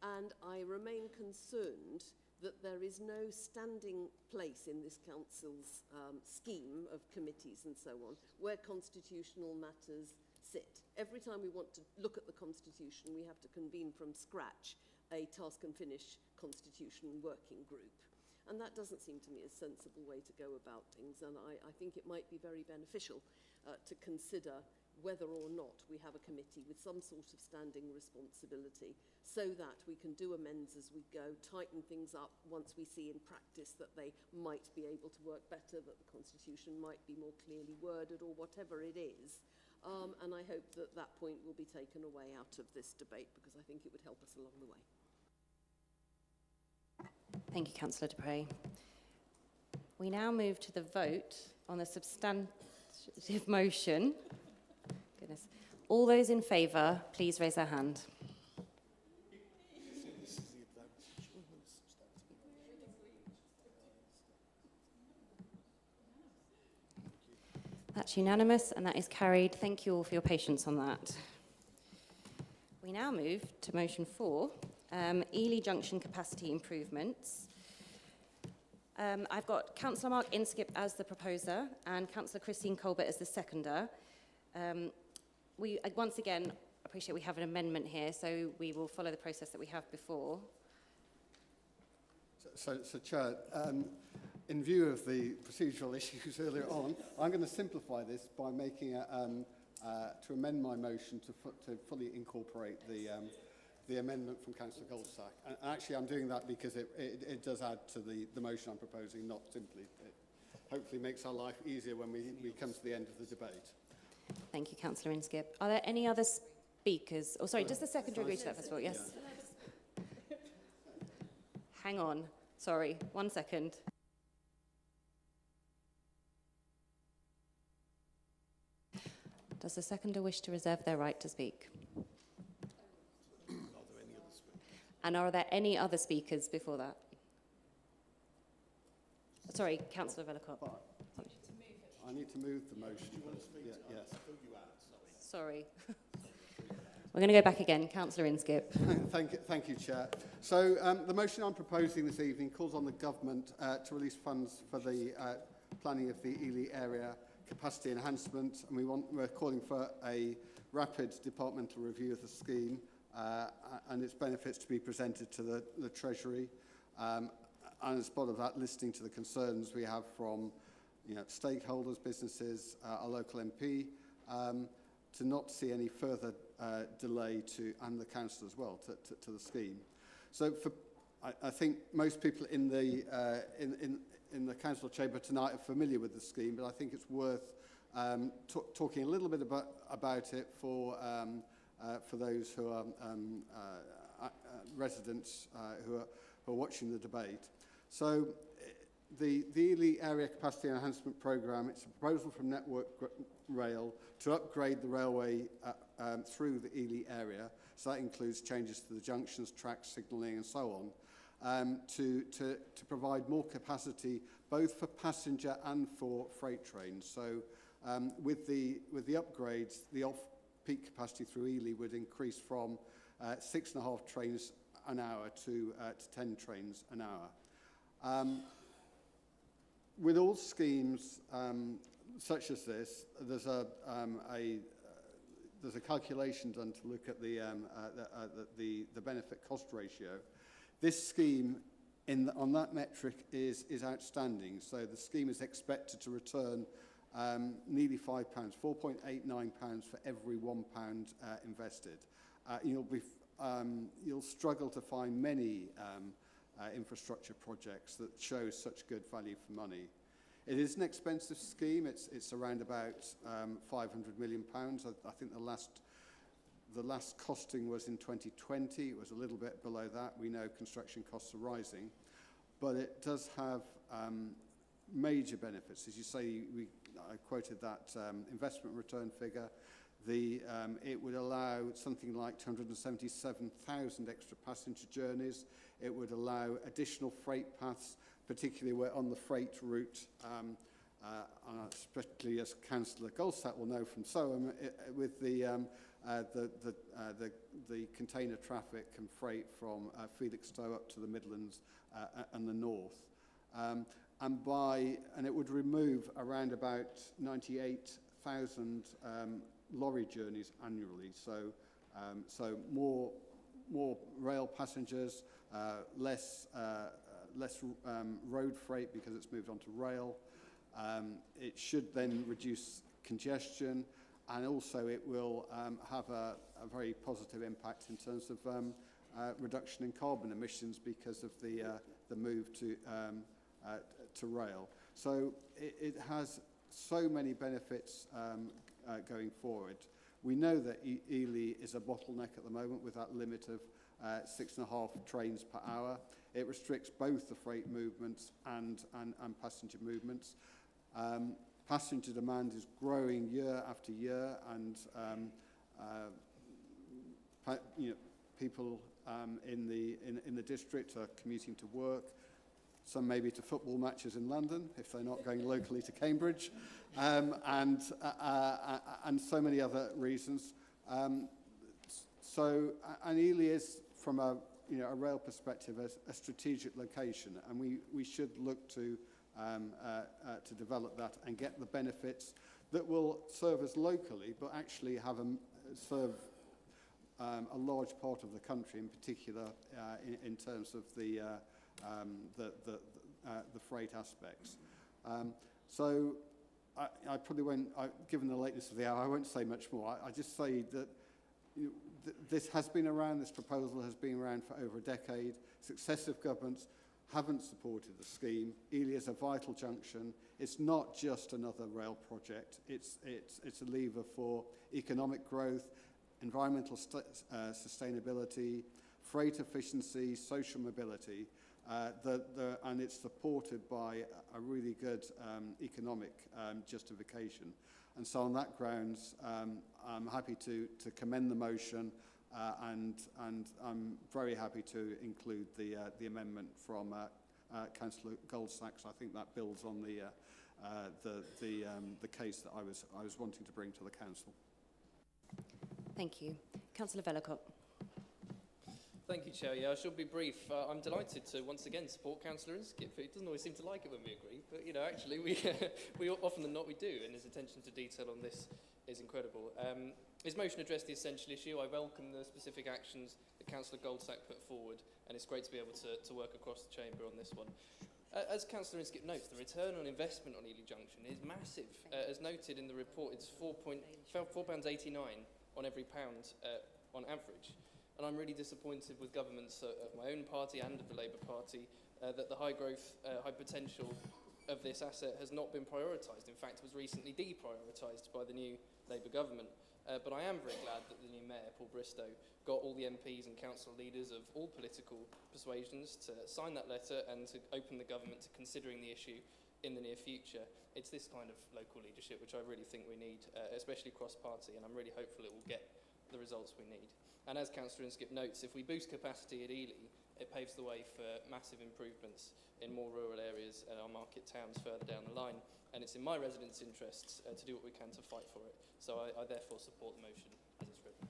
and I remain concerned that there is no standing place in this council's scheme of committees and so on where constitutional matters sit. Every time we want to look at the Constitution, we have to convene from scratch a task and finish Constitution working group. And that doesn't seem to me a sensible way to go about things, and I think it might be very beneficial to consider whether or not we have a committee with some sort of standing responsibility so that we can do amends as we go, tighten things up once we see in practice that they might be able to work better, that the Constitution might be more clearly worded or whatever it is. And I hope that that point will be taken away out of this debate because I think it would help us along the way. Thank you, Councillor Dupre. We now move to the vote on the substantive motion. Goodness. All those in favour, please raise their hand. That's unanimous and that is carried. Thank you all for your patience on that. We now move to motion 4, Ely Junction capacity improvements. I've got Councillor Mark Inskip as the proposer and Councillor Christine Colbert as the seconder. We once again appreciate we have an amendment here, so we will follow the process that we have before. So Chair, in view of the procedural issues earlier on, I'm going to simplify this by making to amend my motion to fully incorporate the amendment from Councillor Goldsack. And actually, I'm doing that because it does add to the motion I'm proposing, not simply. It hopefully makes our life easier when we come to the end of the debate. Thank you, Councillor Inskip. Are there any other speakers? Oh, sorry, does the secretary agree to that first of all? Yes. Yeah. Hang on. Sorry, 1 second. Does the seconder wish to reserve their right to speak? And are there any other speakers before that? Sorry, Councillor Vellacott. I need to move the motion. Yes. Sorry. We're going to go back again. Councillor Inskip. Thank you, Chair. So the motion I'm proposing this evening calls on the government to release funds for the planning of the Ely area capacity enhancement, and we're calling for a rapid departmental review of the scheme and its benefits to be presented to the Treasury. And as part of that, listening to the concerns we have from stakeholders, businesses, our local MP, to not see any further delay and the council as well, to the scheme. So I think most people in the council chamber tonight are familiar with the scheme, but I think it's worth talking a little bit about it for those who are residents who are watching the debate. So the Ely Area Capacity Enhancement Programme, it's a proposal from Network Rail to upgrade the railway through the Ely area. So that includes changes to the junctions, tracks, signalling and so on, to provide more capacity both for passenger and for freight trains. So with the upgrades, the off-peak capacity through Ely would increase from 6.5 trains an hour to 10 trains an hour. With all schemes such as this, there's a calculation done to look at the benefit cost ratio. This scheme on that metric is outstanding. So the scheme is expected to return nearly £5, £4.89 for every £1 invested. You'll struggle to find many infrastructure projects that show such good value for money. It is an expensive scheme. It's around about £500 million. I think the last costing was in 2020. It was a little bit below that. We know construction costs are rising, but it does have major benefits. As you say, I quoted that investment return figure. It would allow something like 277,000 extra passenger journeys. It would allow additional freight paths, particularly on the freight route, particularly as Councillor Goldsack will know from Soham, with the container traffic and freight from Felixstowe up to the Midlands and the north. And it would remove around about 98,000 lorry journeys annually. So more rail passengers, less road freight because it's moved onto rail. It should then reduce congestion, and also it will have a very positive impact in terms of reduction in carbon emissions because of the move to rail. So it has so many benefits going forward. We know that Ely is a bottleneck at the moment with that limit of 6.5 trains per hour. It restricts both the freight movements and passenger movements. Passenger demand is growing year after year, and people in the district are commuting to work. Some maybe to football matches in London if they're not going locally to Cambridge, and so many other reasons. And Ely is, from a rail perspective, a strategic location, and we should look to develop that and get the benefits that will serve us locally, but actually serve a large part of the country, in particular in terms of the freight aspects. So I probably won't, given the lateness of the hour, I won't say much more. I just say that this has been around, this proposal has been around for over a decade. Successive governments haven't supported the scheme. Ely is a vital junction. It's not just another rail project. It's a lever for economic growth, environmental sustainability, freight efficiency, social mobility, and it's supported by a really good economic justification. And so on that grounds, I'm happy to commend the motion, and I'm very happy to include the amendment from Councillor Goldsack. I think that builds on the case that I was wanting to bring to the council. Thank you. Councillor Vellacott. Thank you, Chair. Yeah, I shall be brief. I'm delighted to once again support Councillor Inskip. He doesn't always seem to like it when we agree, but actually we often than not we do, and his attention to detail on this is incredible. His motion addressed the essential issue. I welcome the specific actions that Councillor Goldsack put forward, and it's great to be able to work across the chamber on this one. As Councillor Inskip notes, the return on investment on Ely Junction is massive. As noted in the report, it's £4.89 on every pound on average. And I'm really disappointed with governments of my own party and of the Labour Party that the high growth, high potential of this asset has not been prioritised. In fact, it was recently deprioritised by the new Labour government. But I am very glad that the new mayor, Paul Bristow, got all the MPs and council leaders of all political persuasions to sign that letter and to open the government to considering the issue in the near future. It's this kind of local leadership which I really think we need, especially cross-party, and I'm really hopeful it will get the results we need. And as Councillor Inskip notes, if we boost capacity at Ely, it paves the way for massive improvements in more rural areas and our market towns further down the line. And it's in my residents' interests to do what we can to fight for it. So I therefore support the motion as it's written.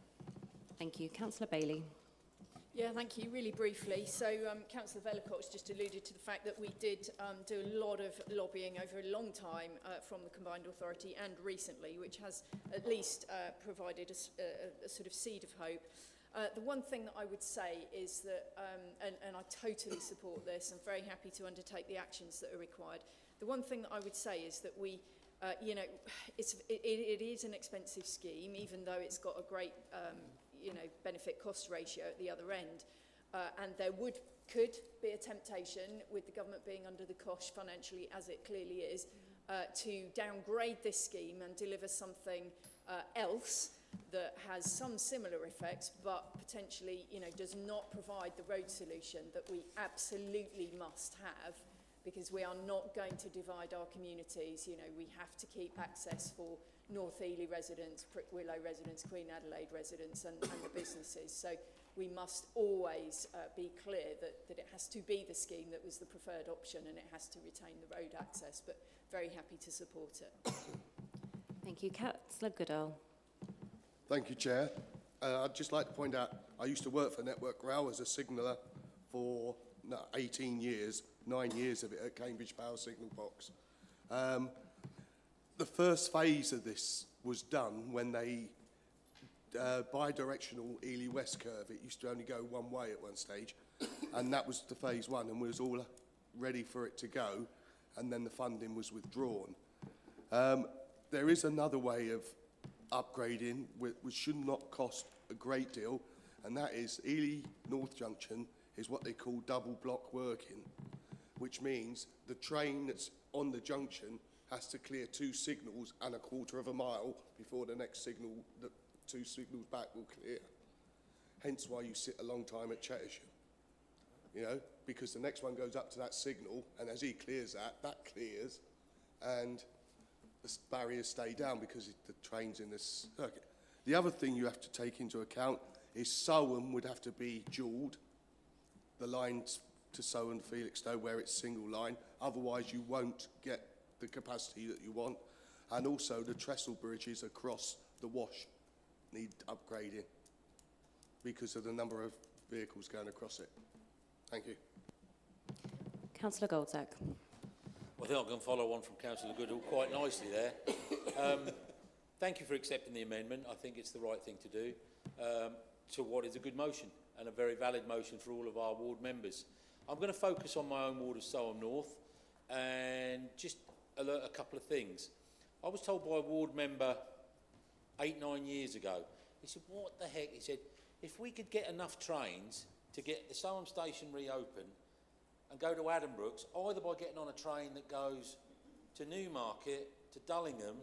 Thank you. Councillor Bailey. Yeah, thank you. Really briefly. So Councillor Vellacott's just alluded to the fact that we did do a lot of lobbying over a long time from the Combined Authority and recently, which has at least provided a sort of seed of hope. The one thing that I would say is that, and I totally support this, I'm very happy to undertake the actions that are required. The one thing that I would say is that we, you know, it is an expensive scheme, even though it's got a great you know, benefit-cost ratio at the other end. And there could be a temptation, with the government being under the cosh financially, as it clearly is, to downgrade this scheme and deliver something else that has some similar effects, but potentially, you know, does not provide the road solution that we absolutely must have, because we are not going to divide our communities. You know, we have to keep access for North Ely residents, Prickwillow residents, Queen Adelaide residents and the businesses. So we must always be clear that it has to be the scheme that was the preferred option, and it has to retain the road access, but very happy to support it. Thank you. Councillor Goodall. Thank you, Chair. I'd just like to point out, I used to work for Network Rail as a signaller for 18 years, 9 years of it at Cambridge Power Signal Box. The first phase of this was done when they, bi-directional Ely West curve, it used to only go one way at one stage, and that was the phase one, and we was all ready for it to go, and then the funding was withdrawn. There is another way of upgrading, which should not cost a great deal, and that is Ely North Junction is what they call double block working, which means the train that's on the junction has to clear 2 signals and a quarter of a mile before the next signal, the 2 signals back, will clear. Hence why you sit a long time at Cheshire, you know, because the next one goes up to that signal, and as he clears that, that clears, and the barriers stay down because the train's in this circuit. The other thing you have to take into account is Soham would have to be dualled, the line to Soham Felixstowe where it's single line, otherwise you won't get the capacity that you want. And also the trestle bridges across the Wash need upgrading because of the number of vehicles going across it. Thank you. Councillor Goldsack. Well, I think I can follow on from Councillor Goodall quite nicely there. Thank you for accepting the amendment. I think it's the right thing to do to what is a good motion and a very valid motion for all of our ward members. I'm going to focus on my own ward of Soham North and just alert a couple of things. I was told by a ward member 8-9 years ago, he said, what the heck? He said, if we could get enough trains to get the Soham station reopened and go to Addenbrooke's, either by getting on a train that goes to Newmarket, to Dullingham,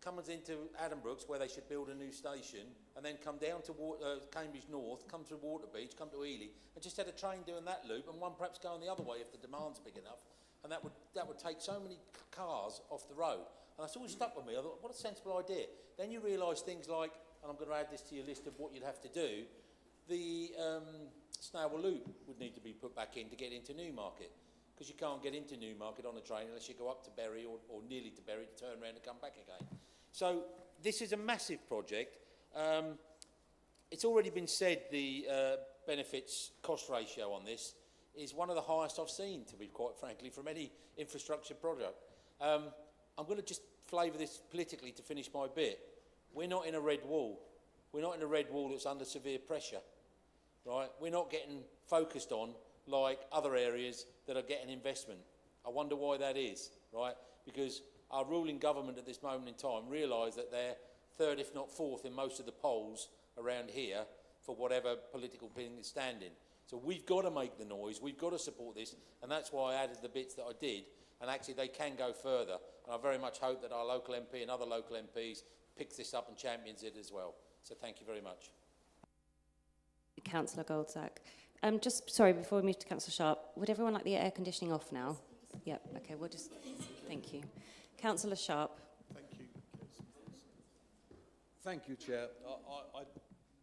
comes into Addenbrooke's where they should build a new station, and then come down to Cambridge North, come to Waterbeach, come to Ely, and just had a train doing that loop, and one perhaps going the other way if the demand's big enough, and that would take so many cars off the road. And that's always stuck with me. I thought, what a sensible idea. Then you realise things like, and I'm going to add this to your list of what you'd have to do, the Snowell Loop would need to be put back in to get into Newmarket, because you can't get into Newmarket on a train unless you go up to Bury or nearly to Bury to turn around and come back again. So this is a massive project. It's already been said the benefits cost ratio on this is one of the highest I've seen, to be quite frankly, from any infrastructure project. I'm going to just flavour this politically to finish my bit. We're not in a red wall. We're not in a red wall that's under severe pressure, right? We're not getting focused on like other areas that are getting investment. I wonder why that is, right? Because our ruling government at this moment in time realise that they're third, if not fourth, in most of the polls around here for whatever political thing is standing. So we've got to make the noise, we've got to support this, and that's why I added the bits that I did, and actually they can go further. And I very much hope that our local MP and other local MPs picks this up and champions it as well. So thank you very much. Councillor Goldsack. Just, sorry, before we move to Councillor Sharp, would everyone like the air conditioning off now? Yep, okay, we'll just, thank you. Councillor Sharp. Thank you. Thank you, Chair. I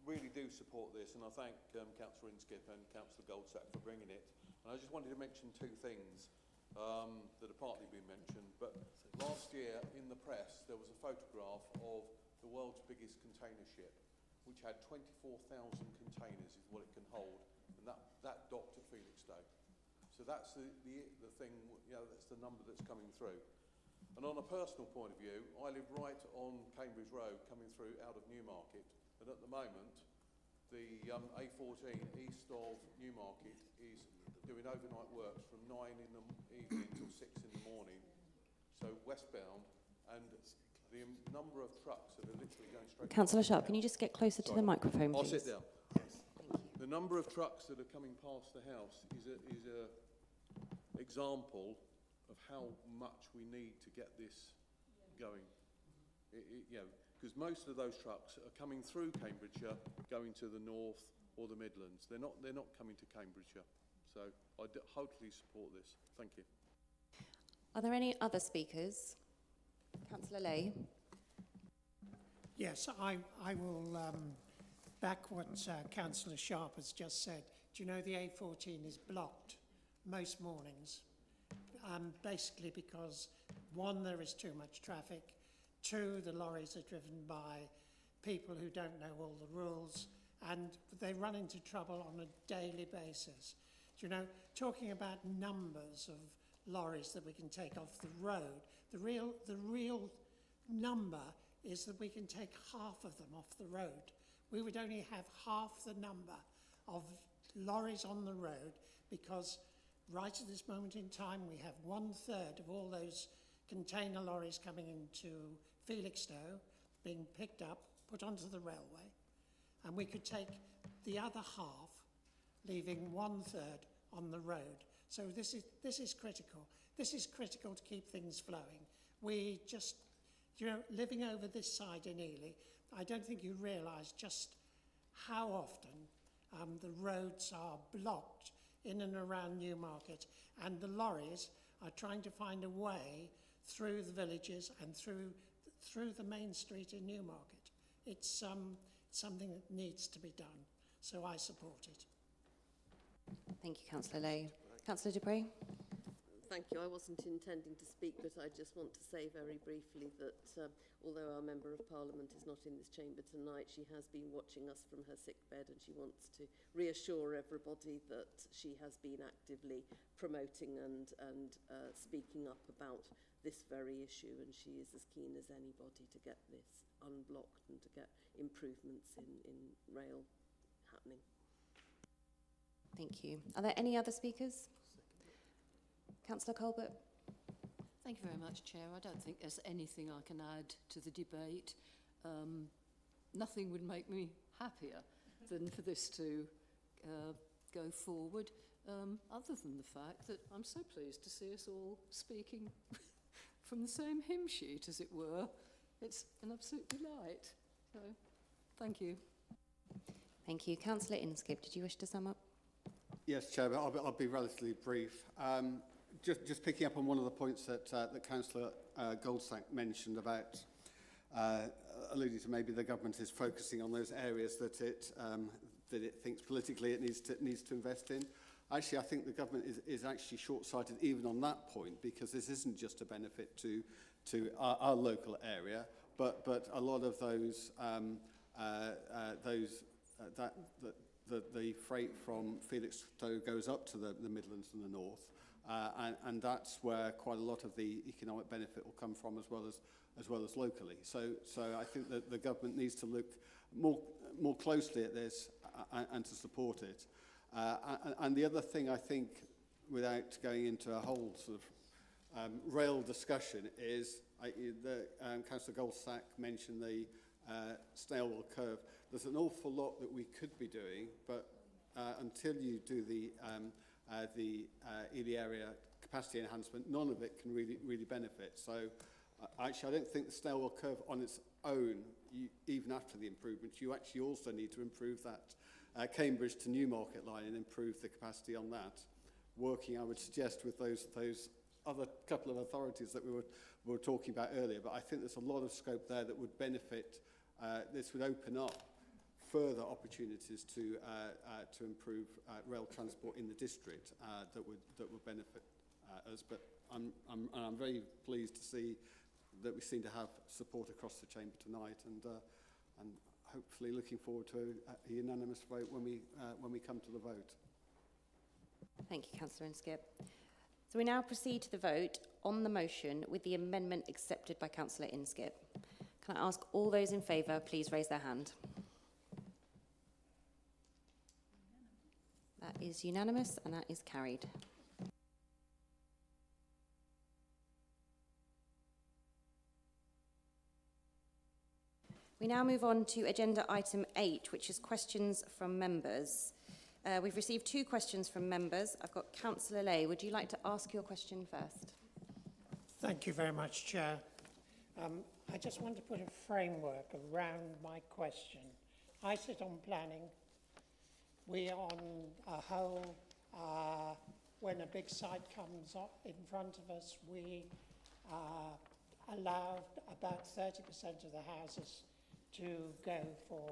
really do support this, and I thank Councillor Inskip and Councillor Goldsack for bringing it. And I just wanted to mention 2 things that have partly been mentioned. But last year in the press, there was a photograph of the world's biggest container ship, which had 24,000 containers is what it can hold, and that docked at Felixstowe. So that's the thing, you know, that's the number that's coming through. And on a personal point of view, I live right on Cambridge Road coming through out of Newmarket, and at the moment the A14 east of Newmarket is doing overnight works from 9 in the evening till 6 in the morning, so westbound, and the number of trucks that are literally going straight... Councillor Sharp, can you just get closer to the microphone, please? I'll sit down. The number of trucks that are coming past the house is a example of how much we need to get this going. You know, because most of those trucks are coming through Cambridgeshire, going to the north or the Midlands. They're not coming to Cambridgeshire. So I totally support this. Thank you. Are there any other speakers? Councillor Lay. Yes, I will back what Councillor Sharp has just said. Do you know the A14 is blocked most mornings? Basically because, one, there is too much traffic. Two, the lorries are driven by people who don't know all the rules, and they run into trouble on a daily basis. Do you know, talking about numbers of lorries that we can take off the road, the real number is that we can take half of them off the road. We would only have half the number of lorries on the road because right at this moment in time we have 1/3 of all those container lorries coming into Felixstowe being picked up, put onto the railway, and we could take the other half, leaving 1/3 on the road. So this is critical. This is critical to keep things flowing. We just, you know, living over this side in Ely, I don't think you realise just how often the roads are blocked in and around Newmarket, and the lorries are trying to find a way through the villages and through the main street in Newmarket. It's something that needs to be done, so I support it. Thank you, Councillor Lay. Councillor Dupree. Thank you. I wasn't intending to speak, but I just want to say very briefly that although our Member of Parliament is not in this chamber tonight, she has been watching us from her sick bed, and she wants to reassure everybody that she has been actively promoting and speaking up about this very issue, and she is as keen as anybody to get this unblocked and to get improvements in rail happening. Thank you. Are there any other speakers? Councillor Colbert. Thank you very much, Chair. I don't think there's anything I can add to the debate. Nothing would make me happier than for this to go forward, other than the fact that I'm so pleased to see us all speaking from the same hymn sheet, as it were. It's an absolute delight. So, thank you. Thank you. Councillor Inskip, did you wish to sum up? Yes, Chair, but I'll be relatively brief. Just picking up on one of the points that Councillor Goldsack mentioned about alluding to maybe the government is focusing on those areas that it thinks politically it needs to invest in. Actually, I think the government is actually short-sighted even on that point, because this isn't just a benefit to our local area, but a lot of those the freight from Felixstowe goes up to the Midlands and the North, and that's where quite a lot of the economic benefit will come from, as well as locally. So I think that the government needs to look more closely at this and to support it. And the other thing, I think, without going into a whole sort of rail discussion, is Councillor Goldsack mentioned the snail wheel curve. There's an awful lot that we could be doing, but until you do the Ely area capacity enhancement, none of it can really benefit. So actually, I don't think the snail wheel curve on its own, even after the improvements, you actually also need to improve that Cambridge to Newmarket line and improve the capacity on that. Working, I would suggest, with those other couple of authorities that we were talking about earlier, but I think there's a lot of scope there that would benefit. This would open up further opportunities to improve rail transport in the district that would benefit us. But I'm very pleased to see that we seem to have support across the chamber tonight, and hopefully looking forward to a unanimous vote when we come to the vote. Thank you, Councillor Inskip. So we now proceed to the vote on the motion with the amendment accepted by Councillor Inskip. Can I ask all those in favour, please raise their hand. That is unanimous and that is carried. We now move on to agenda item 8, which is questions from members. We've received 2 questions from members. I've got Councillor Lay. Would you like to ask your question first? Thank you very much, Chair. I just want to put a framework around my question. I sit on planning. We on a whole, when a big site comes up in front of us, we allow about 30% of the houses to go for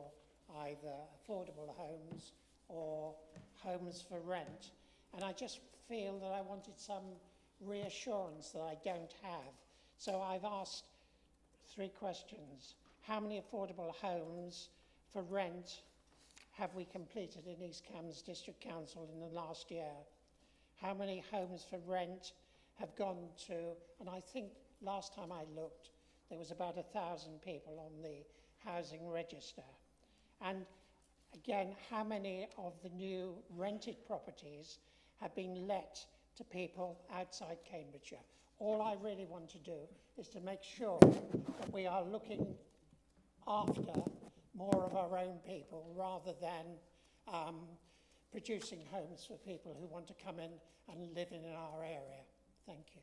either affordable homes or homes for rent. And I just feel that I wanted some reassurance that I don't have. So I've asked 3 questions. How many affordable homes for rent have we completed in East Cambs District Council in the last year? How many homes for rent have gone to, and I think last time I looked, there was about 1,000 people on the housing register. And again, how many of the new rented properties have been let to people outside Cambridgeshire? All I really want to do is to make sure that we are looking after more of our own people rather than producing homes for people who want to come in and live in our area. Thank you.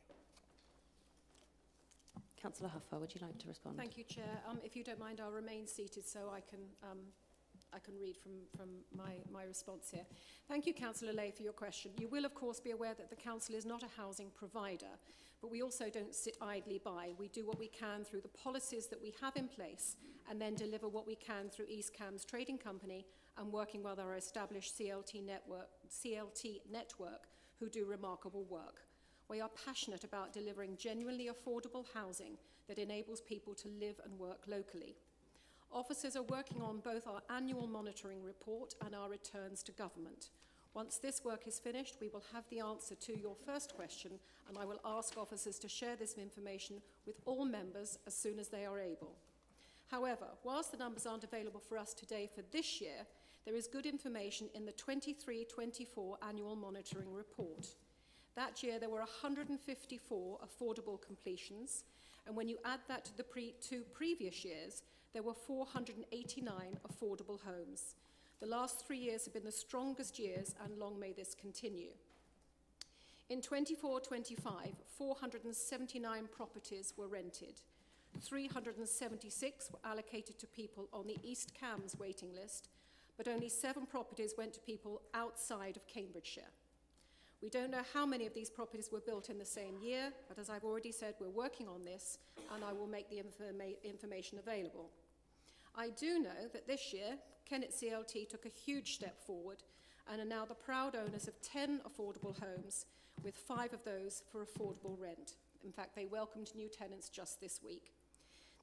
Councillor Huffer, would you like to respond? Thank you, Chair. If you don't mind, I'll remain seated so I can read from my response here. Thank you, Councillor Lay, for your question. You will, of course, be aware that the Council is not a housing provider, but we also don't sit idly by. We do what we can through the policies that we have in place and then deliver what we can through East Cambs Trading Company and working with our established CLT network who do remarkable work. We are passionate about delivering genuinely affordable housing that enables people to live and work locally. Officers are working on both our annual monitoring report and our returns to government. Once this work is finished, we will have the answer to your first question, and I will ask officers to share this information with all members as soon as they are able. However, whilst the numbers aren't available for us today for this year, there is good information in the 23-24 annual monitoring report. That year, there were 154 affordable completions, and when you add that to the 2 previous years, there were 489 affordable homes. The last 3 years have been the strongest years, and long may this continue. In 24-25, 479 properties were rented. 376 were allocated to people on the East Cambs waiting list, but only 7 properties went to people outside of Cambridgeshire. We don't know how many of these properties were built in the same year, but as I've already said, we're working on this, and I will make the information available. I do know that this year, Kennet CLT took a huge step forward and are now the proud owners of 10 affordable homes, with 5 of those for affordable rent. In fact, they welcomed new tenants just this week.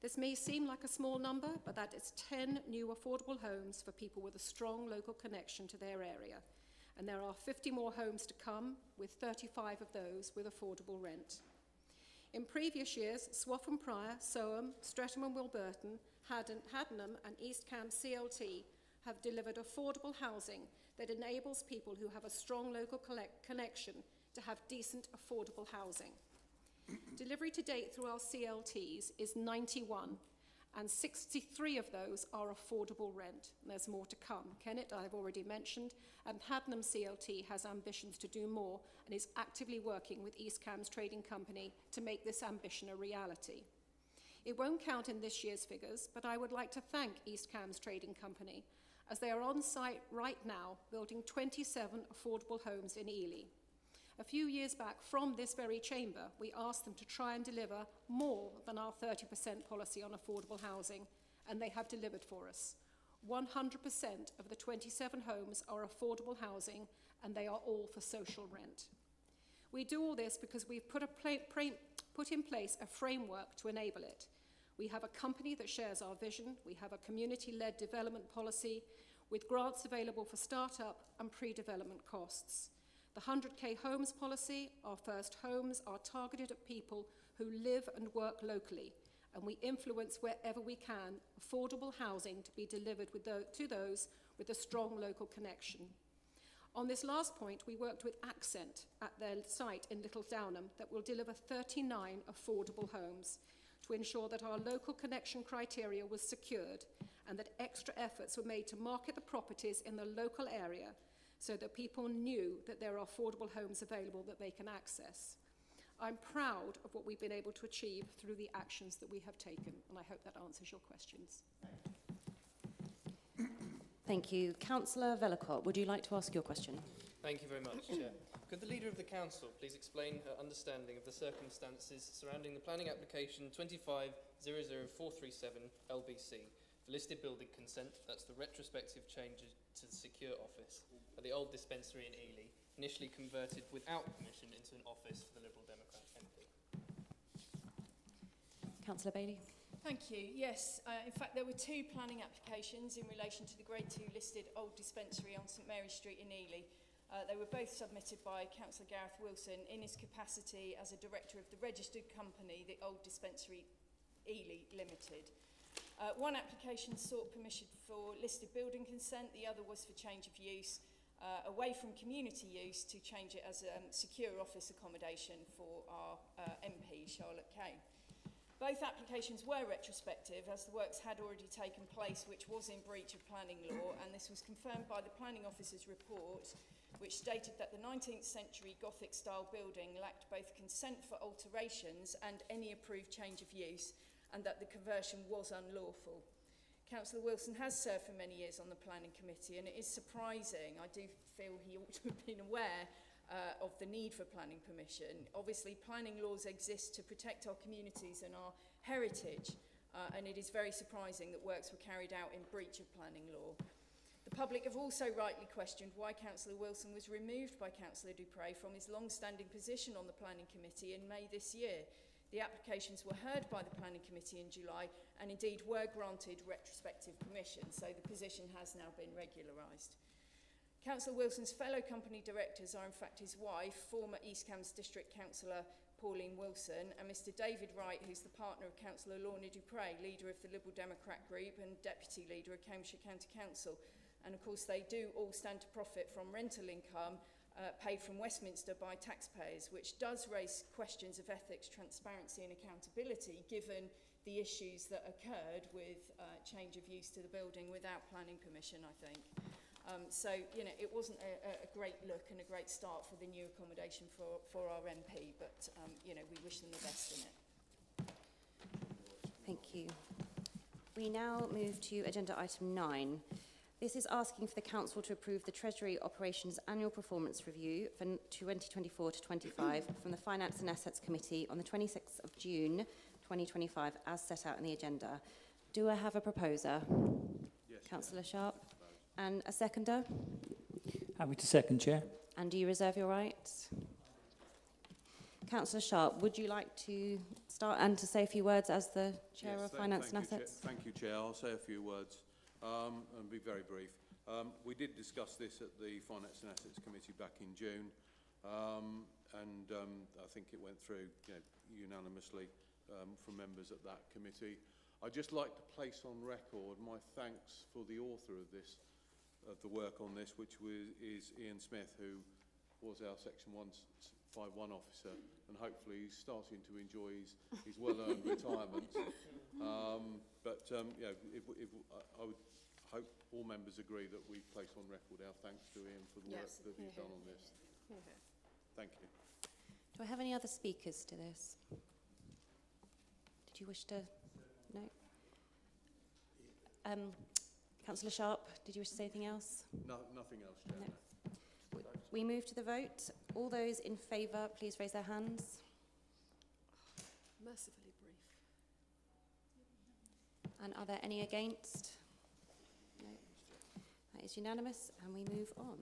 This may seem like a small number, but that is 10 new affordable homes for people with a strong local connection to their area. And there are 50 more homes to come, with 35 of those with affordable rent. In previous years, Swaffham Prior, Soham, Streatham and Wilburton, Haddenham and East Cambs CLT have delivered affordable housing that enables people who have a strong local connection to have decent, affordable housing. Delivery to date through our CLTs is 91, and 63 of those are affordable rent. And there's more to come. Kennet, I've already mentioned, and Haddenham CLT has ambitions to do more and is actively working with East Cambs Trading Company to make this ambition a reality. It won't count in this year's figures, but I would like to thank East Cambs Trading Company, as they are on site right now building 27 affordable homes in Ely. A few years back, from this very chamber, we asked them to try and deliver more than our 30% policy on affordable housing, and they have delivered for us. 100% of the 27 homes are affordable housing, and they are all for social rent. We do all this because we've put in place a framework to enable it. We have a company that shares our vision. We have a community-led development policy with grants available for start-up and pre-development costs. The 100k homes policy, our first homes, are targeted at people who live and work locally, and we influence wherever we can affordable housing to be delivered to those with a strong local connection. On this last point, we worked with Accent at their site in Little Downham that will deliver 39 affordable homes to ensure that our local connection criteria was secured and that extra efforts were made to market the properties in the local area so that people knew that there are affordable homes available that they can access. I'm proud of what we've been able to achieve through the actions that we have taken, and I hope that answers your questions. Thank you. Councillor Vellacott, would you like to ask your question? Thank you very much, Chair. Could the Leader of the Council please explain her understanding of the circumstances surrounding the planning application 2500437 LBC for listed building consent, that's the retrospective changes to the secure office at the old dispensary in Ely, initially converted without permission into an office for the Liberal Democrat MP? Councillor Bailey. Thank you. Yes, in fact, there were two planning applications in relation to the Grade 2 listed old dispensary on St Mary's Street in Ely. They were both submitted by Councillor Gareth Wilson in his capacity as a director of the registered company, the Old Dispensary Ely Limited. One application sought permission for listed building consent, the other was for change of use away from community use to change it as a secure office accommodation for our MP, Charlotte Kay. Both applications were retrospective as the works had already taken place, which was in breach of planning law, and this was confirmed by the planning officer's report, which stated that the 19th century Gothic style building lacked both consent for alterations and any approved change of use, and that the conversion was unlawful. Councillor Wilson has served for many years on the planning committee, and it is surprising, I do feel he ought to have been aware of the need for planning permission. Obviously, planning laws exist to protect our communities and our heritage, and it is very surprising that works were carried out in breach of planning law. The public have also rightly questioned why Councillor Wilson was removed by Councillor Dupre from his long-standing position on the planning committee in May this year. The applications were heard by the planning committee in July and indeed were granted retrospective permission, so the position has now been regularised. Councillor Wilson's fellow company directors are in fact his wife, former East Cambs District Councillor Pauline Wilson, and Mr David Wright, who's the partner of Councillor Lorna Dupre, leader of the Liberal Democrat group and deputy leader of Cambridgeshire County Council. And of course they do all stand to profit from rental income paid from Westminster by taxpayers, which does raise questions of ethics, transparency and accountability, given the issues that occurred with change of use to the building without planning permission, I think. So, you know, it wasn't a great look and a great start for the new accommodation for our MP, but, you know, we wish them the best in it. Thank you. We now move to agenda item 9. This is asking for the Council to approve the Treasury Operations Annual Performance Review for 2024 to 25 from the Finance and Assets Committee on the 26th of June 2025 as set out in the agenda. Do I have a proposer? Yes, Councillor Sharp. And a seconder? Happy to second, Chair. And do you reserve your rights? Councillor Sharp, would you like to start and to say a few words as the Chair of Finance and Assets? Thank you, Chair. I'll say a few words and be very brief. We did discuss this at the Finance and Assets Committee back in June, and I think it went through unanimously from members at that committee. I'd just like to place on record my thanks for the author of this, of the work on this, which is Ian Smith, who was our Section 151 officer, and hopefully he's starting to enjoy his well-earned retirement. I would hope all members agree that we place on record our thanks to Ian for the work that he's done on this. Thank you. Do I have any other speakers to this? Did you wish to? No? Councillor Sharp, did you wish to say anything else? No, nothing else, Chair. No. We move to the vote. All those in favour, please raise their hands. Mercifully brief. And are there any against? No. That is unanimous, and we move on.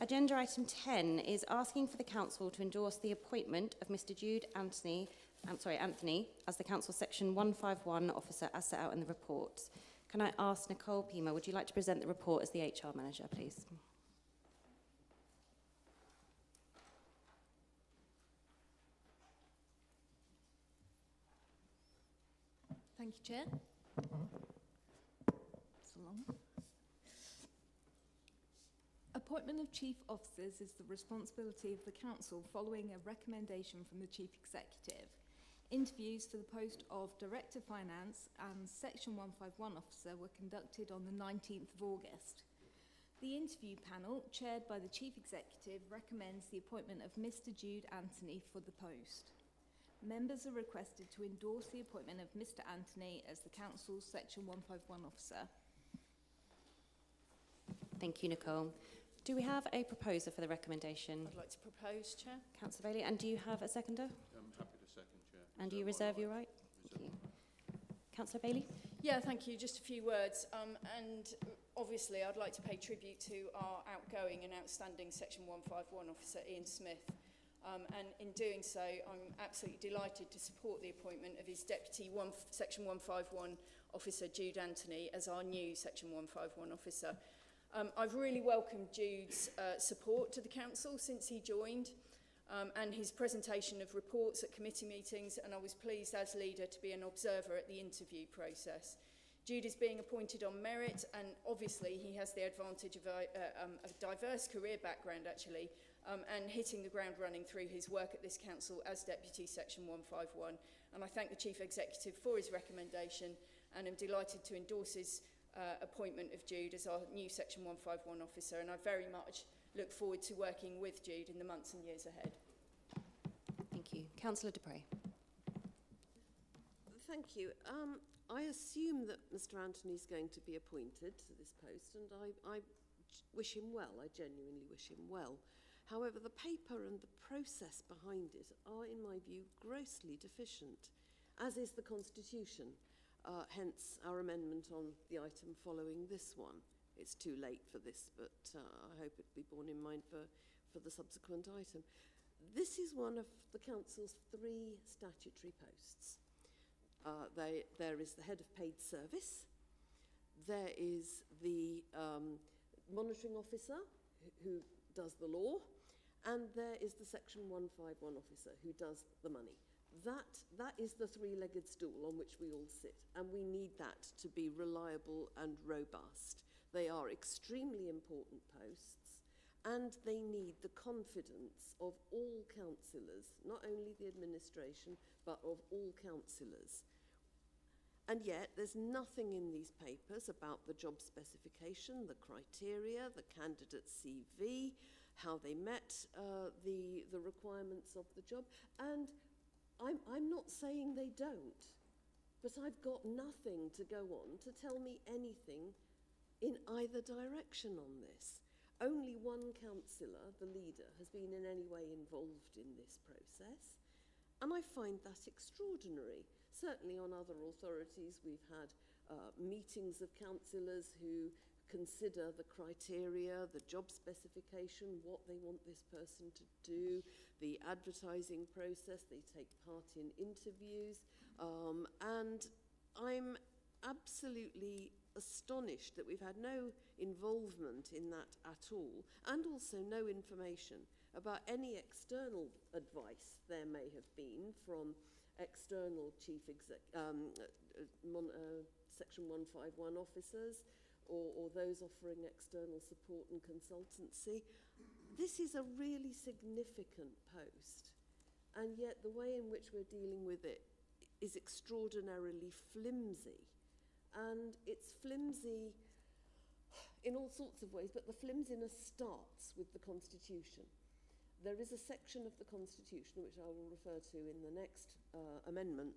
Agenda item 10 is asking for the council to endorse the appointment of Mr. Jude Anthony as the council section 151 officer as set out in the report. Can I ask Nicole Pima, would you like to present the report as the HR manager, please? Thank you, Chair. So long. Appointment of chief officers is the responsibility of the council following a recommendation from the chief executive. Interviews for the post of Director Finance and Section 151 officer were conducted on the 19th of August. The interview panel, chaired by the chief executive, recommends the appointment of Mr. Jude Anthony for the post. Members are requested to endorse the appointment of Mr. Anthony as the council's Section 151 officer. Thank you, Nicole. Do we have a proposer for the recommendation? I'd like to propose, Chair. Councillor Bailey, and do you have a seconder? I'm happy to second, Chair. And do you reserve your right? Thank you. Councillor Bailey? Yeah, thank you. Just a few words. And obviously, I'd like to pay tribute to our outgoing and outstanding Section 151 officer, Ian Smith. And in doing so, I'm absolutely delighted to support the appointment of his deputy Section 151 officer, Jude Anthony, as our new Section 151 officer. I've really welcomed Jude's support to the council since he joined, and his presentation of reports at committee meetings, and I was pleased as leader to be an observer at the interview process. Jude is being appointed on merit, and obviously he has the advantage of a diverse career background actually, and hitting the ground running through his work at this council as Deputy Section 151. And I thank the Chief Executive for his recommendation, and am delighted to endorse his appointment of Jude as our new Section 151 officer, and I very much look forward to working with Jude in the months and years ahead. Thank you. Councillor Dupre. Thank you. I assume that Mr. Anthony's going to be appointed to this post, and I wish him well. I genuinely wish him well. However, the paper and the process behind it are, in my view, grossly deficient, as is the Constitution. Hence our amendment on the item following this one. It's too late for this, but I hope it will be borne in mind for the subsequent item. This is one of the council's 3 statutory posts. There is the head of paid service, there is the monitoring officer who does the law, and there is the Section 151 officer who does the money. That is the 3-legged stool on which we all sit, and we need that to be reliable and robust. They are extremely important posts, and they need the confidence of all councillors, not only the administration, but of all councillors. And yet, there's nothing in these papers about the job specification, the criteria, the candidate CV, how they met the requirements of the job. And I'm not saying they don't, but I've got nothing to go on to tell me anything in either direction on this. Only one councillor, the leader, has been in any way involved in this process, and I find that extraordinary. Certainly on other authorities, we've had meetings of councillors who consider the criteria, the job specification, what they want this person to do, the advertising process, they take part in interviews, and I'm absolutely astonished that we've had no involvement in that at all, and also no information about any external advice there may have been from external Section 151 officers, or those offering external support and consultancy. This is a really significant post, and yet the way in which we're dealing with it is extraordinarily flimsy. And it's flimsy in all sorts of ways, but the flimsiness starts with the Constitution. There is a section of the Constitution, which I will refer to in the next amendment,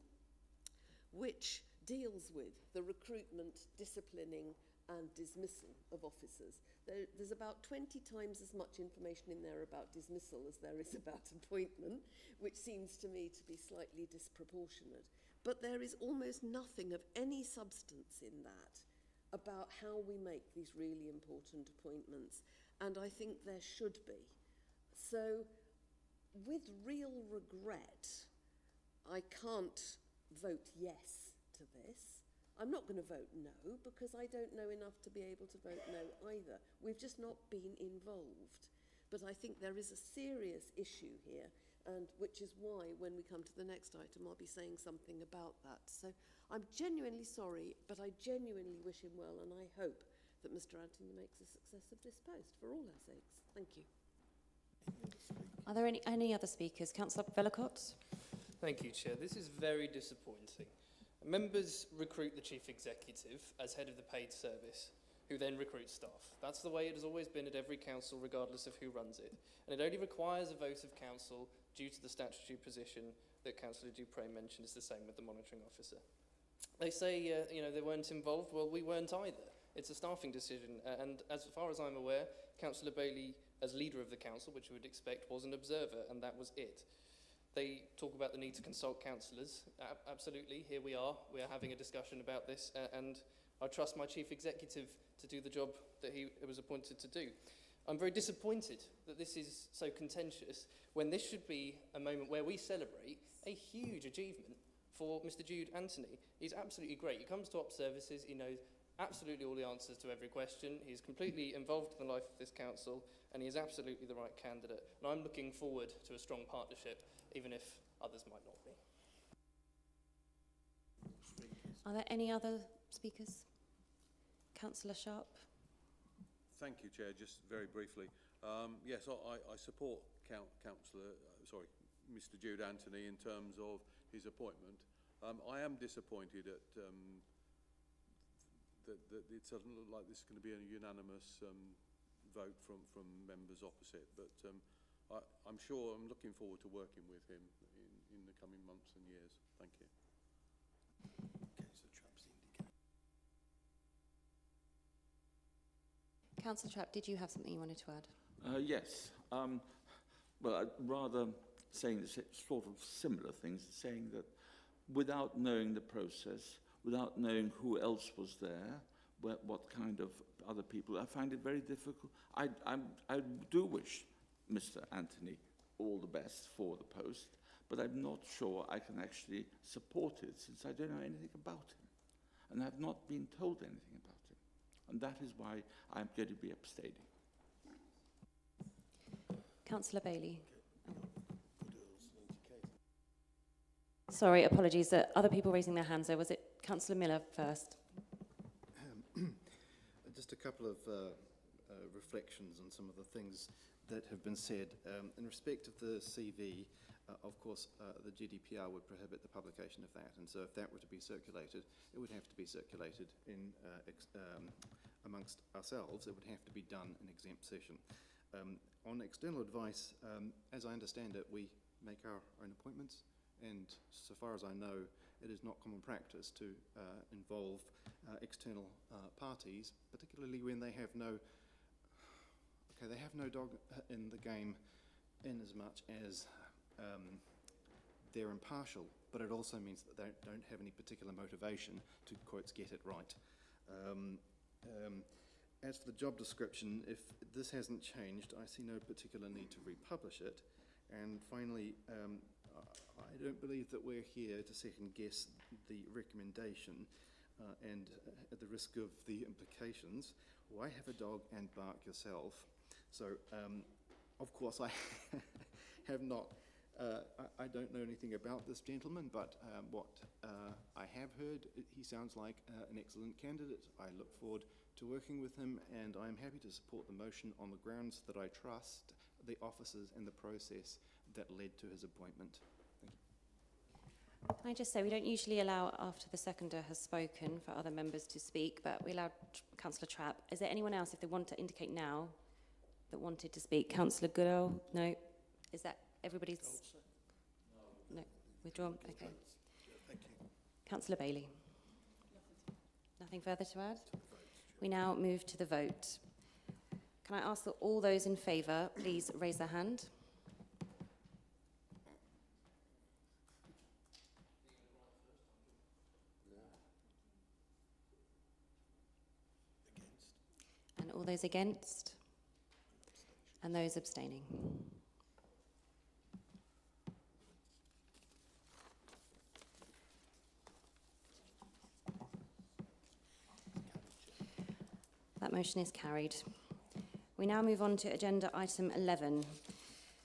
which deals with the recruitment, disciplining, and dismissal of officers. There's about 20 times as much information in there about dismissal as there is about appointment, which seems to me to be slightly disproportionate. But there is almost nothing of any substance in that about how we make these really important appointments. and I think there should be. So, with real regret, I can't vote yes to this. I'm not going to vote no, because I don't know enough to be able to vote no either. We've just not been involved. But I think there is a serious issue here, and which is why when we come to the next item, I'll be saying something about that. So I'm genuinely sorry, but I genuinely wish him well, and I hope that Mr. Anthony makes a success of this post for all our sakes. Thank you. Are there any other speakers? Councillor Vellacott? Thank you, Chair. This is very disappointing. Members recruit the Chief Executive as head of the paid service, who then recruits staff. That's the way it has always been at every council, regardless of who runs it. And it only requires a vote of council due to the statutory position that Councillor Dupre mentioned is the same with the monitoring officer. They say, they weren't involved. Well, we weren't either. It's a staffing decision. And as far as I'm aware, Councillor Bailey, as leader of the council, which you would expect, was an observer, and that was it. They talk about the need to consult councillors. Absolutely, here we are. We are having a discussion about this, and I trust my chief executive to do the job that he was appointed to do. I'm very disappointed that this is so contentious when this should be a moment where we celebrate a huge achievement for Mr. Jude Anthony. He's absolutely great. He comes to Op Services, he knows absolutely all the answers to every question. He's completely involved in the life of this council, and he is absolutely the right candidate. And I'm looking forward to a strong partnership, even if others might not be. Are there any other speakers? Councillor Sharp? Thank you, Chair. Just very briefly. Yes, I support Mr. Jude Anthony in terms of his appointment. I am disappointed at that it's doesn't look like this is going to be a unanimous vote from members opposite, but I'm looking forward to working with him in the coming months and years. Thank you. Councillor Trapp, did you have something you wanted to add? Yes. Well, I'd rather saying the sort of similar things, saying that without knowing the process, without knowing who else was there, what kind of other people, I find it very difficult. I do wish Mr. Anthony all the best for the post, but I'm not sure I can actually support it since I don't know anything about him, and I've not been told anything about him, and that is why I'm going to be abstaining. Councillor Bailey. Sorry, apologies. Other people raising their hands there. Was it Councillor Miller first? Just a couple of reflections on some of the things that have been said. In respect of the CV, of course, the GDPR would prohibit the publication of that, and so if that were to be circulated, it would have to be circulated in amongst ourselves. It would have to be done in exempt session. On external advice, as I understand it, we make our own appointments, and so far as I know, it is not common practice to involve external parties, particularly when they have no dog in the game, in as much as they're impartial, but it also means that they don't have any particular motivation to, quotes, get it right. As for the job description, if this hasn't changed, I see no particular need to republish it. And finally, I don't believe that we're here to second guess the recommendation, and at the risk of the implications, why have a dog and bark yourself? So, of course, I have not, I don't know anything about this gentleman, but what I have heard, he sounds like an excellent candidate. I look forward to working with him, and I'm happy to support the motion on the grounds that I trust the officers and the process that led to his appointment. Thank you. Can I just say, we don't usually allow, after the seconder has spoken, for other members to speak, but we allowed Councillor Trapp. Is there anyone else, if they want to indicate now, that wanted to speak? Councillor Goodall? No? Is that everybody's? No. Withdrawn? Okay. Thank you. Councillor Bailey? Nothing further to add? We now move to the vote. Can I ask that all those in favour please raise their hand? And all those against? And those abstaining? That motion is carried. We now move on to agenda item 11.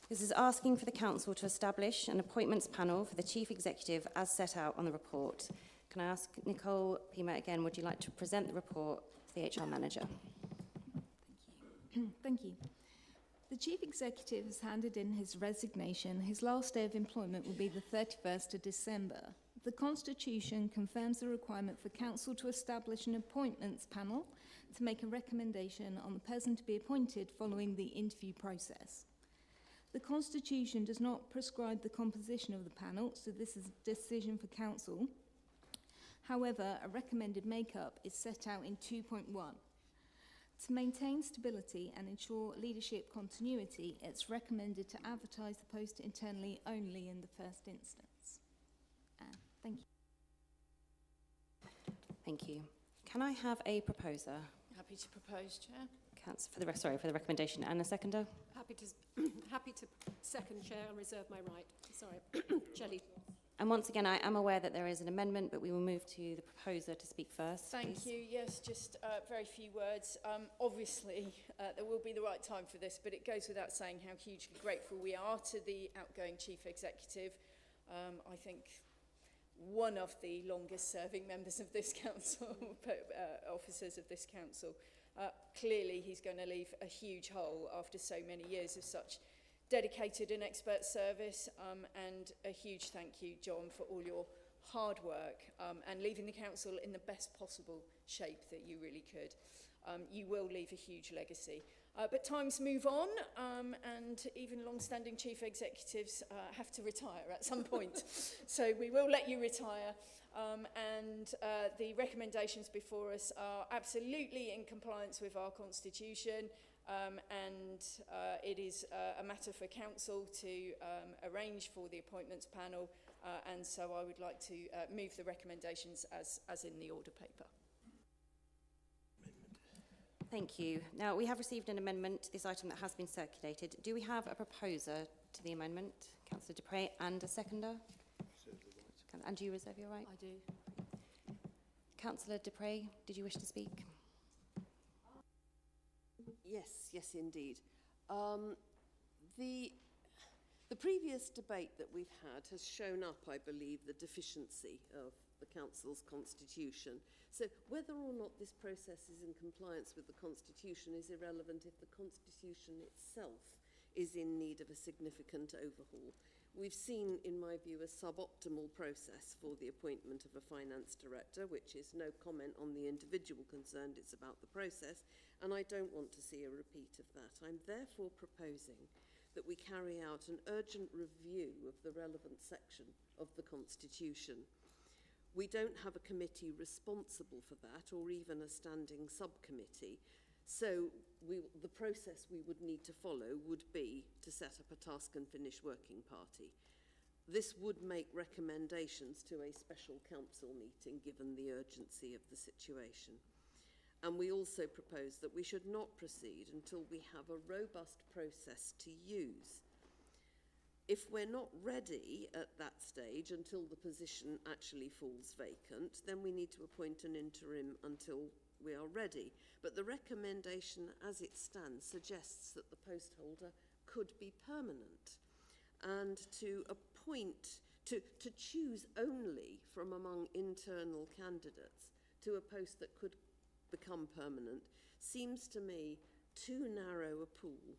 This is asking for the council to establish an appointments panel for the chief executive as set out on the report. Can I ask Nicole Pima again, would you like to present the report to the HR manager? Thank you. The Chief Executive has handed in his resignation. His last day of employment will be the 31st of December. The Constitution confirms the requirement for Council to establish an appointments panel to make a recommendation on the person to be appointed following the interview process. The Constitution does not prescribe the composition of the panel, so this is a decision for Council. However, a recommended makeup is set out in 2.1. To maintain stability and ensure leadership continuity, it's recommended to advertise the post internally only in the first instance. Thank you. Thank you. Can I have a proposer? Happy to propose, Chair. For the recommendation, and a seconder? Happy to second, Chair, and reserve my right. Sorry, Shelley. And once again, I am aware that there is an amendment, but we will move to the proposer to speak first. Thank you. Yes, just very few words. Obviously, there will be the right time for this, but it goes without saying how hugely grateful we are to the outgoing Chief Executive. I think one of the longest serving members of this council, officers of this council. Clearly, he's going to leave a huge hole after so many years of such dedicated and expert service, and a huge thank you, John, for all your hard work and leaving the council in the best possible shape that you really could. You will leave a huge legacy. But times move on, and even long-standing chief executives have to retire at some point. So we will let you retire. And the recommendations before us are absolutely in compliance with our constitution, and it is a matter for council to arrange for the appointments panel, and so I would like to move the recommendations as in the order paper. Thank you. Now, we have received an amendment to this item that has been circulated. Do we have a proposer to the amendment? Councillor Dupre, and a seconder? And do you reserve your right? I do. Councillor Dupre, did you wish to speak? Yes, indeed. The previous debate that we've had has shown up, I believe, the deficiency of the Council's constitution. So whether or not this process is in compliance with the constitution is irrelevant if the constitution itself is in need of a significant overhaul. We've seen, in my view, a suboptimal process for the appointment of a finance director, which is no comment on the individual concerned, it's about the process, and I don't want to see a repeat of that. I'm therefore proposing that we carry out an urgent review of the relevant section of the Constitution. We don't have a committee responsible for that, or even a standing subcommittee. So the process we would need to follow would be to set up a task and finish working party. This would make recommendations to a special council meeting given the urgency of the situation. And we also propose that we should not proceed until we have a robust process to use. If we're not ready at that stage until the position actually falls vacant, then we need to appoint an interim until we are ready. But the recommendation as it stands suggests that the post holder could be permanent, and to appoint, to choose only from among internal candidates to a post that could become permanent seems to me too narrow a pool.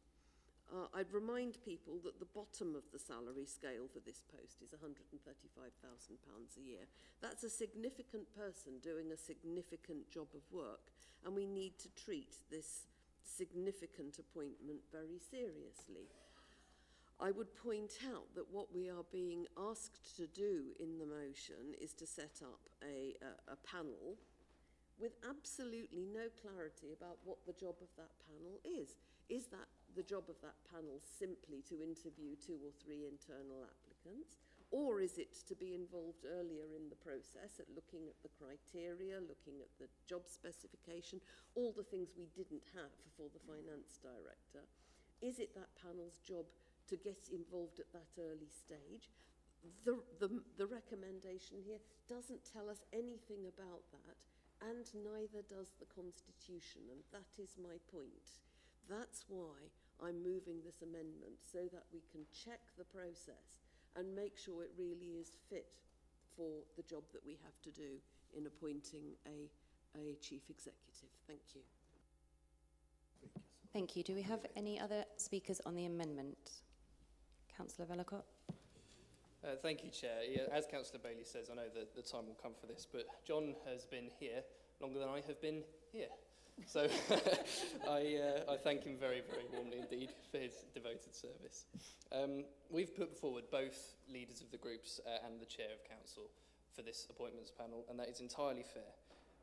I'd remind people that the bottom of the salary scale for this post is £135,000 a year. That's a significant person doing a significant job of work, and we need to treat this significant appointment very seriously. I would point out that what we are being asked to do in the motion is to set up a panel with absolutely no clarity about what the job of that panel is. Is that the job of that panel simply to interview 2 or 3 internal applicants? Or is it to be involved earlier in the process at looking at the criteria, looking at the job specification, all the things we didn't have for the finance director? is it that panel's job to get involved at that early stage? The recommendation here doesn't tell us anything about that, and neither does the Constitution, and that is my point. That's why I'm moving this amendment, so that we can check the process and make sure it really is fit for the job that we have to do in appointing a chief executive. Thank you. Thank you. Do we have any other speakers on the amendment? Councillor Vellacott. Thank you, Chair. Yeah, as Councillor Bailey says, I know that the time will come for this, but John has been here longer than I have been here. So I thank him very, very warmly indeed for his devoted service. We've put forward both leaders of the groups and the Chair of Council for this appointments panel, and that is entirely fair.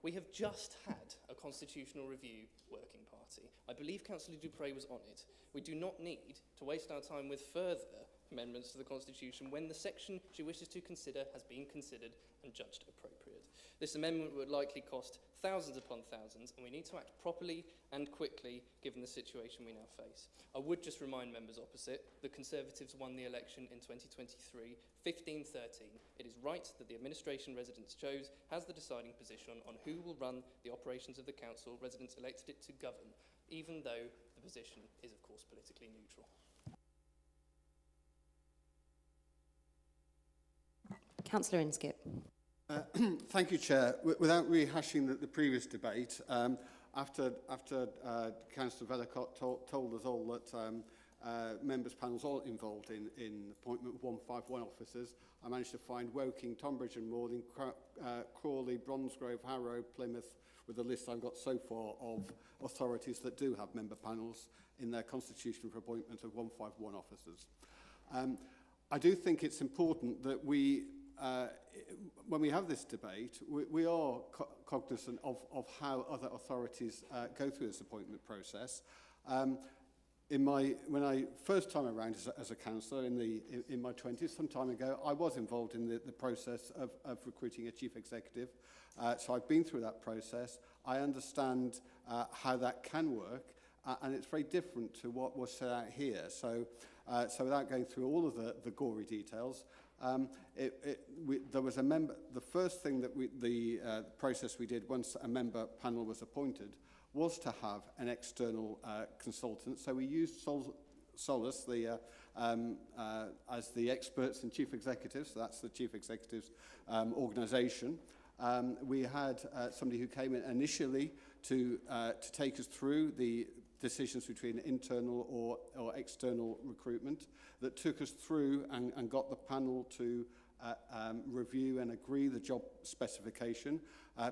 We have just had a constitutional review working party. I believe Councillor Dupre was on it. We do not need to waste our time with further amendments to the Constitution when the section she wishes to consider has been considered and judged appropriate. This amendment would likely cost thousands upon thousands, and we need to act properly and quickly given the situation we now face. I would just remind members opposite, the Conservatives won the election in 2023, 15-13. It is right that the administration residents chose has the deciding position on who will run the operations of the council. Residents elected it to govern, even though the position is, of course, politically neutral. Councillor Inskip. Thank you, Chair. Without rehashing the previous debate, after Councillor Vellacott told us all that members' panels are involved in appointment of 151 officers, I managed to find Woking, Tonbridge and Morley, Crawley, Bromsgrove, Harrow, Plymouth, with the list I've got so far of authorities that do have member panels in their constitution for appointment of 151 officers. I do think it's important that we, when we have this debate, we are cognizant of how other authorities go through this appointment process. When I first time around as a councillor in my 20s, some time ago, I was involved in the process of recruiting a chief executive. So I've been through that process. I understand how that can work, and it's very different to what was set out here. So without going through all of the gory details, there was a member. The first thing that the process we did once a member panel was appointed was to have an external consultant. So we used Solus as the experts and chief executives. So that's the chief executive's organisation. We had somebody who came in initially to take us through the decisions between internal or external recruitment, that took us through and got the panel to review and agree the job specification,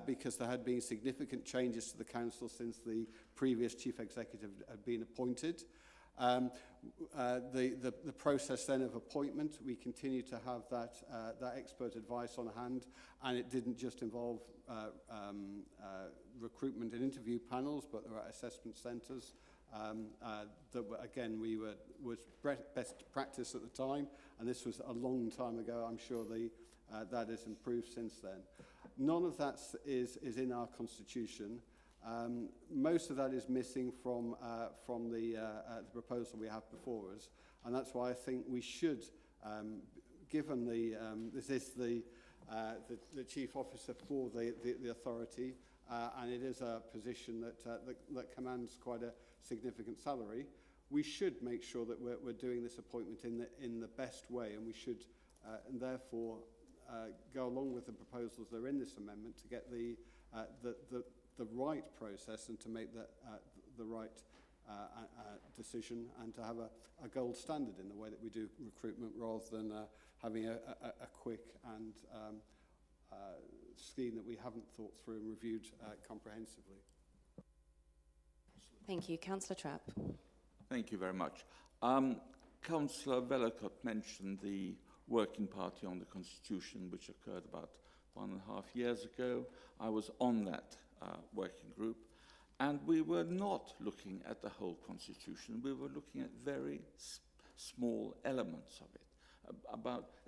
because there had been significant changes to the council since the previous chief executive had been appointed. The process then of appointment, we continue to have that expert advice on hand, and it didn't just involve recruitment and interview panels, but there are assessment centres that were, again, was best practice at the time, and this was a long time ago. I'm sure that has improved since then. None of that is in our constitution. Most of that is missing from the proposal we have before us, and that's why I think we should, given this is the chief officer for the authority, and it is a position that commands quite a significant salary, we should make sure that we're doing this appointment in the best way, and we should and therefore go along with the proposals that are in this amendment to get the right process and to make the right decision, and to have a gold standard in the way that we do recruitment, rather than having a quick and scheme that we haven't thought through and reviewed comprehensively. Thank you. Councillor Trapp. Thank you very much. Councillor Vellacott mentioned the working party on the Constitution, which occurred about 1.5 years ago. I was on that working group, and we were not looking at the whole Constitution. We were looking at very small elements of it.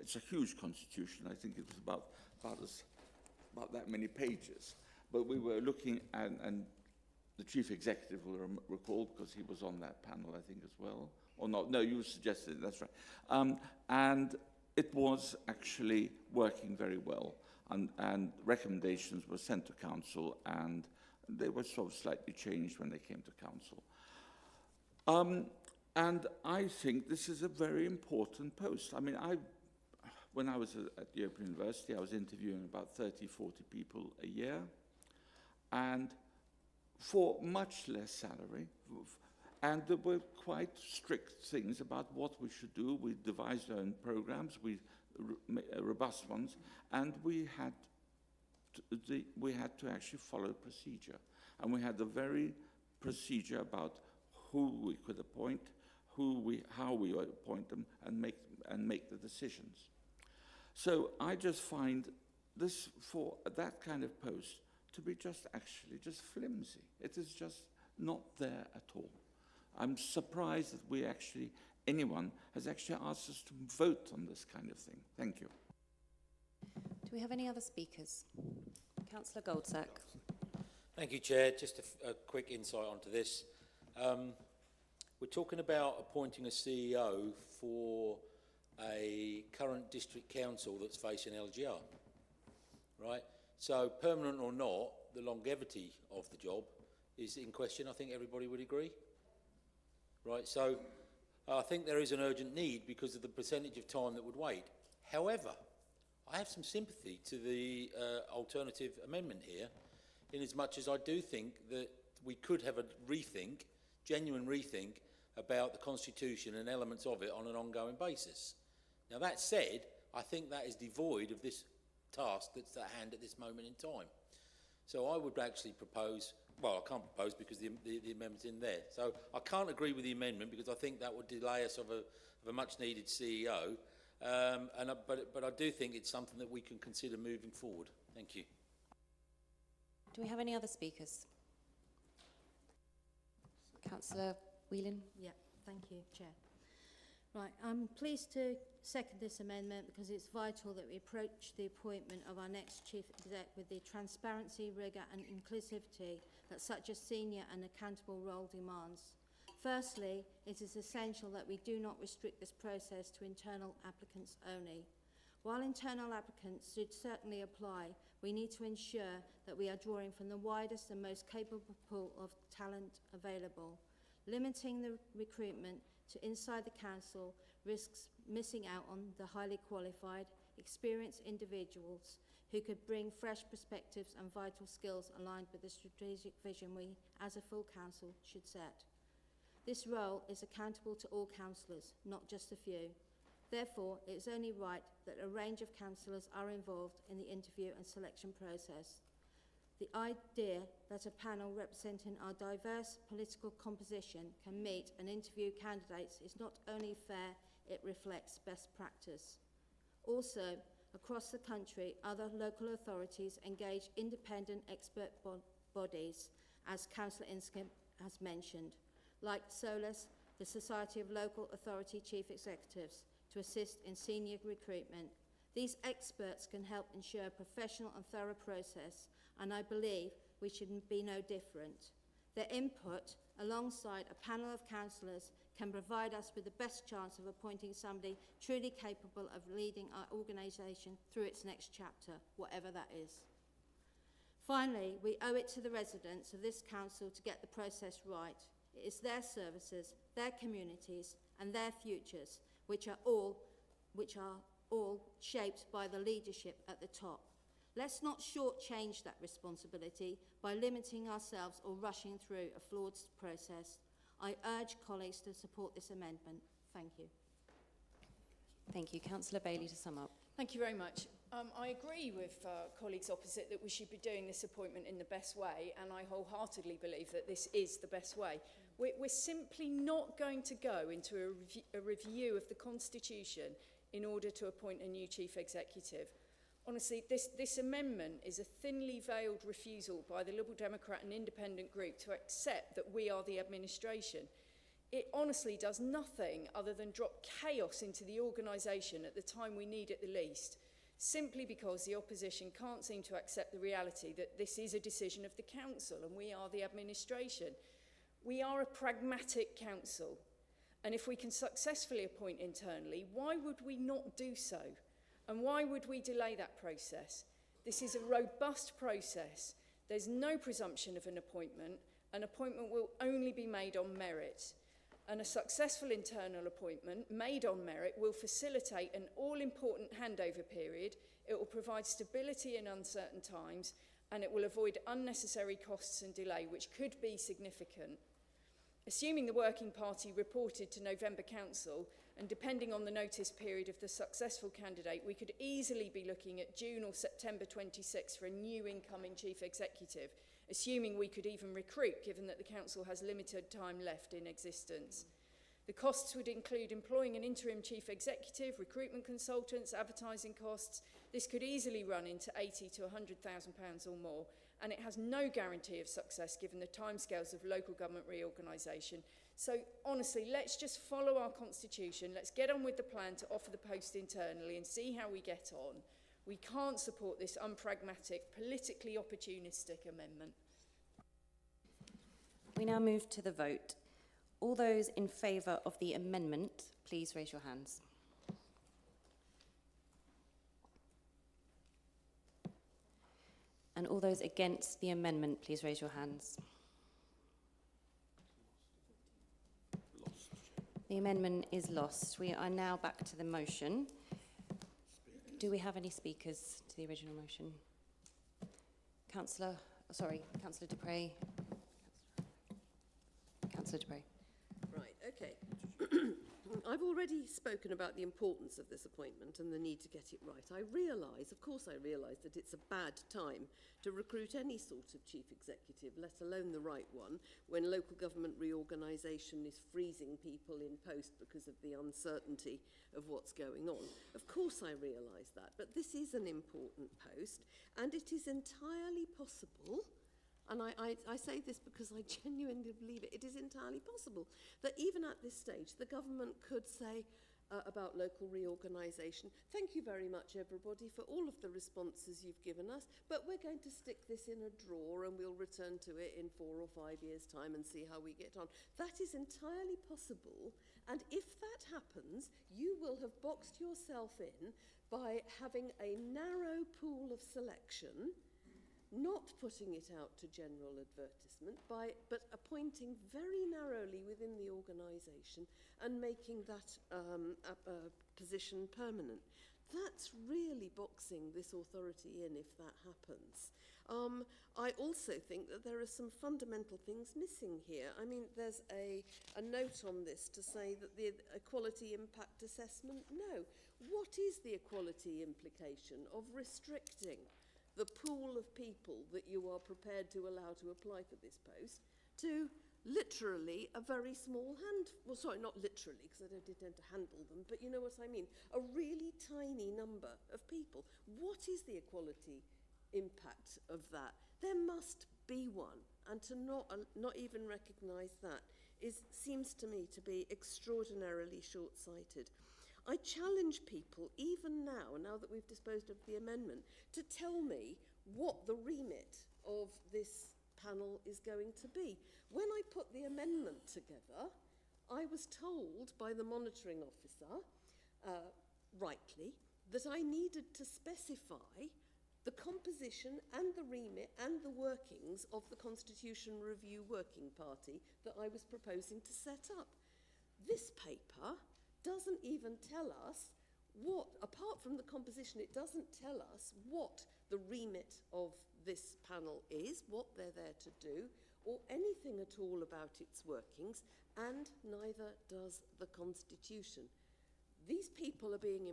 It's a huge Constitution. I think it was about that many pages. But we were looking at and the chief executive will recall, because he was on that panel, I think, as well. Or not? No, you suggested it, that's right. And it was actually working very well. And recommendations were sent to council, and they were sort of slightly changed when they came to council. And I think this is a very important post. I mean, when I was at the Open University, I was interviewing about 30, 40 people a year, and for much less salary. And there were quite strict things about what we should do. We devised our own programs, robust ones, and we had to actually follow procedure. And we had the very procedure about who we could appoint, how we would appoint them, and make the decisions. So I just find this, for that kind of post, to be just flimsy. It is just not there at all. I'm surprised that anyone has actually asked us to vote on this kind of thing. Thank you. Do we have any other speakers? Councillor Goldsack. Thank you, Chair. Just a quick insight onto this. We're talking about appointing a CEO for a current district council that's facing LGR, right? So, permanent or not, the longevity of the job is in question. I think everybody would agree. Right, so I think there is an urgent need because of the percentage of time that would wait. However, I have some sympathy to the alternative amendment here, in as much as I do think that we could have a rethink, genuine rethink, about the Constitution and elements of it on an ongoing basis. Now, that said, I think that is devoid of this task that's at hand at this moment in time. So I would actually propose, well, I can't propose because the amendment's in there. So I can't agree with the amendment because I think that would delay us of a much-needed CEO. But I do think it's something that we can consider moving forward. Thank you. Do we have any other speakers? Councillor Whelan. Yeah, thank you, Chair. Right, I'm pleased to second this amendment because it's vital that we approach the appointment of our next Chief Exec with the transparency, rigour and inclusivity that such a senior and accountable role demands. Firstly, it is essential that we do not restrict this process to internal applicants only. While internal applicants should certainly apply, we need to ensure that we are drawing from the widest and most capable pool of talent available. Limiting the recruitment to inside the council risks missing out on the highly qualified, experienced individuals who could bring fresh perspectives and vital skills aligned with the strategic vision we, as a full council, should set. This role is accountable to all councillors, not just a few. Therefore, it is only right that a range of councillors are involved in the interview and selection process. The idea that a panel representing our diverse political composition can meet and interview candidates is not only fair, it reflects best practice. Also, across the country, other local authorities engage independent expert bodies, as Councillor Inskeep has mentioned, like SOLAS, the Society of Local Authority Chief Executives, to assist in senior recruitment. These experts can help ensure a professional and thorough process, and I believe we should be no different. Their input, alongside a panel of councillors, can provide us with the best chance of appointing somebody truly capable of leading our organisation through its next chapter, whatever that is. Finally, we owe it to the residents of this council to get the process right. It is their services, their communities and their futures which are all shaped by the leadership at the top. Let's not shortchange that responsibility by limiting ourselves or rushing through a flawed process. I urge colleagues to support this amendment. Thank you. Thank you. Councillor Bailey to sum up. Thank you very much. I agree with colleagues opposite that we should be doing this appointment in the best way, and I wholeheartedly believe that this is the best way. We're simply not going to go into a review of the Constitution in order to appoint a new chief executive. Honestly, this amendment is a thinly veiled refusal by the Liberal Democrat and Independent group to accept that we are the administration. It honestly does nothing other than drop chaos into the organisation at the time we need it the least. simply because the opposition can't seem to accept the reality that this is a decision of the council and we are the administration. We are a pragmatic council, and if we can successfully appoint internally, why would we not do so? And why would we delay that process? This is a robust process. There's no presumption of an appointment. An appointment will only be made on merit. And a successful internal appointment made on merit will facilitate an all-important handover period. It will provide stability in uncertain times, and it will avoid unnecessary costs and delay, which could be significant. Assuming the working party reported to November Council, and depending on the notice period of the successful candidate, we could easily be looking at June or September 26 for a new incoming chief executive, assuming we could even recruit, given that the council has limited time left in existence. The costs would include employing an interim chief executive, recruitment consultants, advertising costs. This could easily run into £80,000 to £100,000 or more, and it has no guarantee of success given the timescales of local government reorganisation. So honestly, let's just follow our constitution. Let's get on with the plan to offer the post internally and see how we get on. We can't support this unpragmatic, politically opportunistic amendment. We now move to the vote. All those in favour of the amendment, please raise your hands. And all those against the amendment, please raise your hands. The amendment is lost. We are now back to the motion. Do we have any speakers to the original motion? Councillor Dupre. Councillor Dupre. Right, okay. I've already spoken about the importance of this appointment and the need to get it right. I realise, of course I realise, that it's a bad time to recruit any sort of chief executive, let alone the right one, when local government reorganisation is freezing people in post because of the uncertainty of what's going on. Of course I realise that, but this is an important post, and it is entirely possible, and I say this because I genuinely believe it, it is entirely possible that even at this stage the government could say about local reorganisation, thank you very much everybody for all of the responses you've given us, but we're going to stick this in a drawer and we'll return to it in 4 or 5 years' time and see how we get on. That is entirely possible, and if that happens, you will have boxed yourself in by having a narrow pool of selection, not putting it out to general advertisement, but appointing very narrowly within the organisation and making that position permanent. That's really boxing this authority in if that happens. I also think that there are some fundamental things missing here. I mean, there's a note on this to say that the equality impact assessment, no. What is the equality implication of restricting the pool of people that you are prepared to allow to apply for this post to literally a very small well, sorry, not literally, because I don't intend to handle them, but you know what I mean, a really tiny number of people. What is the equality impact of that? There must be one, and to not even recognise that seems to me to be extraordinarily short-sighted. I challenge people, even now that we've disposed of the amendment, to tell me what the remit of this panel is going to be. When I put the amendment together, I was told by the monitoring officer, rightly, that I needed to specify the composition and the remit and the workings of the Constitution Review Working Party that I was proposing to set up. This paper doesn't even tell us what, apart from the composition, it doesn't tell us what the remit of this panel is, what they're there to do, or anything at all about its workings, and neither does the Constitution. These people are being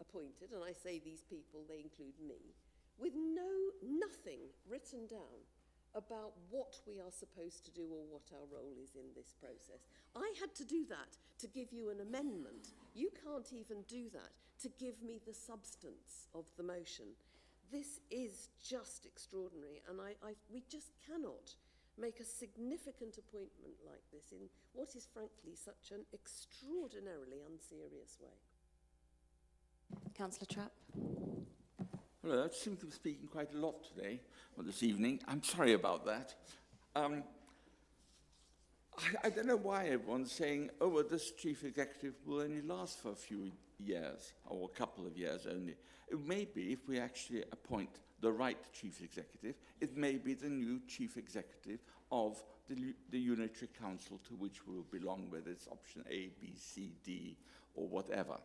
appointed, and I say these people, they include me, with nothing written down about what we are supposed to do or what our role is in this process. I had to do that to give you an amendment. You can't even do that to give me the substance of the motion. This is just extraordinary, and we just cannot make a significant appointment like this in what is frankly such an extraordinarily unserious way. Councillor Trapp. Hello, I seem to be speaking quite a lot today, or this evening. I'm sorry about that. I don't know why everyone's saying, oh, well, this chief executive will only last for a few years, or a couple of years only. It may be, if we actually appoint the right chief executive, it may be the new chief executive of the unitary council to which we will belong, whether it's option A, B, C, D, or whatever.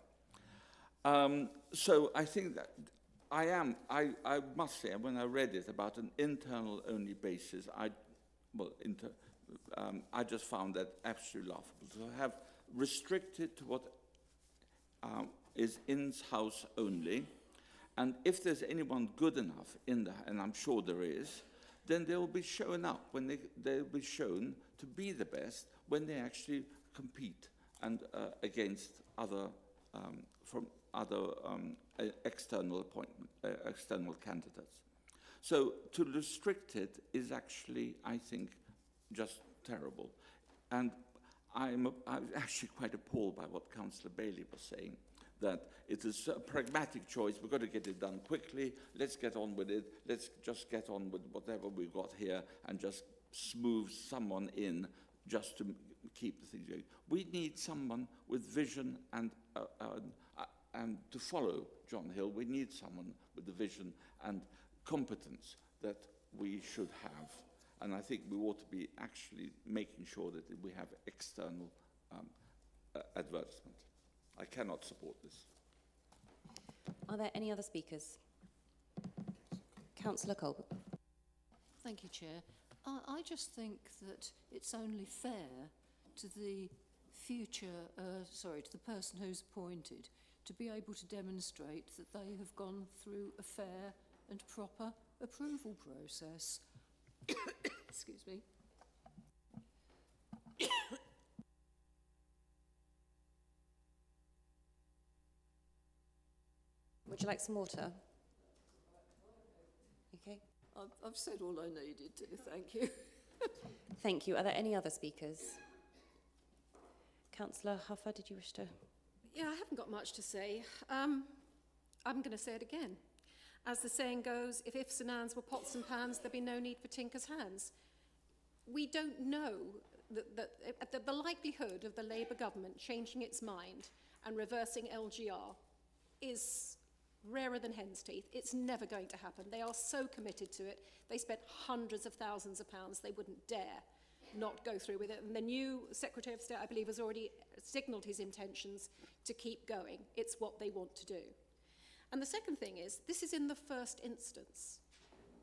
So I think that I must say, when I read it about an internal-only basis, I just found that absolutely laughable. To have restricted to what is in-house only, and if there's anyone good enough in there, and I'm sure there is, then they will be shown up when they'll be shown to be the best when they actually compete and against other from other external candidates. So to restrict it is actually, I think, just terrible. And I'm actually quite appalled by what Councillor Bailey was saying, that it is a pragmatic choice. We've got to get it done quickly. Let's get on with it. Let's just get on with whatever we've got here and just smooth someone in just to keep the thing going. We need someone with vision and to follow John Hill. We need someone with the vision and competence that we should have. And I think we ought to be actually making sure that we have external advertisement. I cannot support this. Are there any other speakers? Councillor Colbert. Thank you, Chair. I just think that it's only fair to the future, to the person who's appointed to be able to demonstrate that they have gone through a fair and proper approval process. Excuse me. Would you like some water? Okay. I've said all I needed to, thank you. Thank you. Are there any other speakers? Councillor Huffer, did you wish to? Yeah, I haven't got much to say. I'm going to say it again. As the saying goes, if ifs and ands were pots and pans, there'd be no need for tinker's hands. We don't know that the likelihood of the Labour government changing its mind and reversing LGR is rarer than hen's teeth. It's never going to happen. They are so committed to it. They spent hundreds of thousands of pounds. They wouldn't dare not go through with it. And the new Secretary of State, I believe, has already signalled his intentions to keep going. It's what they want to do. And the second thing is, this is in the first instance.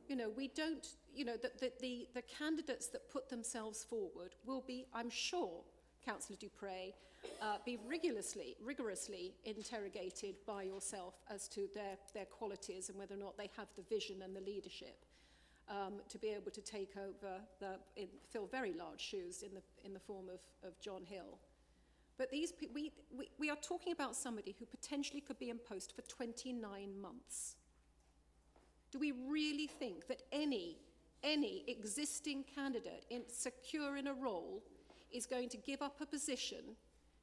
You know, we don't, you know, the candidates that put themselves forward will be, I'm sure, Councillor Dupre, be rigorously interrogated by yourself as to their qualities and whether or not they have the vision and the leadership to be able to take over, fill very large shoes in the form of John Hill. But we are talking about somebody who potentially could be in post for 29 months. Do we really think that any existing candidate secure in a role is going to give up a position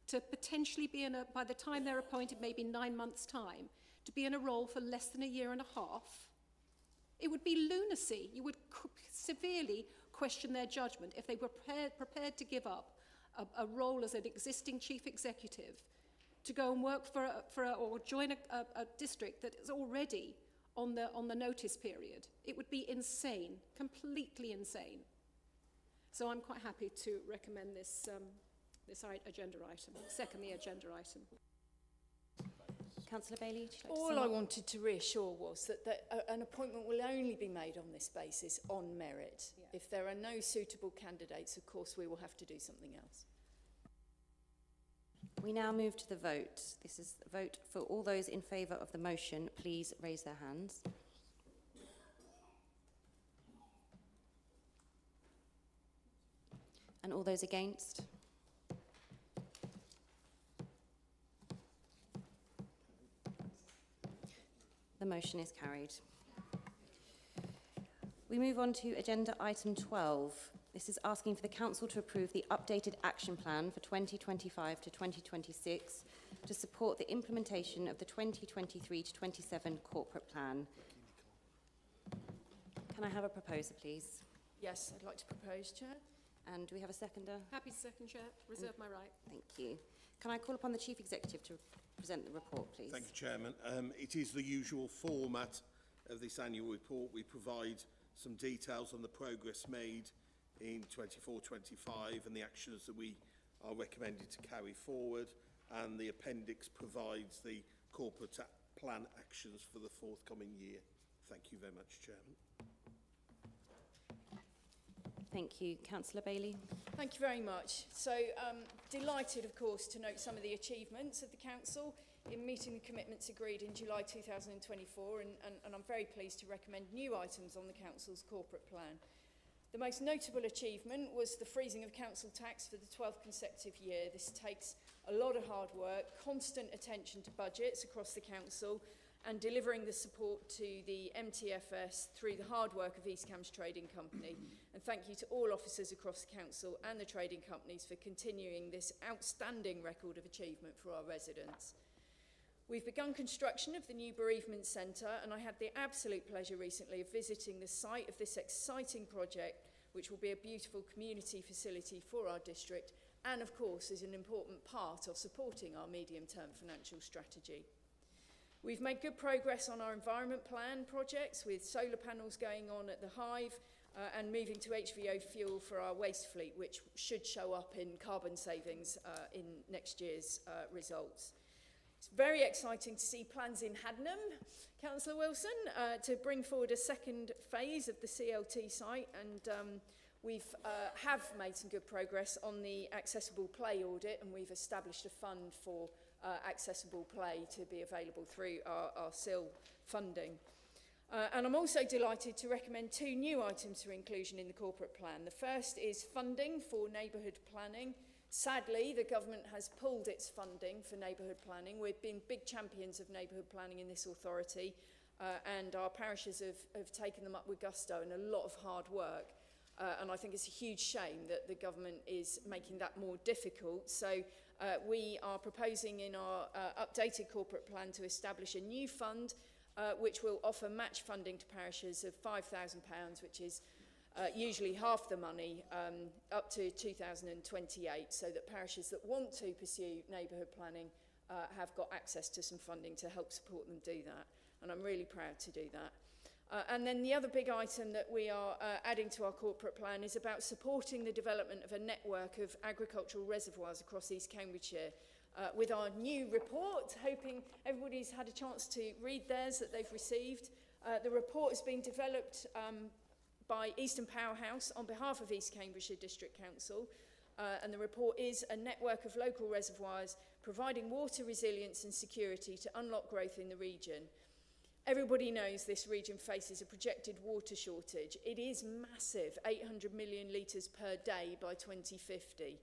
to potentially be by the time they're appointed, maybe 9 months' time, to be in a role for less than a year and a half? It would be lunacy. You would severely question their judgment if they were prepared to give up a role as an existing chief executive to go and work or join a district that is already on the notice period. It would be insane, completely insane. So I'm quite happy to recommend this agenda item, second the agenda item. Councillor Bailey, would you like to All sum I up? wanted to reassure was that an appointment will only be made on this basis on merit. Yeah. If there are no suitable candidates, of course, we will have to do something else. We now move to the vote. This is the vote for all those in favour of the motion. Please raise their hands. And all those against? The motion is carried. We move on to agenda item 12. This is asking for the Council to approve the updated action plan for 2025 to 2026 to support the implementation of the 2023 to 27 corporate plan. Can I have a proposer, please? Yes, I'd like to propose, Chair. And do we have a seconder? Happy to second, Chair. Reserve my right. Thank you. Can I call upon the Chief Executive to present the report, please? Thank you, Chairman. It is the usual format of this annual report. We provide some details on the progress made in 24-25 and the actions that we are recommended to carry forward, and the appendix provides the corporate plan actions for the forthcoming year. Thank you very much, Chairman. Thank you. Councillor Bailey. Thank you very much. So, delighted, of course, to note some of the achievements of the Council in meeting the commitments agreed in July 2024, and I'm very pleased to recommend new items on the Council's corporate plan. The most notable achievement was the freezing of council tax for the 12th consecutive year. This takes a lot of hard work, constant attention to budgets across the Council, and delivering the support to the MTFS through the hard work of East Cambs Trading Company. And thank you to all officers across the Council and the trading companies for continuing this outstanding record of achievement for our residents. We've begun construction of the new bereavement centre, and I had the absolute pleasure recently of visiting the site of this exciting project, which will be a beautiful community facility for our district, and of course is an important part of supporting our medium-term financial strategy. We've made good progress on our environment plan projects, with solar panels going on at the Hive and moving to HVO fuel for our waste fleet, which should show up in carbon savings in next year's results. It's very exciting to see plans in Hadnam, Councillor Wilson, to bring forward a second phase of the CLT site, and we've have made some good progress on the accessible play audit, and we've established a fund for accessible play to be available through our SIL funding. And I'm also delighted to recommend two new items for inclusion in the corporate plan. The first is funding for neighbourhood planning. Sadly, the government has pulled its funding for neighbourhood planning. We've been big champions of neighbourhood planning in this authority, and our parishes have taken them up with gusto and a lot of hard work. And I think it's a huge shame that the government is making that more difficult. So we are proposing in our updated corporate plan to establish a new fund which will offer match funding to parishes of £5,000, which is usually half the money, up to 2028, so that parishes that want to pursue neighbourhood planning have got access to some funding to help support them do that. And I'm really proud to do that. And then the other big item that we are adding to our corporate plan is about supporting the development of a network of agricultural reservoirs across East Cambridgeshire. With our new report, hoping everybody's had a chance to read theirs that they've received. The report has been developed by Eastern Powerhouse on behalf of East Cambridgeshire District Council, and the report is a network of local reservoirs providing water resilience and security to unlock growth in the region. Everybody knows this region faces a projected water shortage. It is massive, 800 million litres per day by 2050.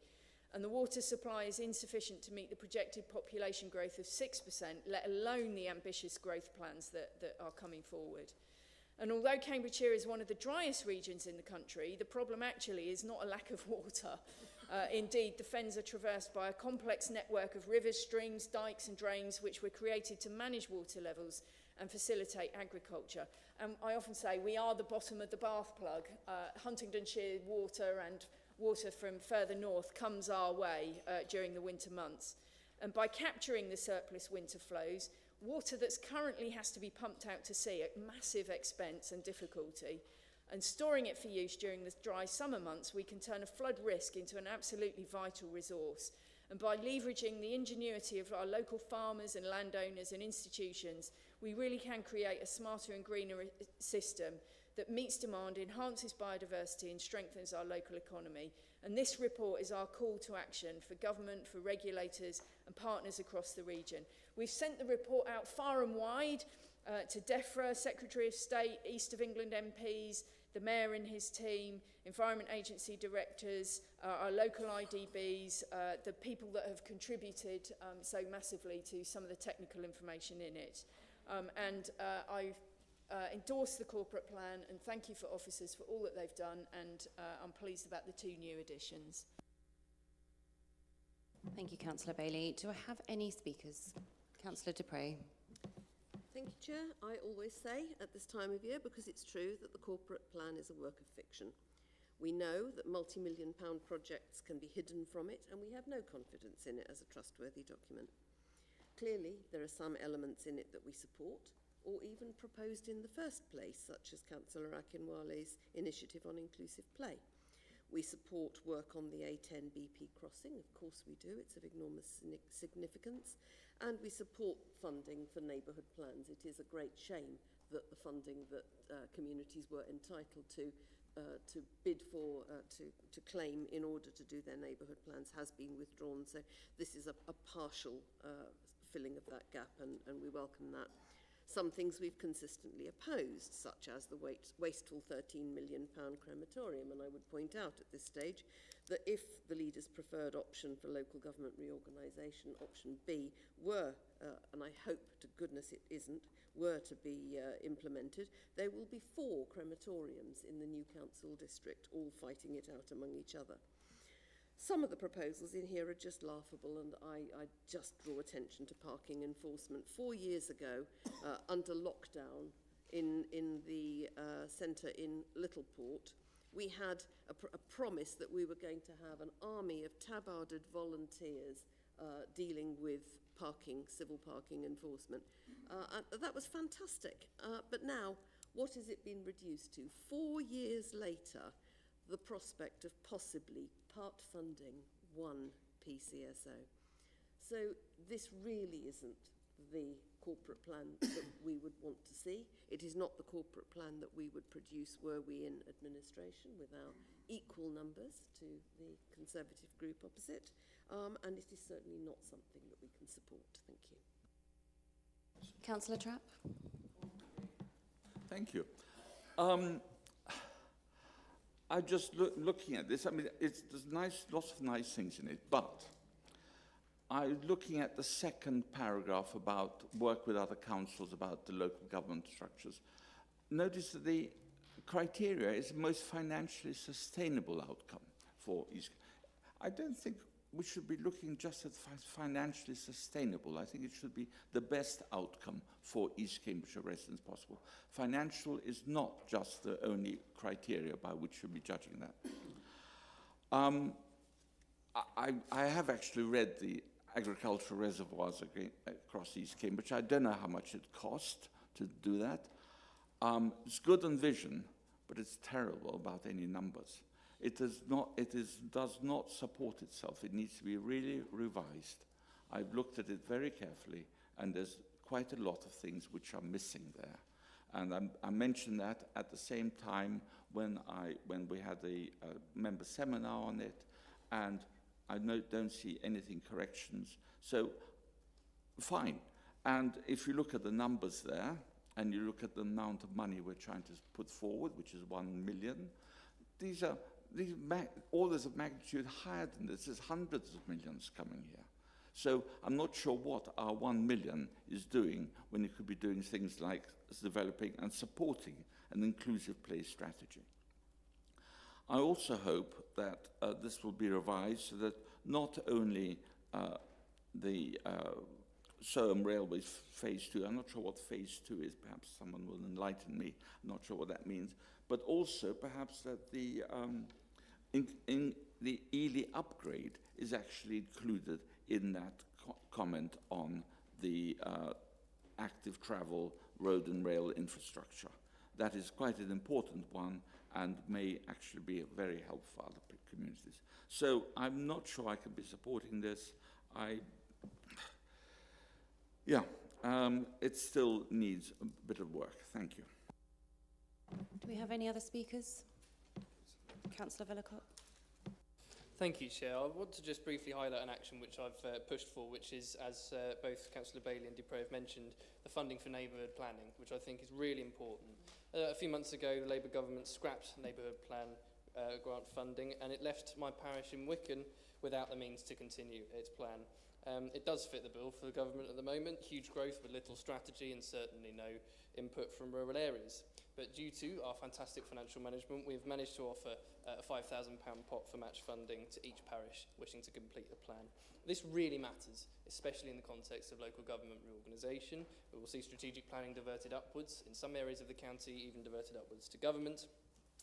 And the water supply is insufficient to meet the projected population growth of 6%, let alone the ambitious growth plans that are coming forward. And although Cambridgeshire is one of the driest regions in the country, the problem actually is not a lack of water. Indeed, the fens are traversed by a complex network of rivers, streams, dikes and drains which were created to manage water levels and facilitate agriculture. And I often say we are the bottom of the bath plug. Huntingdonshire water and water from further north comes our way during the winter months. And by capturing the surplus winter flows, water that's currently has to be pumped out to sea at massive expense and difficulty, and storing it for use during the dry summer months, we can turn a flood risk into an absolutely vital resource. And by leveraging the ingenuity of our local farmers and landowners and institutions, we really can create a smarter and greener system that meets demand, enhances biodiversity and strengthens our local economy. And this report is our call to action for government, for regulators and partners across the region. We've sent the report out far and wide to DEFRA, Secretary of State, East of England MPs, the Mayor and his team, Environment Agency directors, our local IDBs, the people that have contributed so massively to some of the technical information in it. I endorse the corporate plan and thank you for officers for all that they've done, and I'm pleased about the two new additions. Thank you, Councillor Bailey. Do I have any speakers? Councillor Dupre. Thank you, Chair. I always say at this time of year, because it's true, that the corporate plan is a work of fiction. We know that multi-million pound projects can be hidden from it, and we have no confidence in it as a trustworthy document. Clearly, there are some elements in it that we support, or even proposed in the first place, such as Councillor Akinwale's initiative on inclusive play. We support work on the A10 BP crossing, of course we do, it's of enormous significance, and we support funding for neighbourhood plans. It is a great shame that the funding that communities were entitled to bid for, to claim in order to do their neighbourhood plans has been withdrawn. So this is a partial filling of that gap, and we welcome that. Some things we've consistently opposed, such as the wasteful £13 million crematorium, and I would point out at this stage that if the leader's preferred option for local government reorganisation, option B, were, and I hope to goodness it isn't, were to be implemented, there will be 4 crematoriums in the new council district, all fighting it out among each other. Some of the proposals in here are just laughable, and I just draw attention to parking enforcement. 4 years ago, under lockdown in the centre in Littleport, we had a promise that we were going to have an army of tabarded volunteers dealing with parking, civil parking enforcement. And that was fantastic. But now, what has it been reduced to? 4 years later, the prospect of possibly part funding 1 PCSO. So this really isn't the corporate plan that we would want to see. It is not the corporate plan that we would produce were we in administration with our equal numbers to the Conservative group opposite. And it is certainly not something that we can support. Thank you. Councillor Trapp. Thank you. I just looking at this. I mean, there's lots of nice things in it, but I'm looking at the second paragraph about work with other councils about the local government structures. Notice that the criteria is the most financially sustainable outcome for East. I don't think we should be looking just at financially sustainable. I think it should be the best outcome for East Cambridgeshire residents possible. Financial is not just the only criteria by which you'll be judging that. I have actually read the agricultural reservoirs across East Cambridge. I don't know how much it cost to do that. It's good on vision, but it's terrible about any numbers. It does not support itself. It needs to be really revised. I've looked at it very carefully, and there's quite a lot of things which are missing there. And I mentioned that at the same time when we had a member seminar on it, and I don't see anything corrections. So, fine. And if you look at the numbers there, and you look at the amount of money we're trying to put forward, which is 1 million, these orders of magnitude higher than this. There's hundreds of millions coming here. So I'm not sure what our 1 million is doing when it could be doing things like developing and supporting an inclusive place strategy. I also hope that this will be revised so that not only the Soham Railway Phase 2, I'm not sure what Phase 2 is, perhaps someone will enlighten me, I'm not sure what that means, but also perhaps that the the Ely upgrade is actually included in that comment on the active travel road and rail infrastructure. That is quite an important one and may actually be very helpful for other communities. So I'm not sure I can be supporting this. It still needs a bit of work. Thank you. Do we have any other speakers? Councillor Vellacott. Thank you, Chair. I want to just briefly highlight an action which I've pushed for, which is, as both Councillor Bailey and Dupre have mentioned, the funding for neighbourhood planning, which I think is really important. A few months ago, the Labour government scrapped neighbourhood plan grant funding, and it left my parish in Wicken without the means to continue its plan. It does fit the bill for the government at the moment, huge growth with little strategy and certainly no input from rural areas. But due to our fantastic financial management, we've managed to offer a £5,000 pot for match funding to each parish wishing to complete the plan. This really matters, especially in the context of local government reorganisation. We will see strategic planning diverted upwards, in some areas of the county even diverted upwards to government.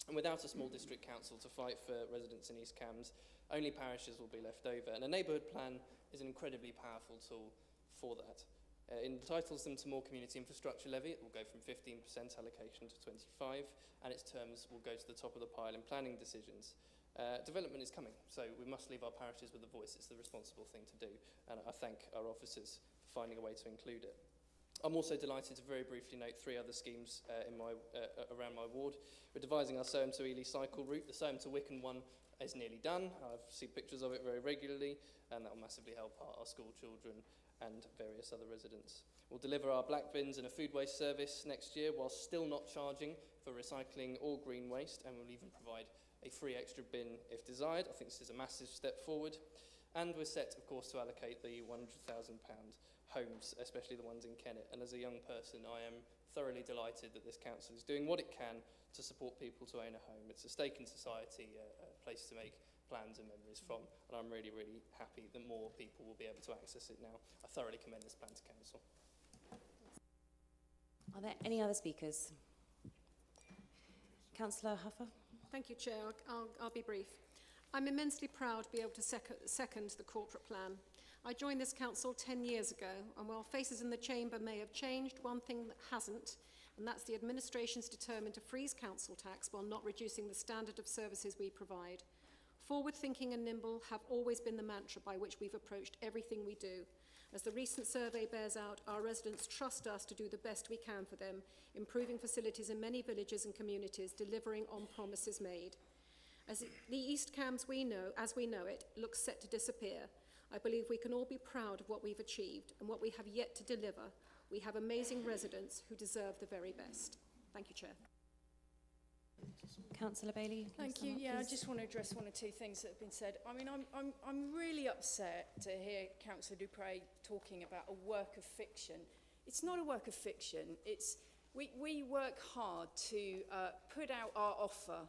And without a small district council to fight for residents in East Cambs, only parishes will be left over. And a neighbourhood plan is an incredibly powerful tool for that. It entitles them to more community infrastructure levy. It will go from 15% allocation to 25%, and its terms will go to the top of the pile in planning decisions. Development is coming, so we must leave our parishes with a voice. It's the responsible thing to do, and I thank our officers for finding a way to include it. I'm also delighted to very briefly note 3 other schemes around my ward. We're devising our Soham to Ely cycle route. The Soham to Wicken one is nearly done. I've seen pictures of it very regularly, and that will massively help our school children and various other residents. We'll deliver our black bins and a food waste service next year, whilst still not charging for recycling or green waste, and we'll even provide a free extra bin if desired. I think this is a massive step forward. And we're set, of course, to allocate the £100,000 homes, especially the ones in Kennet. And as a young person, I am thoroughly delighted that this council is doing what it can to support people to own a home. It's a stake in society, a place to make plans and memories from, and I'm really, really happy that more people will be able to access it now. I thoroughly commend this plan to council. Are there any other speakers? Councillor Huffer. Thank you, Chair. I'll be brief. I'm immensely proud to be able to second the corporate plan. I joined this council 10 years ago, and while faces in the chamber may have changed, one thing that hasn't, and that's the administration's determined to freeze council tax while not reducing the standard of services we provide. Forward-thinking and nimble have always been the mantra by which we've approached everything we do. As the recent survey bears out, our residents trust us to do the best we can for them, improving facilities in many villages and communities, delivering on promises made. As the East Cambs as we know it, looks set to disappear, I believe we can all be proud of what we've achieved and what we have yet to deliver. We have amazing residents who deserve the very best. Thank you, Chair. Councillor Bailey. Thank you. Yeah, I just want to address 1 or 2 things that have been said. I mean, I'm really upset to hear Councillor Dupre talking about a work of fiction. It's not a work of fiction. It's we work hard to put out our offer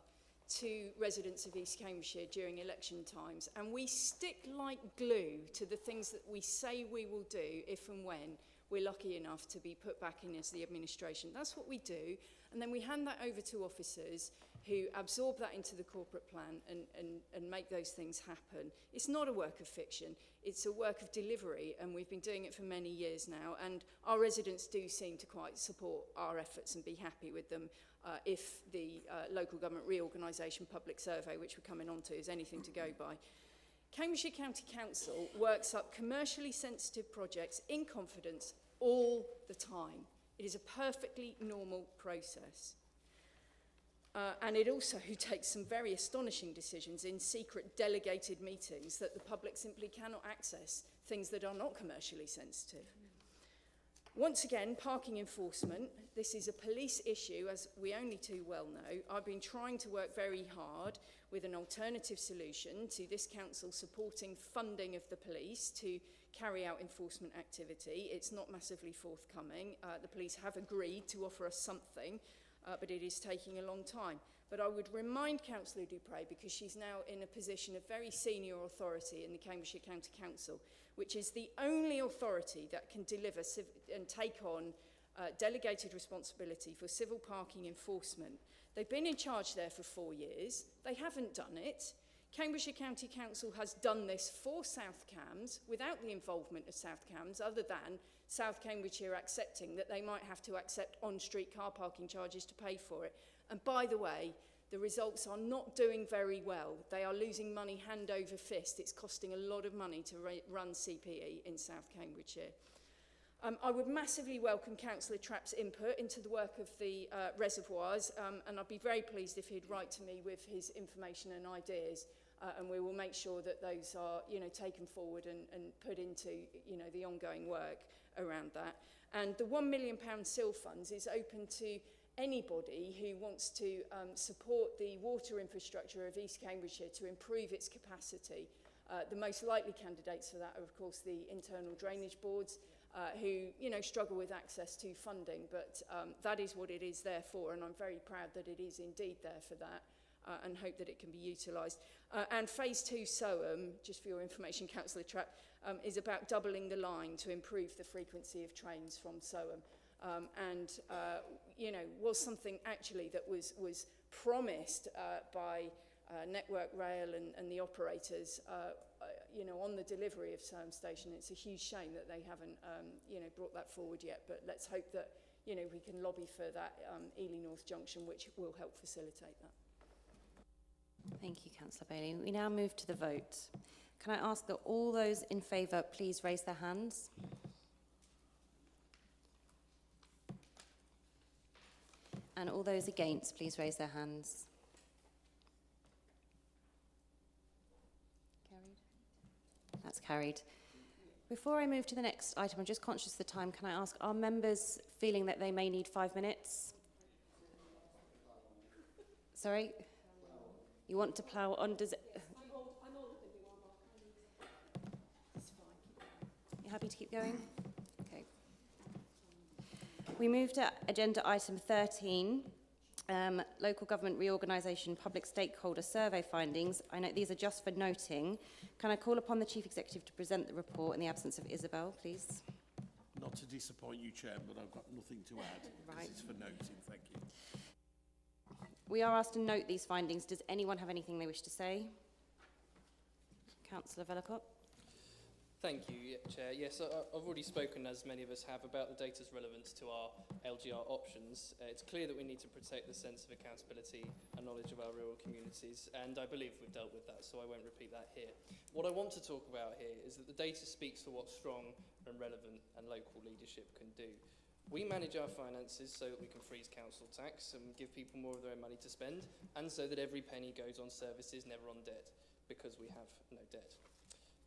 to residents of East Cambridgeshire during election times, and we stick like glue to the things that we say we will do if and when we're lucky enough to be put back in as the administration. That's what we do, and then we hand that over to officers who absorb that into the corporate plan and make those things happen. It's not a work of fiction, it's a work of delivery, and we've been doing it for many years now, and our residents do seem to quite support our efforts and be happy with them if the local government reorganisation public survey, which we're coming on to, is anything to go by. Cambridgeshire County Council works up commercially sensitive projects in confidence all the time. It is a perfectly normal process. And it also takes some very astonishing decisions in secret delegated meetings that the public simply cannot access, things that are not commercially sensitive. Once again, parking enforcement. This is a police issue, as we only too well know. I've been trying to work very hard with an alternative solution to this council supporting funding of the police to carry out enforcement activity. It's not massively forthcoming. The police have agreed to offer us something, but it is taking a long time. But I would remind Councillor Dupre, because she's now in a position of very senior authority in the Cambridgeshire County Council, which is the only authority that can deliver and take on delegated responsibility for civil parking enforcement. They've been in charge there for 4 years. They haven't done it. Cambridgeshire County Council has done this for South Cambs without the involvement of South Cambs, other than South Cambridgeshire accepting that they might have to accept on-street car parking charges to pay for it. And by the way, the results are not doing very well. They are losing money hand over fist. It's costing a lot of money to run CPE in South Cambridgeshire. I would massively welcome Councillor Trapp's input into the work of the reservoirs, and I'd be very pleased if he'd write to me with his information and ideas, and we will make sure that those are, taken forward and put into, the ongoing work around that. And the £1 million SIL funds is open to anybody who wants to support the water infrastructure of East Cambridgeshire to improve its capacity. The most likely candidates for that are, of course, the internal drainage boards, who, you know, struggle with access to funding. But that is what it is there for, and I'm very proud that it is indeed there for that, and hope that it can be utilised. And Phase 2 SOAM, just for your information, Councillor Trapp, is about doubling the line to improve the frequency of trains from SOAM. You know, was something actually that was promised by Network Rail and the operators, you know, on the delivery of SOAM Station. It's a huge shame that they haven't, you know, brought that forward yet, but let's hope that, you know, we can lobby for that Ely North Junction, which will help facilitate that. Thank you, Councillor Bailey. We now move to the vote. Can I ask that all those in favour please raise their hands? And all those against, please raise their hands. Carried? That's carried. Before I move to the next item, I'm just conscious of the time. Can I ask, are members feeling that they may need 5 minutes? Sorry? You want to plough on? You happy to keep going? Okay. We move to agenda item 13, local government reorganisation public stakeholder survey findings. I know these are just for noting. Can I call upon the Chief Executive to present the report in the absence of Isabel, please? Not to disappoint you, Chair, but I've got nothing to add. Right. This is for noting. Thank you. We are asked to note these findings. Does anyone have anything they wish to say? Councillor Vellacott. Thank you, Chair. Yes, I've already spoken, as many of us have, about the data's relevance to our LGR options. It's clear that we need to protect the sense of accountability and knowledge of our rural communities, and I believe we've dealt with that, so I won't repeat that here. What I want to talk about here is that the data speaks for what strong and relevant and local leadership can do. We manage our finances so that we can freeze council tax and give people more of their own money to spend, and so that every penny goes on services, never on debt, because we have no debt.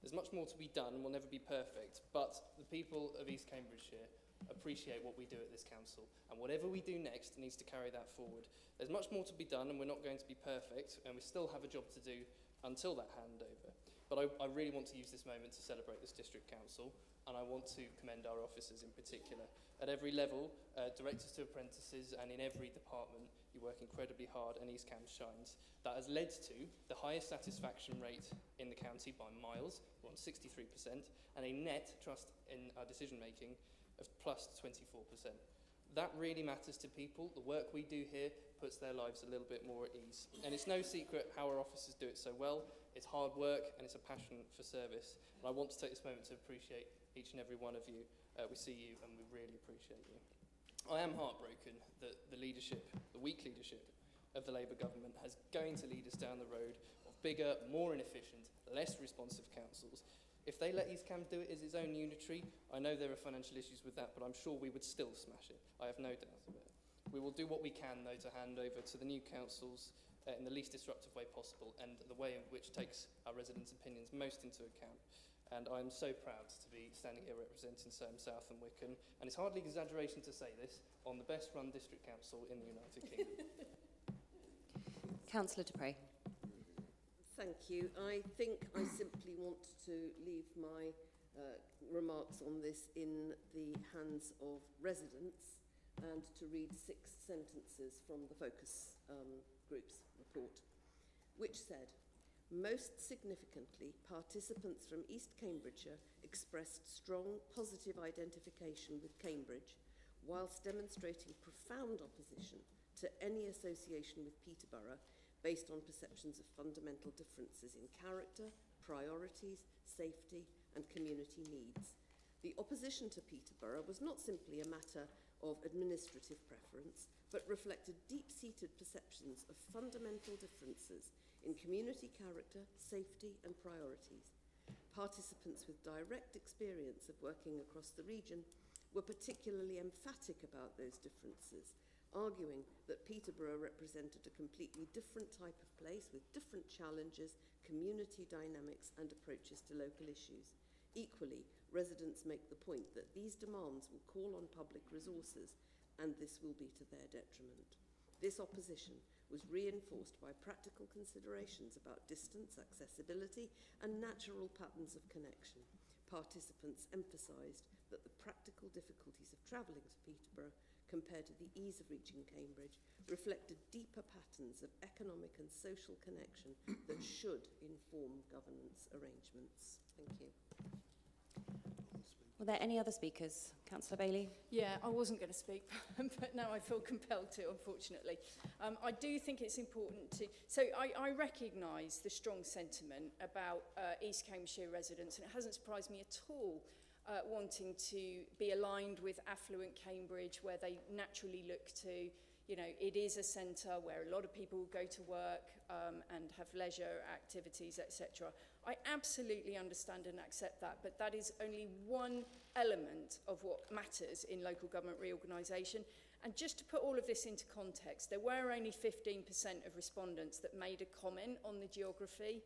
There's much more to be done and we'll never be perfect, but the people of East Cambridgeshire appreciate what we do at this council, and whatever we do next needs to carry that forward. There's much more to be done and we're not going to be perfect, and we still have a job to do until that handover. But I really want to use this moment to celebrate this district council, and I want to commend our officers in particular. At every level, directors to apprentices, and in every department, you work incredibly hard, and East Cam shines. That has led to the highest satisfaction rate in the county by miles, we're on 63%, and a net trust in our decision making of plus 24%. That really matters to people. The work we do here puts their lives a little bit more at ease. And it's no secret how our officers do it so well. It's hard work and it's a passion for service. And I want to take this moment to appreciate each and every one of you. We see you and we really appreciate you. I am heartbroken that the leadership, the weak leadership of the Labour government is going to lead us down the road of bigger, more inefficient, less responsive councils. If they let East Cam do it as its own unitary, I know there are financial issues with that, but I'm sure we would still smash it. I have no doubt of it. We will do what we can, though, to hand over to the new councils in the least disruptive way possible, and the way in which takes our residents' opinions most into account. And I'm so proud to be standing here representing Soham South and Wickham, and it's hardly exaggeration to say this, on the best run district council in the United Kingdom. Councillor Dupre. Thank you. I think I simply want to leave my remarks on this in the hands of residents and to read 6 sentences from the Focus Group's report, which said, most significantly, participants from East Cambridgeshire expressed strong positive identification with Cambridge, whilst demonstrating profound opposition to any association with Peterborough based on perceptions of fundamental differences in character, priorities, safety and community needs. The opposition to Peterborough was not simply a matter of administrative preference, but reflected deep-seated perceptions of fundamental differences in community character, safety and priorities. Participants with direct experience of working across the region were particularly emphatic about those differences, arguing that Peterborough represented a completely different type of place with different challenges, community dynamics and approaches to local issues. Equally, residents make the point that these demands will call on public resources, and this will be to their detriment. This opposition was reinforced by practical considerations about distance, accessibility and natural patterns of connection. Participants emphasised that the practical difficulties of travelling to Peterborough compared to the ease of reaching Cambridge reflected deeper patterns of economic and social connection that should inform governance arrangements. Thank you. Were there any other speakers? Councillor Bailey? Yeah, I wasn't going to speak, but now I feel compelled to, unfortunately. I do think it's important to... So I recognise the strong sentiment about East Cambridgeshire residents, and it hasn't surprised me at all wanting to be aligned with affluent Cambridge, where they naturally look to, you know, it is a centre where a lot of people go to work and have leisure activities, etc. I absolutely understand and accept that, but that is only one element of what matters in local government reorganisation. And just to put all of this into context, there were only 15% of respondents that made a comment on the geography.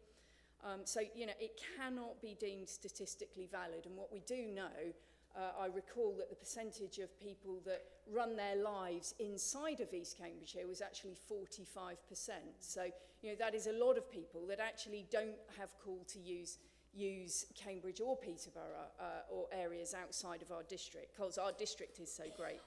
So, you know, it cannot be deemed statistically valid. And what we do know, I recall that the percentage of people that run their lives inside of East Cambridgeshire was actually 45%. So, you know, that is a lot of people that actually don't have call to use Cambridge or Peterborough or areas outside of our district, because our district is so great.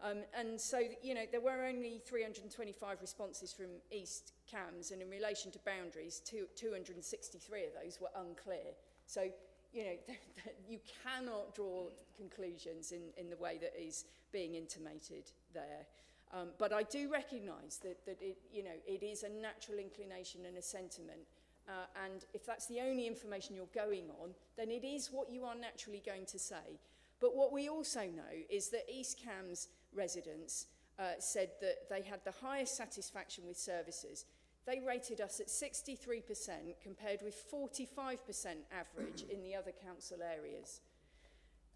And so, you know, there were only 325 responses from East Cams, and in relation to boundaries, 263 of those were unclear. So, you know, you cannot draw conclusions in the way that is being intimated there. But I do recognise that it, you know, it is a natural inclination and a sentiment. And if that's the only information you're going on, then it is what you are naturally going to say. But what we also know is that East Cams residents said that they had the highest satisfaction with services. They rated us at 63% compared with 45% average in the other council areas.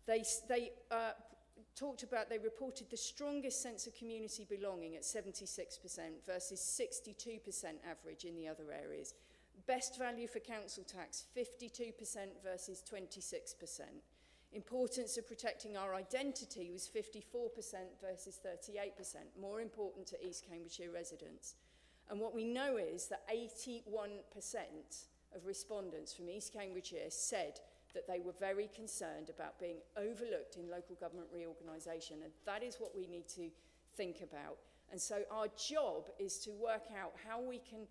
They talked about, they reported the strongest sense of community belonging at 76% versus 62% average in the other areas. Best value for council tax, 52% versus 26%. Importance of protecting our identity was 54% versus 38%, more important to East Cambridgeshire residents. And what we know is that 81% of respondents from East Cambridgeshire said that they were very concerned about being overlooked in local government reorganisation, and that is what we need to think about. And so our job is to work out how we can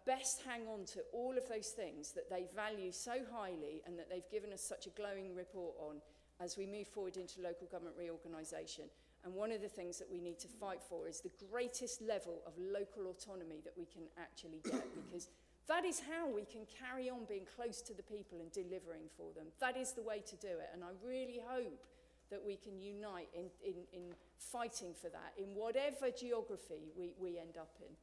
best hang on to all of those things that they value so highly and that they've given us such a glowing report on as we move forward into local government reorganisation. And one of the things that we need to fight for is the greatest level of local autonomy that we can actually get, because that is how we can carry on being close to the people and delivering for them. That is the way to do it. And I really hope that we can unite in fighting for that in whatever geography we end up in.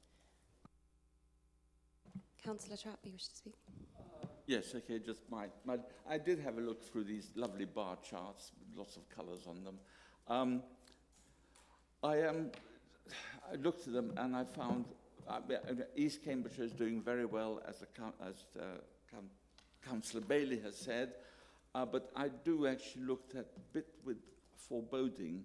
Councillor Trapp, you wish to speak? Yes, okay, just I did have a look through these lovely bar charts with lots of colours on them. I looked at them and I found East Cambridgeshire is doing very well, as Councillor Bailey has said, but I do actually look at a bit with foreboding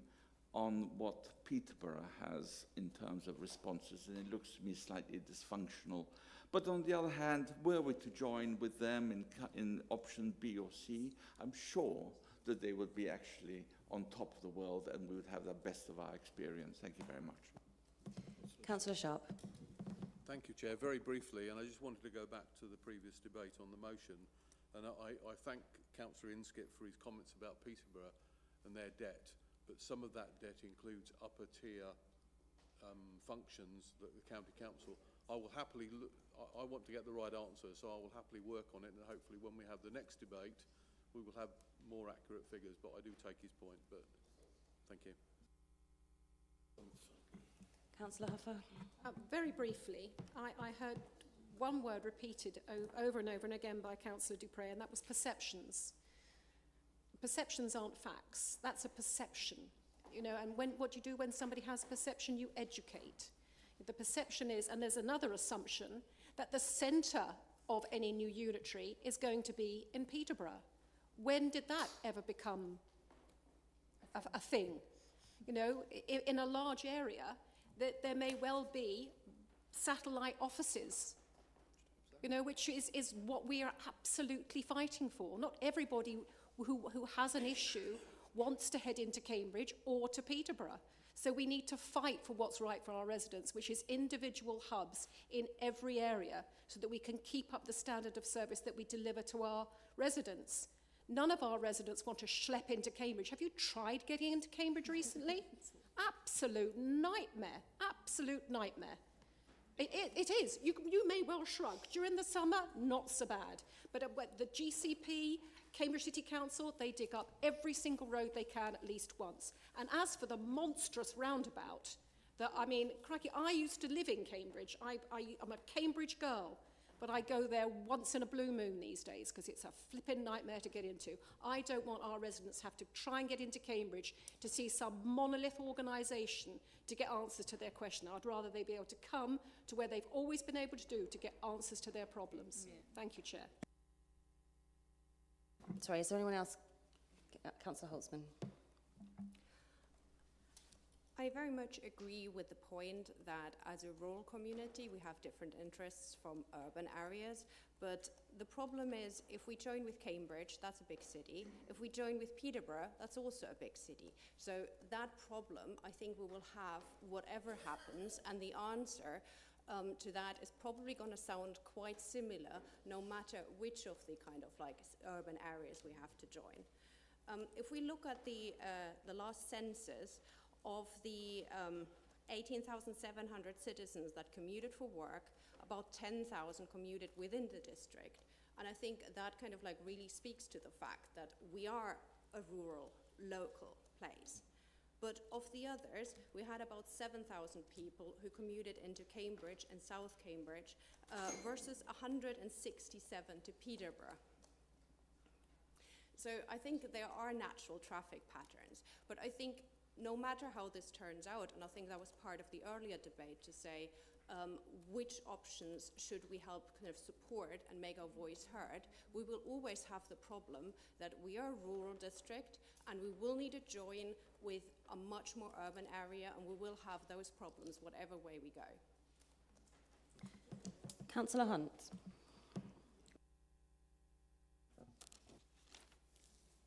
on what Peterborough has in terms of responses, and it looks to me slightly dysfunctional. But on the other hand, were we to join with them in option B or C, I'm sure that they would be actually on top of the world and we would have the best of our experience. Thank you very much. Councillor Sharp. Thank you, Chair. Very briefly, and I just wanted to go back to the previous debate on the motion, and I thank Councillor Inskip for his comments about Peterborough and their debt, but some of that debt includes upper tier functions that the County Council. I will happily look, I want to get the right answer, so I will happily work on it, and hopefully when we have the next debate, we will have more accurate figures, but I do take his point, but thank you. Councillor Huffer. Very briefly, I heard one word repeated over and over and again by Councillor Dupre, and that was perceptions. Perceptions aren't facts. That's a perception. You know, and what you do when somebody has a perception, you educate. The perception is, and there's another assumption, that the centre of any new unitary is going to be in Peterborough. When did that ever become a thing? You know, in a large area, there may well be satellite offices, you know, which is what we are absolutely fighting for. Not everybody who has an issue wants to head into Cambridge or to Peterborough. So we need to fight for what's right for our residents, which is individual hubs in every area, so that we can keep up the standard of service that we deliver to our residents. None of our residents want to schlep into Cambridge. Have you tried getting into Cambridge recently? Absolute nightmare. Absolute nightmare. It is. You may well shrug. During the summer, not so bad. But the GCP, Cambridge City Council, they dig up every single road they can at least once. And as for the monstrous roundabout, crikey, I used to live in Cambridge. I'm a Cambridge girl, but I go there once in a blue moon these days because it's a flipping nightmare to get into. I don't want our residents to have to try and get into Cambridge to see some monolith organisation to get answers to their question. I'd rather they be able to come to where they've always been able to do to get answers to their problems. Yeah. Thank you, Chair. Sorry, is there anyone else? Councillor Holtzman. I very much agree with the point that as a rural community, we have different interests from urban areas. But the problem is, if we join with Cambridge, that's a big city. If we join with Peterborough, that's also a big city. So that problem, I think we will have whatever happens, and the answer to that is probably going to sound quite similar, no matter which of the kind of like urban areas we have to join. If we look at the last census, of the 18,700 citizens that commuted for work, about 10,000 commuted within the district. And I think that kind of like really speaks to the fact that we are a rural, local place. But of the others, we had about 7,000 people who commuted into Cambridge and South Cambridge versus 167 to Peterborough. So I think there are natural traffic patterns, but I think no matter how this turns out, and I think that was part of the earlier debate to say which options should we help kind of support and make our voice heard, we will always have the problem that we are a rural district and we will need to join with a much more urban area, and we will have those problems whatever way we go. Councillor Hunt.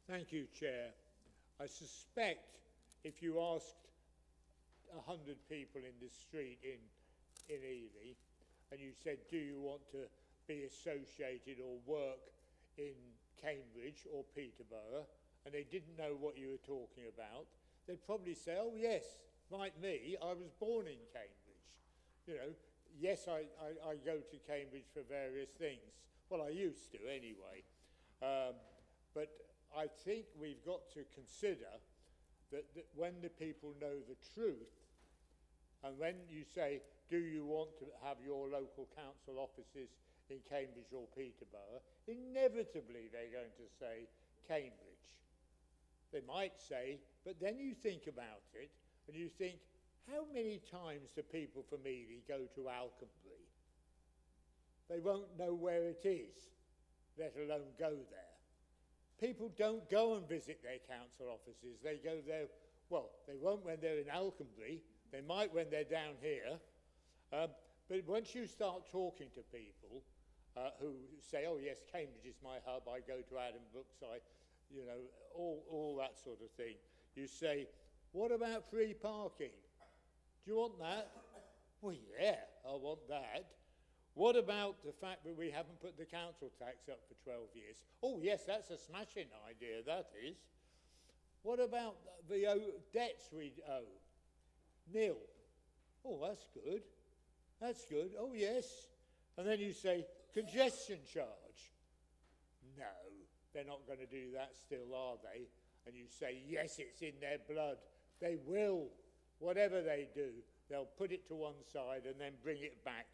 Thank you, Chair. I suspect if you asked 100 people in the street in Ely and you said, do you want to be associated or work in Cambridge or Peterborough, and they didn't know what you were talking about, they'd probably say, oh yes, like me, I was born in Cambridge. You know, yes, I go to Cambridge for various things. Well, I used to anyway. But I think we've got to consider that when the people know the truth, and when you say, do you want to have your local council offices in Cambridge or Peterborough, inevitably they're going to say Cambridge. They might say, but then you think about it, and you think, how many times do people from Ely go to Alconbury? They won't know where it is, let alone go there. People don't go and visit their council offices. They go there, well, they won't when they're in Alconbury. They might when they're down here. But once you start talking to people who say, oh yes, Cambridge is my hub, I go to Adam Brookside, you know, all that sort of thing. You say, what about free parking? Do you want that? Well, yeah, I want that. What about the fact that we haven't put the council tax up for 12 years? Oh, yes, that's a smashing idea, that is. What about the debts we owe? Nil. Oh, that's good. That's good. Oh, yes. And then you say, congestion charge. No, they're not going to do that still, are they? And you say, yes, it's in their blood. They will. Whatever they do, they'll put it to one side and then bring it back.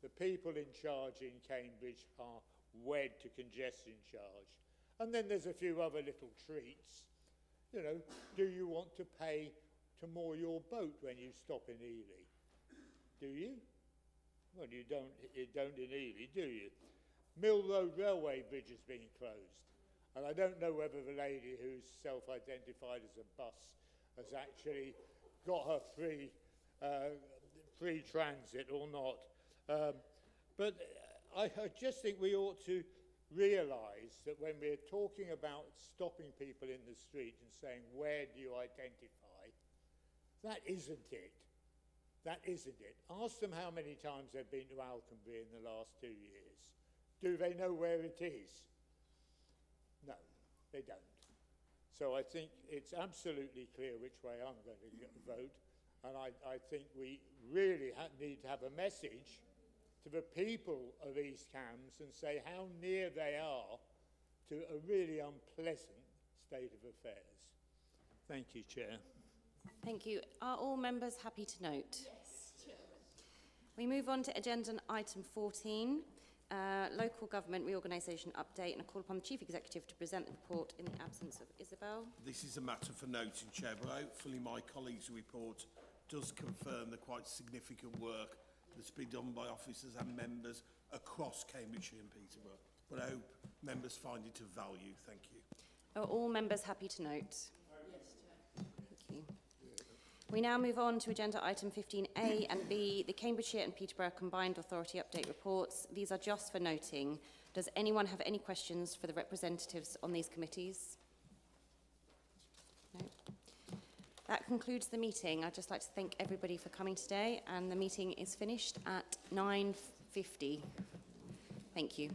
The people in charge in Cambridge are wed to congestion charge. And then there's a few other little treats. You know, do you want to pay to moor your boat when you stop in Ely? Do you? Well, you don't in Ely, do you? Mill Road Railway Bridge has been closed. And I don't know whether the lady who's self-identified as a bus has actually got her free transit or not. But I just think we ought to realise that when we're talking about stopping people in the street and saying, where do you identify, that isn't it. That isn't it. Ask them how many times they've been to Alconbury in the last 2 years. Do they know where it is? No, they don't. So I think it's absolutely clear which way I'm going to vote, and I think we really need to have a message to the people of East Cambs and say how near they are to a really unpleasant state of affairs. Thank you, Chair. Thank you. Are all members happy to note? Yes, Chairman. We move on to agenda item 14, local government reorganisation update, and I call upon the Chief Executive to present the report in the absence of Isabel. This is a matter for noting, Chair, but hopefully my colleague's report does confirm the quite significant work that's been done by officers and members across Cambridgeshire and Peterborough. But I hope members find it of value. Thank you. Are all members happy to note? Yes, Chair. Thank you. We now move on to agenda item 15A and B, the Cambridgeshire and Peterborough Combined Authority Update Reports. These are just for noting. Does anyone have any questions for the representatives on these committees? No. That concludes the meeting. I'd just like to thank everybody for coming today, and the meeting is finished at 9:50. Thank you.